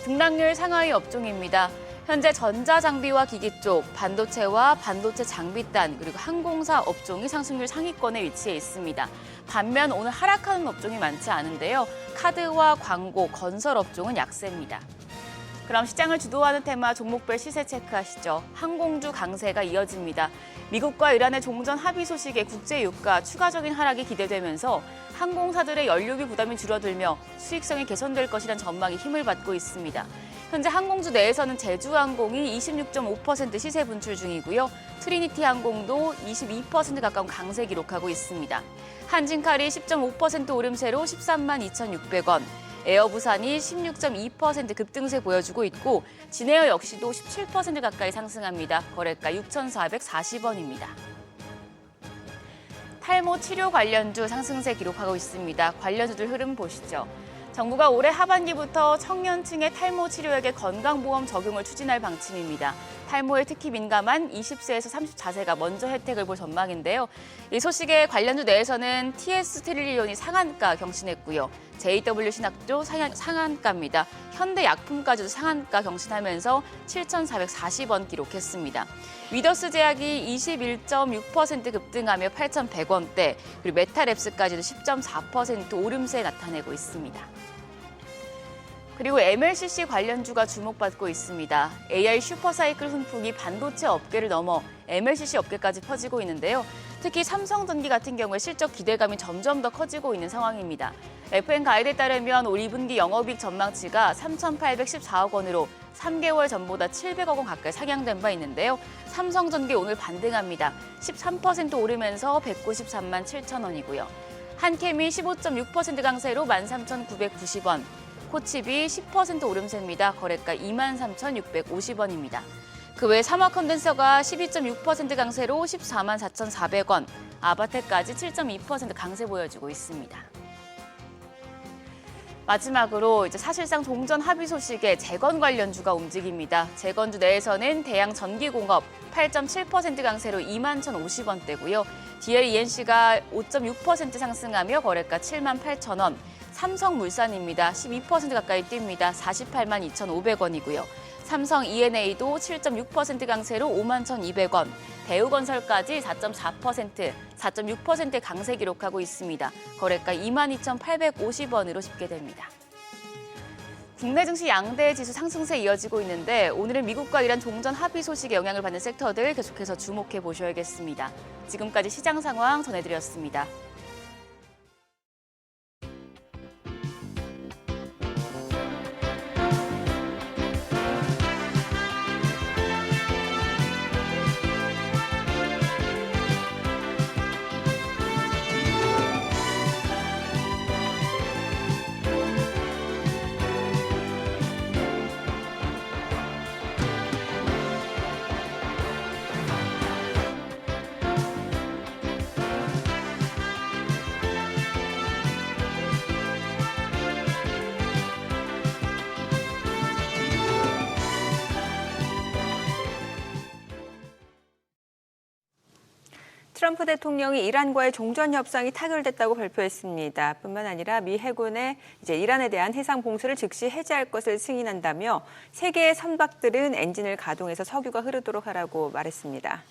등락률 상하위 업종입니다. 현재 전자장비와 기기 쪽, 반도체와 반도체 장비단, 그리고 항공사 업종이 상승률 상위권에 위치해 있습니다. 반면 오늘 하락하는 업종이 많지 않은데요. 카드와 광고, 건설 업종은 약세입니다. 그럼 시장을 주도하는 테마 종목별 시세 체크하시죠. 항공주 강세가 이어집니다. 미국과 이란의 종전 합의 소식에 국제 유가 추가적인 하락이 기대되면서 항공사들의 연료비 부담이 줄어들며 수익성이 개선될 것이란 전망이 힘을 받고 있습니다. 현재 항공주 내에서는 제주항공이 26.5% 시세 분출 중이고요. 트리니티 항공도 22% 가까운 강세 기록하고 있습니다. 한진칼이 10.5% 오름세로 13만 2,600원, 에어부산이 16.2% 급등세 보여주고 있고 진에어 역시도 17% 가까이 상승합니다. 거래가 6,440원입니다. 탈모 치료 관련주 상승세 기록하고 있습니다. 관련주들 흐름 보시죠. 정부가 올해 하반기부터 청년층의 탈모 치료액의 건강보험 적용을 추진할 방침입니다. 탈모에 특히 민감한 20세에서 34세가 먼저 혜택을 볼 전망인데요. 이 소식에 관련주 내에서는 TS 트릴리온이 상한가 경신했고요. JW 신학도 상한가입니다. 현대약품까지도 상한가 경신하면서 7,440원 기록했습니다. 위더스 제약이 21.6% 급등하며 8,100원대, 그리고 메타랩스까지도 10.4% 오름세 나타내고 있습니다. 그리고 MLCC 관련주가 주목받고 있습니다. AI 슈퍼사이클 훈풍이 반도체 업계를 넘어 MLCC 업계까지 퍼지고 있는데요. 특히 삼성전기 같은 경우에 실적 기대감이 점점 더 커지고 있는 상황입니다. FN 가이드에 따르면 올 2분기 영업이익 전망치가 3,814억 원으로 3개월 전보다 700억 원 가까이 상향된 바 있는데요. 삼성전기 오늘 반등합니다. 13% 오르면서 193만 7천 원이고요. 한캠이 15.6% 강세로 13,990원. 코칩이 10% 오름세입니다. 거래가 23,650원입니다. 그 외 삼화 컨덴서가 12.6% 강세로 14만 4,400원, 아바텍까지 7.2% 강세 보여주고 있습니다. 마지막으로 이제 사실상 종전 합의 소식에 재건 관련주가 움직입니다. 재건주 내에서는 대양전기공업 8.7% 강세로 21,050원대고요. DLENC가 5.6% 상승하며 거래가 78,000원. 삼성물산입니다. 12% 가까이 뜁니다. 48만 2,500원이고요. 삼성 ENA도 7.6% 강세로 51,200원. 대우건설까지 4.6% 강세 기록하고 있습니다. 거래가 22,850원으로 집계됩니다. 국내 증시 양대 지수 상승세 이어지고 있는데 오늘은 미국과 이란 종전 합의 소식에 영향을 받는 섹터들 계속해서 주목해 보셔야겠습니다. 지금까지 시장 상황 전해드렸습니다. 트럼프 대통령이 이란과의 종전 협상이 타결됐다고 발표했습니다. 뿐만 아니라 미 해군의 이제 이란에 대한 해상 봉쇄를 즉시 해제할 것을 승인한다며 세계의 선박들은 엔진을 가동해서 석유가 흐르도록 하라고 말했습니다.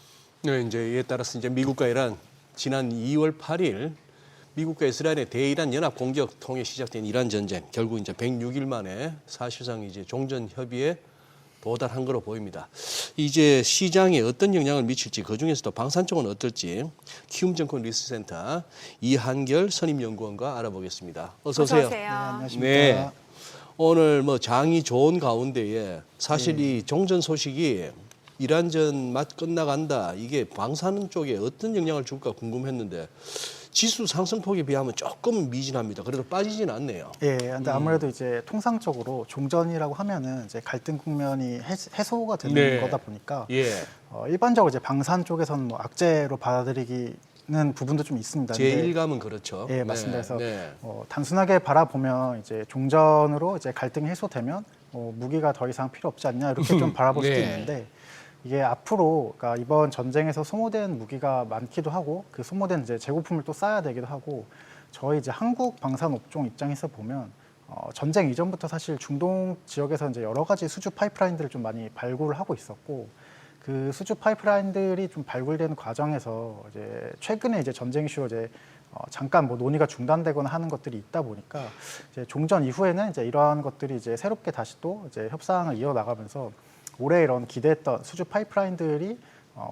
네, 이제 이에 따라서 이제 미국과 이란 지난 2월 8일 미국과 이스라엘의 대이란 연합 공격 통해 시작된 이란 전쟁 결국 이제 106일 만에 사실상 이제 종전 협의에 도달한 거로 보입니다. 이제 시장에 어떤 영향을 미칠지 그중에서도 방산 쪽은 어떨지 키움증권 리스센터 이한결 선임연구원과 알아보겠습니다. 어서 오세요. 어서 오세요. 안녕하십니까. 네. 오늘 뭐 장이 좋은 가운데에 사실 이 종전 소식이 이란전 맛 끝나간다. 이게 방산 쪽에 어떤 영향을 줄까 궁금했는데 지수 상승폭에 비하면 조금 미진합니다. 그래도 빠지진 않네요. 예, 근데 아무래도 이제 통상적으로 종전이라고 하면은 이제 갈등 국면이 해소가 되는 네. 거다 보니까 예. 일반적으로 이제 방산 쪽에서는 뭐 악재로 받아들이기는 부분도 좀 있습니다. 제 근데 1감은 그렇죠. 예, 맞습니다. 그래서 네. 단순하게 바라보면 이제 종전으로 이제 갈등이 해소되면 무기가 더 이상 필요 없지 않냐 이렇게 좀 바라볼 수도 네. 있는데 이게 앞으로 그러니까 이번 전쟁에서 소모된 무기가 많기도 하고 그 소모된 이제 재고품을 또 쌓아야 되기도 하고 저희 이제 한국 방산 업종 입장에서 보면 전쟁 이전부터 사실 중동 지역에서 이제 여러 가지 수주 파이프라인들을 좀 많이 발굴을 하고 있었고 그 수주 파이프라인들이 좀 발굴되는 과정에서 이제 최근에 이제 전쟁 이슈로 이제 잠깐 뭐 논의가 중단되거나 하는 것들이 있다 보니까 이제 종전 이후에는 이제 이러한 것들이 이제 새롭게 다시 또 이제 협상을 이어나가면서 올해 이런 기대했던 수주 파이프라인들이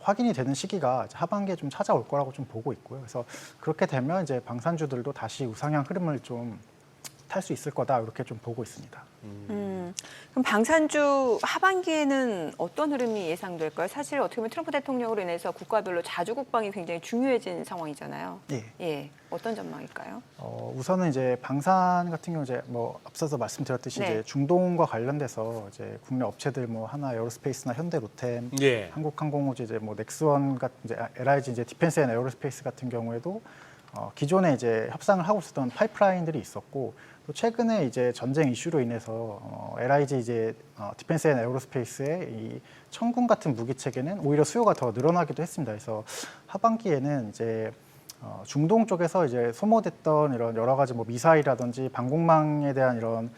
확인이 되는 시기가 이제 하반기에 좀 찾아올 거라고 좀 보고 있고요. 그래서 그렇게 되면 이제 방산주들도 다시 우상향 흐름을 좀 탈 수 있을 거다 이렇게 좀 보고 있습니다. 그럼 방산주 하반기에는 어떤 흐름이 예상될까요? 사실 어떻게 보면 트럼프 대통령으로 인해서 국가별로 자주 국방이 굉장히 중요해진 상황이잖아요. 예. 예, 어떤 전망일까요? 우선은 이제 방산 같은 경우 이제 뭐 앞서서 말씀드렸듯이 네. 이제 중동과 관련돼서 이제 국내 업체들 뭐 하나 에어로스페이스나 현대 로템, 예. 한국항공우주 이제 뭐 넥스원 같은 이제 LIG 이제 디펜스 앤 에어로스페이스 같은 경우에도 기존에 이제 협상을 하고 있었던 파이프라인들이 있었고 또 최근에 이제 전쟁 이슈로 인해서 LIG 이제 디펜스 앤 에어로스페이스의 이 천군 같은 무기 체계는 오히려 수요가 더 늘어나기도 했습니다. 그래서 하반기에는 이제 중동 쪽에서 이제 소모됐던 이런 여러 가지 뭐 미사일이라든지 방공망에 대한 이런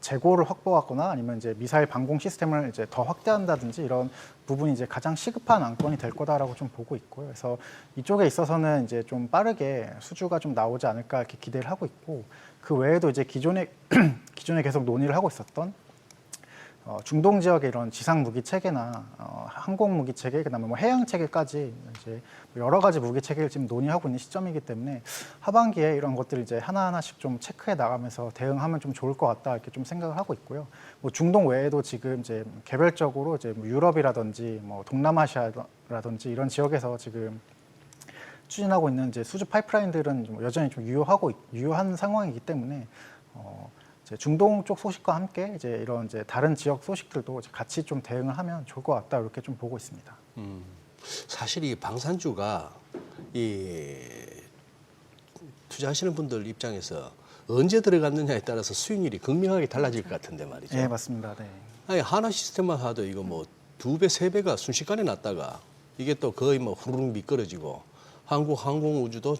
재고를 확보하거나 아니면 이제 미사일 방공 시스템을 이제 더 확대한다든지 이런 부분이 이제 가장 시급한 안건이 될 거다라고 좀 보고 있고요. 그래서 이쪽에 있어서는 이제 좀 빠르게 수주가 좀 나오지 않을까 이렇게 기대를 하고 있고 그 외에도 이제 기존에 계속 논의를 하고 있었던 중동 지역의 이런 지상 무기 체계나 항공 무기 체계, 그다음에 뭐 해양 체계까지 이제 여러 가지 무기 체계를 지금 논의하고 있는 시점이기 때문에 하반기에 이런 것들을 이제 하나하나씩 좀 체크해 나가면서 대응하면 좀 좋을 것 같다 이렇게 좀 생각을 하고 있고요. 뭐 중동 외에도 지금 이제 개별적으로 이제 뭐 유럽이라든지 뭐 동남아시아라든지 이런 지역에서 지금 추진하고 있는 이제 수주 파이프라인들은 좀 여전히 좀 유효한 상황이기 때문에. 중동 쪽 소식과 함께 이제 이런 이제 다른 지역 소식들도 이제 같이 좀 대응을 하면 좋을 것 같다 이렇게 좀 보고 있습니다. 사실 이 방산주가 이 투자하시는 분들 입장에서 언제 들어갔느냐에 따라서 수익률이 극명하게 달라질 것 같은데 말이죠. 네, 맞습니다. 네. 아니 하나 시스템만 하도 이거 뭐 2배, 3배가 순식간에 났다가 이게 또 거의 뭐 후루룩 미끄러지고 한국 항공우주도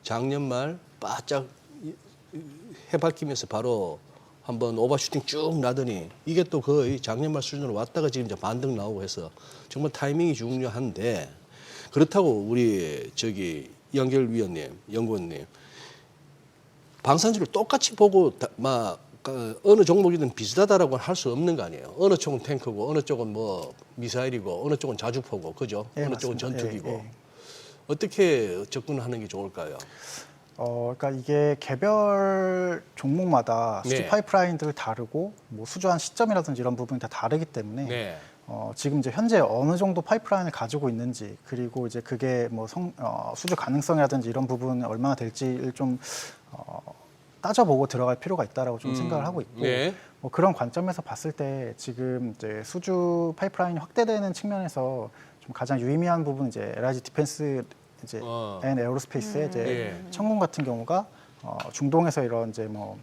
작년 말 바짝 해박히면서 바로 한번 오버슈팅 쭉 나더니 이게 또 거의 작년 말 수준으로 왔다가 지금 이제 반등 나오고 해서 정말 타이밍이 중요한데 그렇다고 우리 연결위원님, 연구원님 방산주를 똑같이 보고 어느 종목이든 비슷하다라고 할 수 없는 거 아니에요. 어느 쪽은 탱크고 어느 쪽은 뭐 미사일이고 어느 쪽은 자주포고 그죠? 네, 어느 쪽은 맞습니다. 전투기고 네, 네. 어떻게 접근하는 게 좋을까요? 그러니까 이게 개별 종목마다 수주 네. 파이프라인들 다르고 뭐 수주한 시점이라든지 이런 부분이 다 다르기 때문에 네. 지금 이제 현재 어느 정도 파이프라인을 가지고 있는지 그리고 이제 그게 뭐 수주 가능성이라든지 이런 부분이 얼마나 될지를 좀 따져보고 들어갈 필요가 있다라고 좀 생각을 하고 있고 네. 뭐 그런 관점에서 봤을 때 지금 이제 수주 파이프라인이 확대되는 측면에서 좀 가장 유의미한 부분은 이제 LIG 디펜스 이제 앤 에어로스페이스의 이제 예. 천군 같은 경우가 중동에서 이런 이제 뭐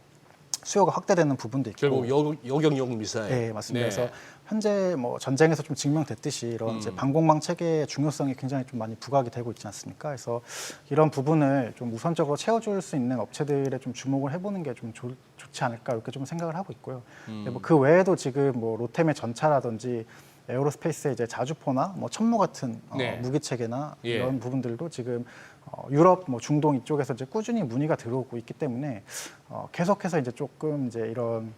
수요가 확대되는 부분도 있고. 결국 요격용 미사일. 네, 맞습니다. 네. 그래서 현재 뭐 전쟁에서 좀 증명됐듯이 이런 이제 방공망 체계의 중요성이 굉장히 좀 많이 부각이 되고 있지 않습니까? 그래서 이런 부분을 좀 우선적으로 채워줄 수 있는 업체들에 좀 주목을 해보는 게 좀 좋지 않을까 이렇게 좀 생각을 하고 있고요. 뭐 그 외에도 지금 뭐 로템의 전차라든지 에어로스페이스의 이제 자주포나 뭐 천무 같은 네. 무기 체계나 예. 이런 부분들도 지금 유럽, 뭐 중동 이쪽에서 이제 꾸준히 문의가 들어오고 있기 때문에 계속해서 이제 조금 이제 이런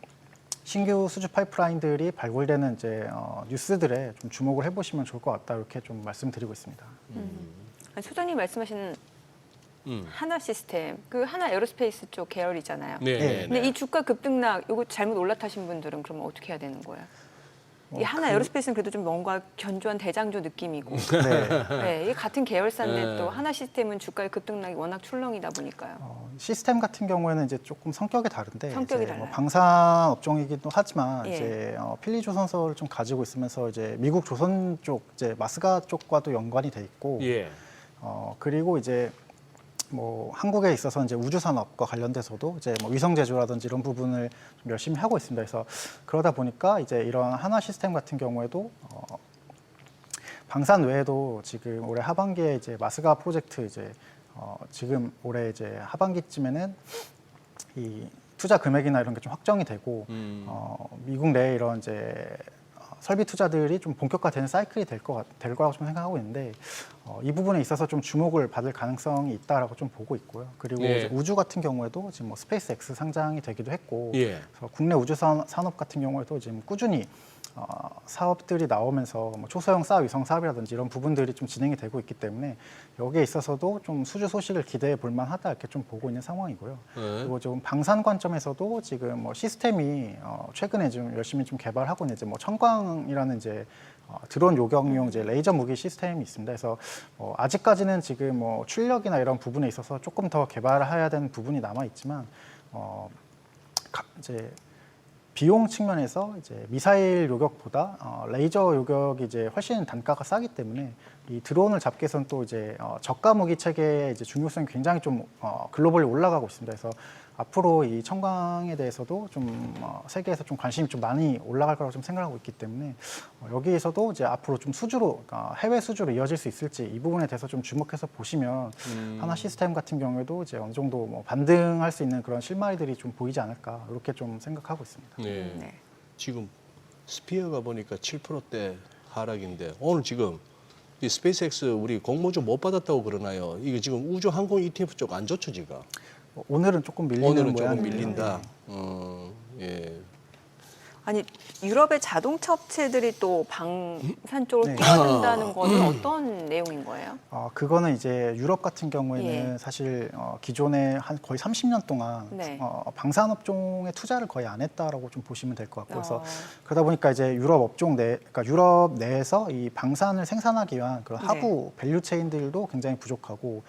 신규 수주 파이프라인들이 발굴되는 이제 뉴스들에 좀 주목을 해보시면 좋을 것 같다 이렇게 좀 말씀드리고 있습니다. 아니, 소장님 말씀하시는 하나 시스템, 그 하나 에어로스페이스 쪽 계열이잖아요. 네. 근데 이 주가 급등락, 이거 잘못 올라타신 분들은 그러면 어떻게 해야 되는 거예요? 이 하나 에어로스페이스는 그래도 좀 뭔가 견조한 대장조 느낌이고, 네. 네, 이게 같은 계열사인데 네. 또 하나 시스템은 주가의 급등락이 워낙 출렁이다 보니까요. 시스템 같은 경우에는 이제 조금 성격이 다른데 성격이 이제 뭐 달라요. 방산 업종이기도 하지만 예. 이제 필리 조선소를 좀 가지고 있으면서 이제 미국 조선 쪽 이제 마스가 쪽과도 연관이 돼 있고 예. 그리고 이제 뭐 한국에 있어서 이제 우주 산업과 관련돼서도 이제 뭐 위성 제조라든지 이런 부분을 좀 열심히 하고 있습니다. 그래서 그러다 보니까 이제 이런 하나 시스템 같은 경우에도 방산 외에도 지금 올해 하반기에 이제 마스가 프로젝트 이제 지금 올해 이제 하반기쯤에는 이 투자 금액이나 이런 게 좀 확정이 되고 미국 내에 이런 이제 설비 투자들이 좀 본격화되는 사이클이 될 거라고 좀 생각하고 있는데 이 부분에 있어서 좀 주목을 받을 가능성이 있다라고 좀 보고 있고요. 그리고 예. 이제 우주 같은 경우에도 지금 뭐 스페이스 X 상장이 되기도 했고 예. 그래서 국내 우주 산업 같은 경우에도 지금 꾸준히 사업들이 나오면서 뭐 초소형 쌀 위성 사업이라든지 이런 부분들이 좀 진행이 되고 있기 때문에 여기에 있어서도 좀 수주 소식을 기대해 볼 만하다 이렇게 좀 보고 있는 상황이고요. 네. 그리고 좀 방산 관점에서도 지금 뭐 시스템이 최근에 좀 열심히 좀 개발하고 있는 이제 뭐 청광이라는 이제 드론 요격용 이제 레이저 무기 시스템이 있습니다. 그래서 아직까지는 지금 뭐 출력이나 이런 부분에 있어서 조금 더 개발해야 되는 부분이 남아 있지만 이제 비용 측면에서 이제 미사일 요격보다 레이저 요격이 이제 훨씬 단가가 싸기 때문에 이 드론을 잡기 위해서는 또 이제 저가 무기 체계의 이제 중요성이 굉장히 좀 글로벌리 올라가고 있습니다. 그래서 앞으로 이 청광에 대해서도 좀 세계에서 좀 관심이 좀 많이 올라갈 거라고 좀 생각하고 있기 때문에 여기에서도 이제 앞으로 좀 수주로 해외 수주로 이어질 수 있을지 이 부분에 대해서 좀 주목해서 보시면 하나 시스템 같은 경우에도 이제 어느 정도 뭐 반등할 수 있는 그런 실마리들이 좀 보이지 않을까 이렇게 좀 생각하고 있습니다. 네. 네. 지금 스피어가 보니까 7%대 하락인데 오늘 지금 이 스페이스X 우리 공모주 못 받았다고 그러나요? 이게 지금 우주 항공 ETF 쪽 안 좋죠, 지금? 오늘은 조금 밀리는 오늘은 조금 모양이에요. 밀린다. 예. 아니 유럽의 자동차 업체들이 또 방산 쪽으로 네. 뛰어든다는 거는 어떤 내용인 거예요? 그거는 이제 유럽 같은 경우에는 예. 사실 기존에 한 거의 30년 동안 네. 방산 업종에 투자를 거의 안 했다라고 좀 보시면 될 것 같고 그래서 어. 그러다 보니까 이제 유럽 업종 그러니까 유럽 내에서 이 방산을 생산하기 위한 그런 하부 밸류 체인들도 굉장히 부족하고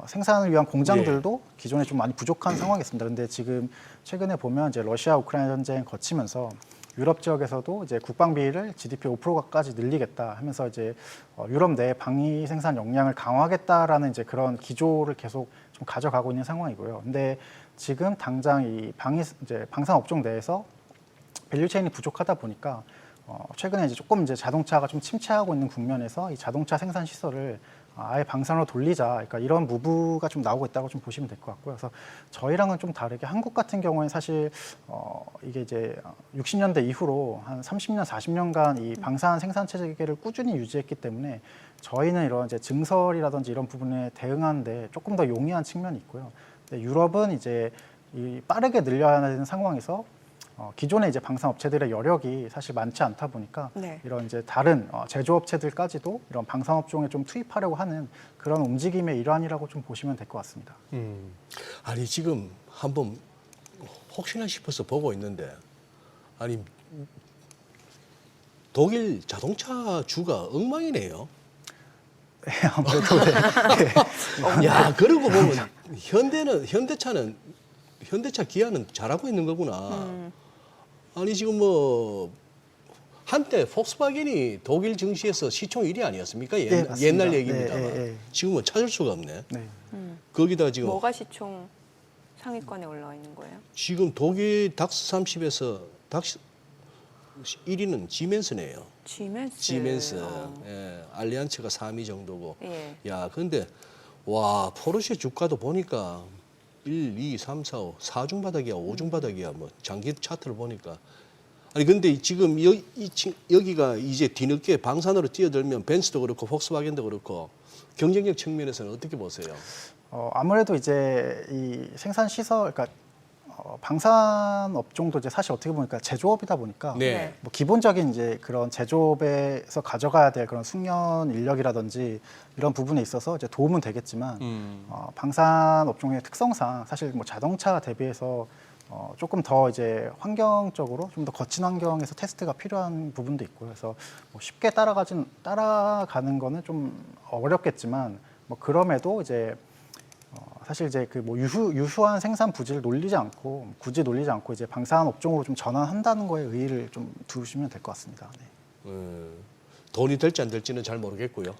생산을 위한 공장들도 기존에 좀 많이 부족한 상황이었습니다. 그런데 지금 최근에 보면 이제 러시아 우크라이나 전쟁 거치면서 유럽 지역에서도 이제 국방비를 GDP 5%까지 늘리겠다 하면서 이제 유럽 내 방위 생산 역량을 강화하겠다라는 이제 그런 기조를 계속 좀 가져가고 있는 상황이고요. 근데 지금 당장 이 방산 업종 내에서 밸류 체인이 부족하다 보니까 최근에 이제 조금 이제 자동차가 좀 침체하고 있는 국면에서 이 자동차 생산 시설을 아예 방산으로 돌리자, 그러니까 이런 무브가 좀 나오고 있다고 좀 보시면 될 것 같고요. 그래서 저희랑은 좀 다르게 한국 같은 경우에는 사실 이게 이제 60년대 이후로 한 30년, 40년간 이 방산 생산 체계를 꾸준히 유지했기 때문에 저희는 이런 이제 증설이라든지 이런 부분에 대응하는데 조금 더 용이한 측면이 있고요. 근데 유럽은 이제 이 빠르게 늘려야 되는 상황에서 기존의 이제 방산 업체들의 여력이 사실 많지 않다 보니까 네. 이런 이제 다른 제조업체들까지도 이런 방산 업종에 좀 투입하려고 하는 그런 움직임의 일환이라고 좀 보시면 될 것 같습니다. 아니 지금 한번 혹시나 싶어서 보고 있는데 아니 독일 자동차 주가 엉망이네요. 아무래도 네. 야, 그러고 보면 현대차 기아는 잘하고 있는 거구나. 아니 지금 뭐 한때 폭스바겐이 독일 증시에서 시총 1위 아니었습니까? 네, 맞습니다. 옛날 얘기입니다만 네, 네, 네. 지금은 찾을 수가 없네. 네. 거기다 지금 뭐가 시총? 상위권에 올라와 있는 거예요? 지금 독일 닥스 30에서 닥스 1위는 지멘스네요. 지멘스. 예, 알리안츠가 3위 정도고. 예. 야, 근데 와, 포르쉐 주가도 보니까 1, 2, 3, 4, 5, 4중 바닥이야, 5중 바닥이야. 뭐 장기 차트를 보니까. 아니 근데 지금 여기가 이제 뒤늦게 방산으로 뛰어들면 벤츠도 그렇고 폭스바겐도 그렇고 경쟁력 측면에서는 어떻게 보세요? 아무래도 이제 이 생산 시설, 그러니까 방산 업종도 이제 사실 어떻게 보니까 제조업이다 보니까 네. 뭐 기본적인 이제 그런 제조업에서 가져가야 될 그런 숙련 인력이라든지 이런 부분에 있어서 이제 도움은 되겠지만 방산 업종의 특성상 사실 뭐 자동차 대비해서 조금 더 이제 환경적으로 좀 더 거친 환경에서 테스트가 필요한 부분도 있고요. 그래서 뭐 쉽게 따라가는 거는 좀 어렵겠지만 뭐 그럼에도 이제 사실 이제 그 뭐 유수한 생산 부지를 굳이 놀리지 않고 이제 방산 업종으로 좀 전환한다는 거에 의의를 좀 두시면 될 것 같습니다. 네. 돈이 될지 안 될지는 잘 모르겠고요.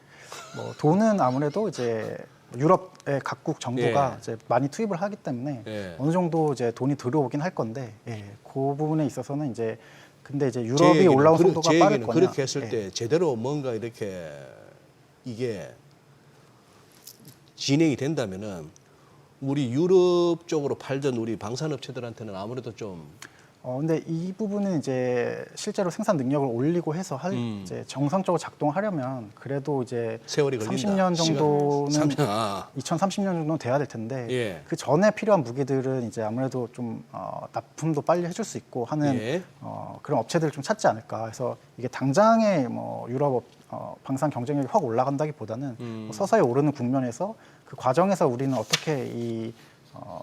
뭐 돈은 아무래도 이제 유럽의 각국 정부가 예. 이제 많이 투입을 하기 때문에 예. 어느 정도 이제 돈이 들어오긴 할 건데, 예, 그 부분에 있어서는 이제 근데 이제 제 유럽이 얘기는 올라온 속도가 제 빠를 얘기는 거냐. 그렇게 했을 예. 때 제대로 뭔가 이렇게 이게 진행이 된다면은 우리 유럽 쪽으로 팔던 우리 방산업체들한테는 아무래도 좀 근데 이 부분은 이제 실제로 생산 능력을 올리고 해서 이제 정상적으로 작동하려면 그래도 이제 세월이 걸린다. 30년 정도는 30년. 2030년 정도는 돼야 될 텐데 예. 그 전에 필요한 무기들은 이제 아무래도 좀 납품도 빨리 해줄 수 있고 하는 예. 그런 업체들을 좀 찾지 않을까. 그래서 이게 당장에 뭐 유럽 방산 경쟁력이 확 올라간다기보다는 뭐 서서히 오르는 국면에서 그 과정에서 우리는 어떻게 이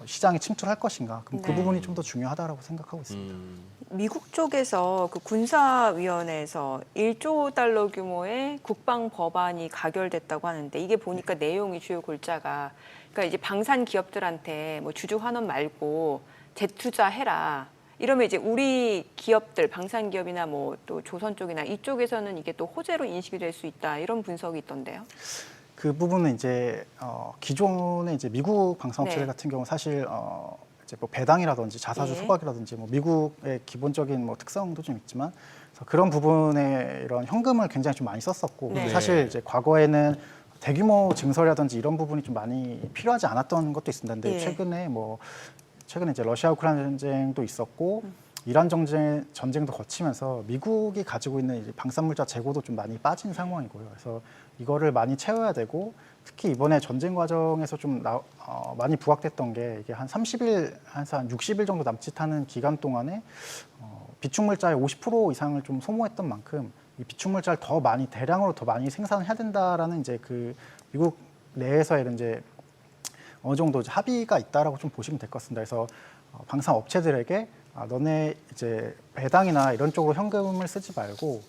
시장에 침투할 것인가. 그럼 그 네. 부분이 좀 더 중요하다라고 생각하고 있습니다. 미국 쪽에서 그 군사위원회에서 1조 달러 규모의 국방 법안이 가결됐다고 하는데 이게 보니까 내용이 주요 골자가 그러니까 이제 방산 기업들한테 뭐 주주 환원 말고 재투자해라. 이러면 이제 우리 기업들 방산 기업이나 뭐 또 조선 쪽이나 이쪽에서는 이게 또 호재로 인식이 될 수 있다. 이런 분석이 있던데요. 그 부분은 이제 기존의 이제 미국 방산업체들 네. 같은 경우 사실 이제 뭐 배당이라든지 자사주 예. 소각이라든지 뭐 미국의 기본적인 뭐 특성도 좀 있지만 그래서 그런 부분에 이런 현금을 굉장히 좀 많이 썼었고 네. 사실 이제 과거에는 대규모 증설이라든지 이런 부분이 좀 많이 필요하지 않았던 것도 있습니다. 근데 예. 최근에 이제 러시아 우크라이나 전쟁도 있었고 이란 전쟁도 거치면서 미국이 가지고 있는 이제 방산물자 재고도 좀 많이 빠진 상황이고요. 그래서 이거를 많이 채워야 되고 특히 이번에 전쟁 과정에서 좀 많이 부각됐던 게 이게 한 30일, 한 60일 정도 남짓하는 기간 동안에 비축물자의 50% 이상을 좀 소모했던 만큼 이 비축물자를 대량으로 더 많이 생산해야 된다라는 이제 그 미국 내에서의 이제 어느 정도 이제 합의가 있다라고 좀 보시면 될 것 같습니다. 그래서 방산 업체들에게 너네 이제 배당이나 이런 쪽으로 현금을 쓰지 말고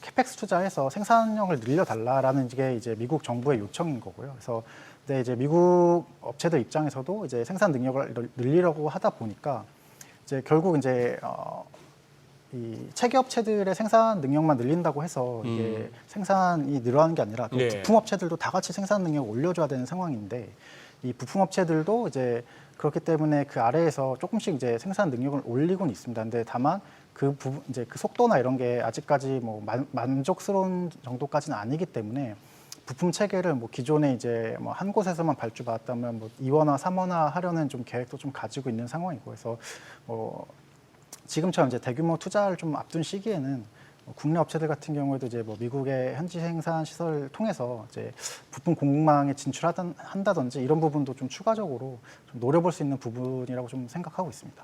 캐펙스 투자해서 생산력을 늘려달라라는 게 이제 미국 정부의 요청인 거고요. 그래서 근데 이제 미국 업체들 입장에서도 이제 생산 능력을 늘리려고 하다 보니까 이제 결국 이제 이 체계 업체들의 생산 능력만 늘린다고 해서 이게 생산이 늘어나는 게 아니라 또 네. 부품 업체들도 다 같이 생산 능력을 올려줘야 되는 상황인데 이 부품 업체들도 이제 그렇기 때문에 그 아래에서 조금씩 이제 생산 능력을 올리고는 있습니다. 근데 다만 그 부분 이제 그 속도나 이런 게 아직까지 뭐 만족스러운 정도까지는 아니기 때문에 부품 체계를 뭐 기존에 이제 뭐 한 곳에서만 발주받았다면 뭐 2원화, 3원화 하려는 좀 계획도 좀 가지고 있는 상황이고 그래서 뭐 지금처럼 이제 대규모 투자를 좀 앞둔 시기에는 국내 업체들 같은 경우에도 이제 뭐 미국의 현지 생산 시설을 통해서 이제 부품 공급망에 진출한다든지 이런 부분도 좀 추가적으로 좀 노려볼 수 있는 부분이라고 좀 생각하고 있습니다.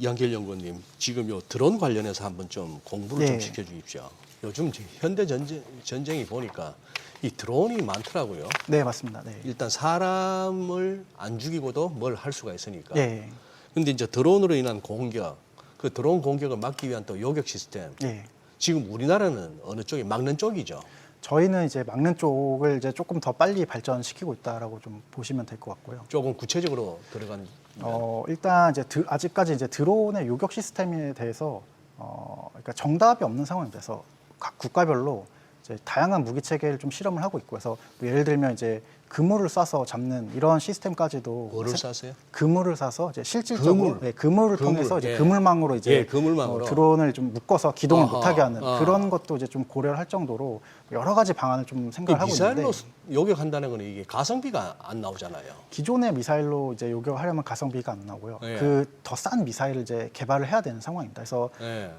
양길 연구원님, 지금 요 드론 관련해서 한번 좀 공부를 좀 네. 시켜주십시오. 요즘 현대 전쟁이 보니까 이 드론이 많더라고요. 네, 맞습니다. 네. 일단 사람을 안 죽이고도 뭘 할 수가 있으니까. 네. 근데 이제 드론으로 인한 공격, 그 드론 공격을 막기 위한 또 요격 시스템. 네. 지금 우리나라는 어느 쪽이 막는 쪽이죠. 저희는 이제 막는 쪽을 이제 조금 더 빨리 발전시키고 있다라고 좀 보시면 될 것 같고요. 조금 구체적으로 들어간. 일단 이제 아직까지 이제 드론의 요격 시스템에 대해서 그러니까 정답이 없는 상황이 돼서 각 국가별로 이제 다양한 무기 체계를 좀 실험을 하고 있고 해서 뭐 예를 들면 이제 그물을 쏴서 잡는 이런 시스템까지도 뭐를 쐈어요? 그물을 쏴서 이제 실질적으로 그물? 네, 그물을 그물, 통해서 이제 예. 그물망으로 이제 예, 그물망으로. 드론을 좀 묶어서 기동을 아하, 못하게 하는 아. 그런 것도 이제 좀 고려를 할 정도로 여러 가지 방안을 좀 생각을 하고 있는데 미사일로 요격한다는 건 이게 가성비가 안 나오잖아요. 기존의 미사일로 이제 요격하려면 가성비가 안 나오고요. 예. 그 더 싼 미사일을 이제 개발을 해야 되는 상황입니다. 그래서 예.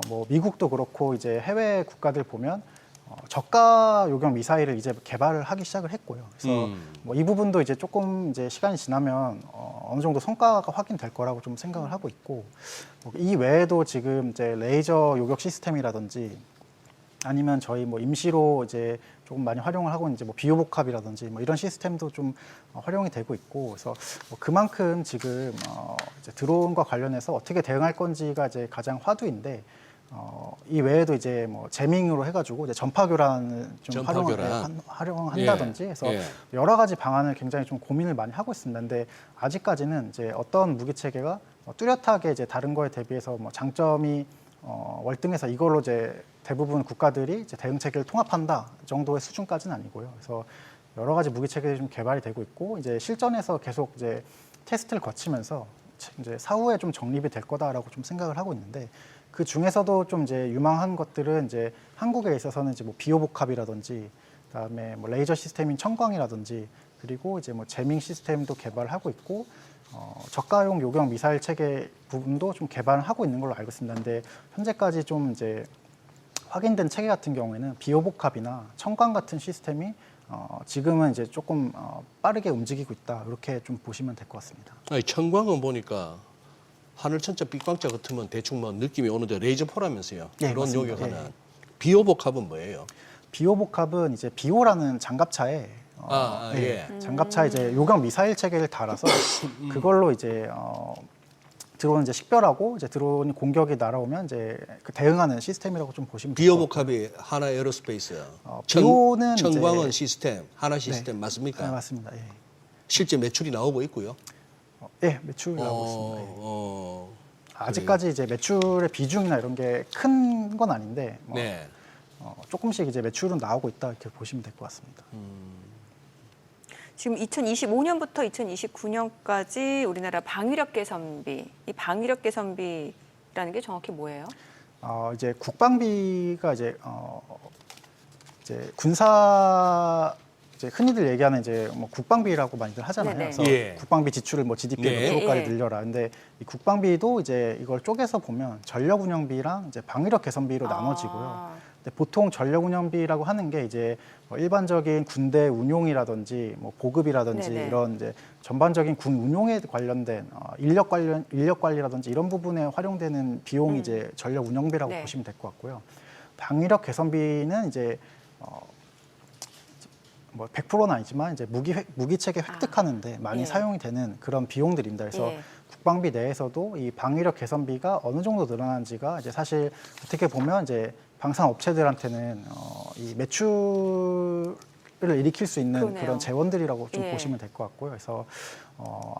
뭐 미국도 그렇고 이제 해외 국가들 보면 저가 요격 미사일을 이제 개발을 하기 시작을 했고요. 그래서 뭐 이 부분도 이제 조금 이제 시간이 지나면 어느 정도 성과가 확인될 거라고 좀 생각을 하고 있고 이 외에도 지금 이제 레이저 요격 시스템이라든지 아니면 저희 뭐 임시로 이제 조금 많이 활용을 하고 있는 이제 뭐 비호복합이라든지 뭐 이런 시스템도 좀 활용이 되고 있고 그래서 뭐 그만큼 지금 이제 드론과 관련해서 어떻게 대응할 건지가 이제 가장 화두인데 이 외에도 이제 뭐 재밍으로 해가지고 이제 전파 교란을 좀 전파 교란. 활용한다든지 해서 예. 여러 가지 방안을 굉장히 좀 고민을 많이 하고 있습니다. 근데 아직까지는 이제 어떤 무기 체계가 뚜렷하게 이제 다른 거에 대비해서 뭐 장점이 월등해서 이걸로 이제 대부분 국가들이 이제 대응 체계를 통합한다 정도의 수준까지는 아니고요. 그래서 여러 가지 무기 체계들이 좀 개발이 되고 있고 이제 실전에서 계속 이제 테스트를 거치면서 이제 사후에 좀 정립이 될 거다라고 좀 생각을 하고 있는데 그 중에서도 좀 이제 유망한 것들은 이제 한국에 있어서는 이제 뭐 비호복합이라든지 그다음에 뭐 레이저 시스템인 청광이라든지 그리고 이제 뭐 재밍 시스템도 개발하고 있고 저가용 요격 미사일 체계 부분도 좀 개발을 하고 있는 걸로 알고 있습니다. 근데 현재까지 좀 이제 확인된 체계 같은 경우에는 비호복합이나 청광 같은 시스템이 지금은 이제 조금 빠르게 움직이고 있다 이렇게 좀 보시면 될 것 같습니다. 아니, 청광은 보니까 하늘 천자 빛광자 같으면 대충 뭐 느낌이 오는데 레이저포라면서요. 네, 드론 맞습니다. 요격하는. 예. 비호복합은 뭐예요? 비호복합은 이제 비호라는 장갑차에 장갑차 이제 요격 미사일 체계를 달아서 그걸로 이제 드론을 이제 식별하고 이제 드론이 공격이 날아오면 이제 그 대응하는 시스템이라고 좀 보시면 돼요. 비호복합이 하나 에어로스페이스. 비호는 청광은 이제 시스템, 하나 시스템 네. 맞습니까? 네, 맞습니다. 예. 실제 매출이 나오고 있고요. 예, 매출 나오고 있습니다. 예. 어, 아직까지 이제 매출의 비중이나 이런 게 큰 건 아닌데 뭐 네. 조금씩 이제 매출은 나오고 있다 이렇게 보시면 될 것 같습니다. 지금 2025년부터 2029년까지 우리나라 방위력 개선비, 이 방위력 개선비라는 게 정확히 뭐예요? 이제 국방비가 이제 군사 이제 흔히들 얘기하는 이제 뭐 국방비라고 많이들 하잖아요. 네네. 그래서 예. 국방비 지출을 뭐 GDP의 네. 몇 프로까지 예. 늘려라. 근데 이 국방비도 이제 이걸 쪼개서 보면 전력 운영비랑 이제 방위력 개선비로 나눠지고요. 근데 보통 전력 운영비라고 하는 게 이제 뭐 일반적인 군대 운용이라든지 뭐 보급이라든지 네네. 이런 이제 전반적인 군 운용에 관련된 인력 관리라든지 이런 부분에 활용되는 비용이 이제 전력 운영비라고 네. 보시면 될 것 같고요. 방위력 개선비는 이제 뭐 100%는 아니지만 이제 무기 체계 획득하는데 많이 예. 사용이 되는 그런 비용들입니다. 그래서 예. 국방비 내에서도 이 방위력 개선비가 어느 정도 늘어난지가 이제 사실 어떻게 보면 이제 방산 업체들한테는 이 매출을 일으킬 수 있는 그러네요. 그런 재원들이라고 좀 예. 보시면 될 것 같고요. 그래서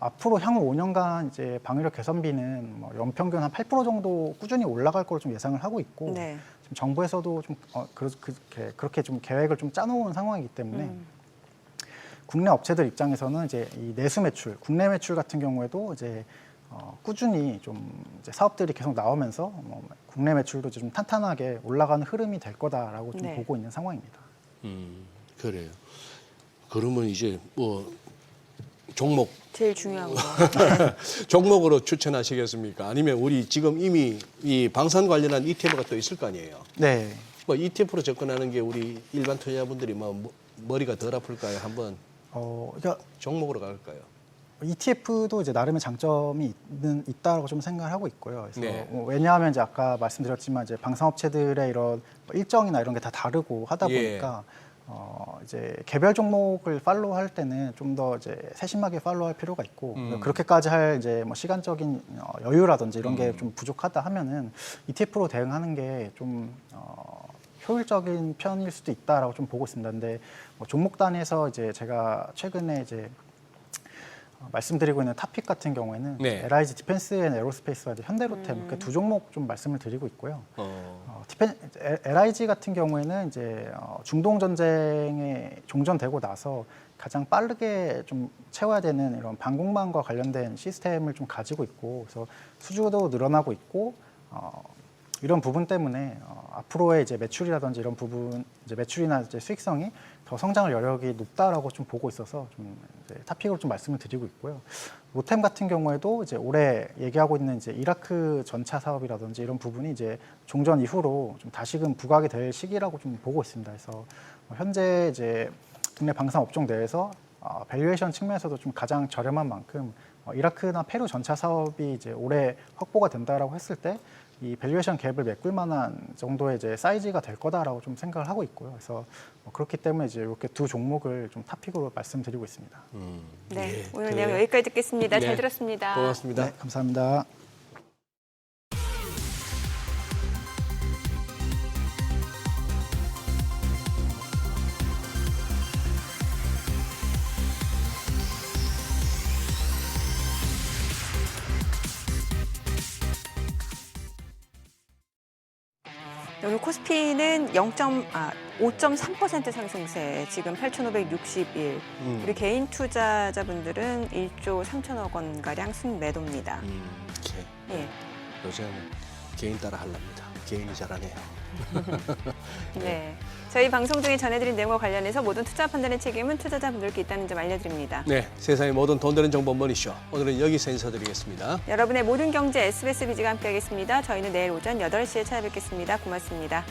앞으로 향후 5년간 이제 방위력 개선비는 뭐 연평균 한 8% 정도 꾸준히 올라갈 걸로 좀 예상을 하고 있고 네. 지금 정부에서도 좀 그렇게 좀 계획을 좀 짜놓은 상황이기 때문에 국내 업체들 입장에서는 이제 이 내수 매출, 국내 매출 같은 경우에도 이제 꾸준히 좀 이제 사업들이 계속 나오면서 국내 매출도 좀 탄탄하게 올라가는 흐름이 될 거다라고 좀 네. 보고 있는 상황입니다. 그래요. 그러면 이제 뭐 종목 제일 중요한 거. 종목으로 추천하시겠습니까? 아니면 우리 지금 이미 이 방산 관련한 ETF가 또 있을 거 아니에요? 네. 뭐 ETF로 접근하는 게 우리 일반 투자자분들이 뭐 머리가 덜 아플까요? 한번 그러니까 종목으로 갈까요? ETF도 이제 나름의 장점이 있다라고 좀 생각을 하고 있고요. 그래서 네. 왜냐하면 이제 아까 말씀드렸지만 이제 방산업체들의 이런 일정이나 이런 게 다 다르고 하다 예. 보니까 이제 개별 종목을 팔로우할 때는 좀 더 이제 세심하게 팔로우할 필요가 있고 그렇게까지 할 이제 뭐 시간적인 여유라든지 이런 게 좀 부족하다 하면은 ETF로 대응하는 게 좀 효율적인 편일 수도 있다라고 좀 보고 있습니다. 근데 뭐 종목 단위에서 이제 제가 최근에 이제 말씀드리고 있는 탑픽 같은 경우에는 네. LIG 디펜스 앤 에어로스페이스와 이제 현대로템 이렇게 두 종목 좀 말씀을 드리고 있고요. LIG 같은 경우에는 이제 중동 전쟁에 종전되고 나서 가장 빠르게 좀 채워야 되는 이런 방공망과 관련된 시스템을 좀 가지고 있고, 그래서 수주도 늘어나고 있고, 이런 부분 때문에 앞으로의 이제 매출이라든지 이런 부분, 이제 매출이나 이제 수익성이 더 성장할 여력이 높다라고 좀 보고 있어서 좀 이제 탑픽으로 좀 말씀을 드리고 있고요. 로템 같은 경우에도 이제 올해 얘기하고 있는 이제 이라크 전차 사업이라든지 이런 부분이 이제 종전 이후로 좀 다시금 부각이 될 시기라고 좀 보고 있습니다. 그래서 현재 이제 국내 방산 업종 내에서 밸류에이션 측면에서도 좀 가장 저렴한 만큼 이라크나 페루 전차 사업이 이제 올해 확보가 된다라고 했을 때 이 밸류에이션 갭을 메꿀 만한 정도의 이제 사이즈가 될 거다라고 좀 생각을 하고 있고요. 그래서 그렇기 때문에 이제 이렇게 두 종목을 좀 탑픽으로 말씀드리고 있습니다. 네, 예, 오늘 그래요. 내용 여기까지 듣겠습니다. 네. 잘 들었습니다. 고맙습니다. 네, 감사합니다. 오늘 코스피는 5.3% 상승세, 지금 8,561. 우리 개인 투자자분들은 1조 3천억 원가량 순매도입니다. 예. 요즘 개인 따라 하랍니다. 개인이 잘하네요. 네. 저희 방송 중에 전해드린 내용과 관련해서 모든 투자 판단의 책임은 투자자분들께 있다는 점 알려드립니다. 네, 세상의 모든 돈 되는 정보 머니쇼. 오늘은 여기서 인사드리겠습니다. 여러분의 모든 경제 SBS 비즈가 함께하겠습니다. 저희는 내일 오전 8시에 찾아뵙겠습니다. 고맙습니다.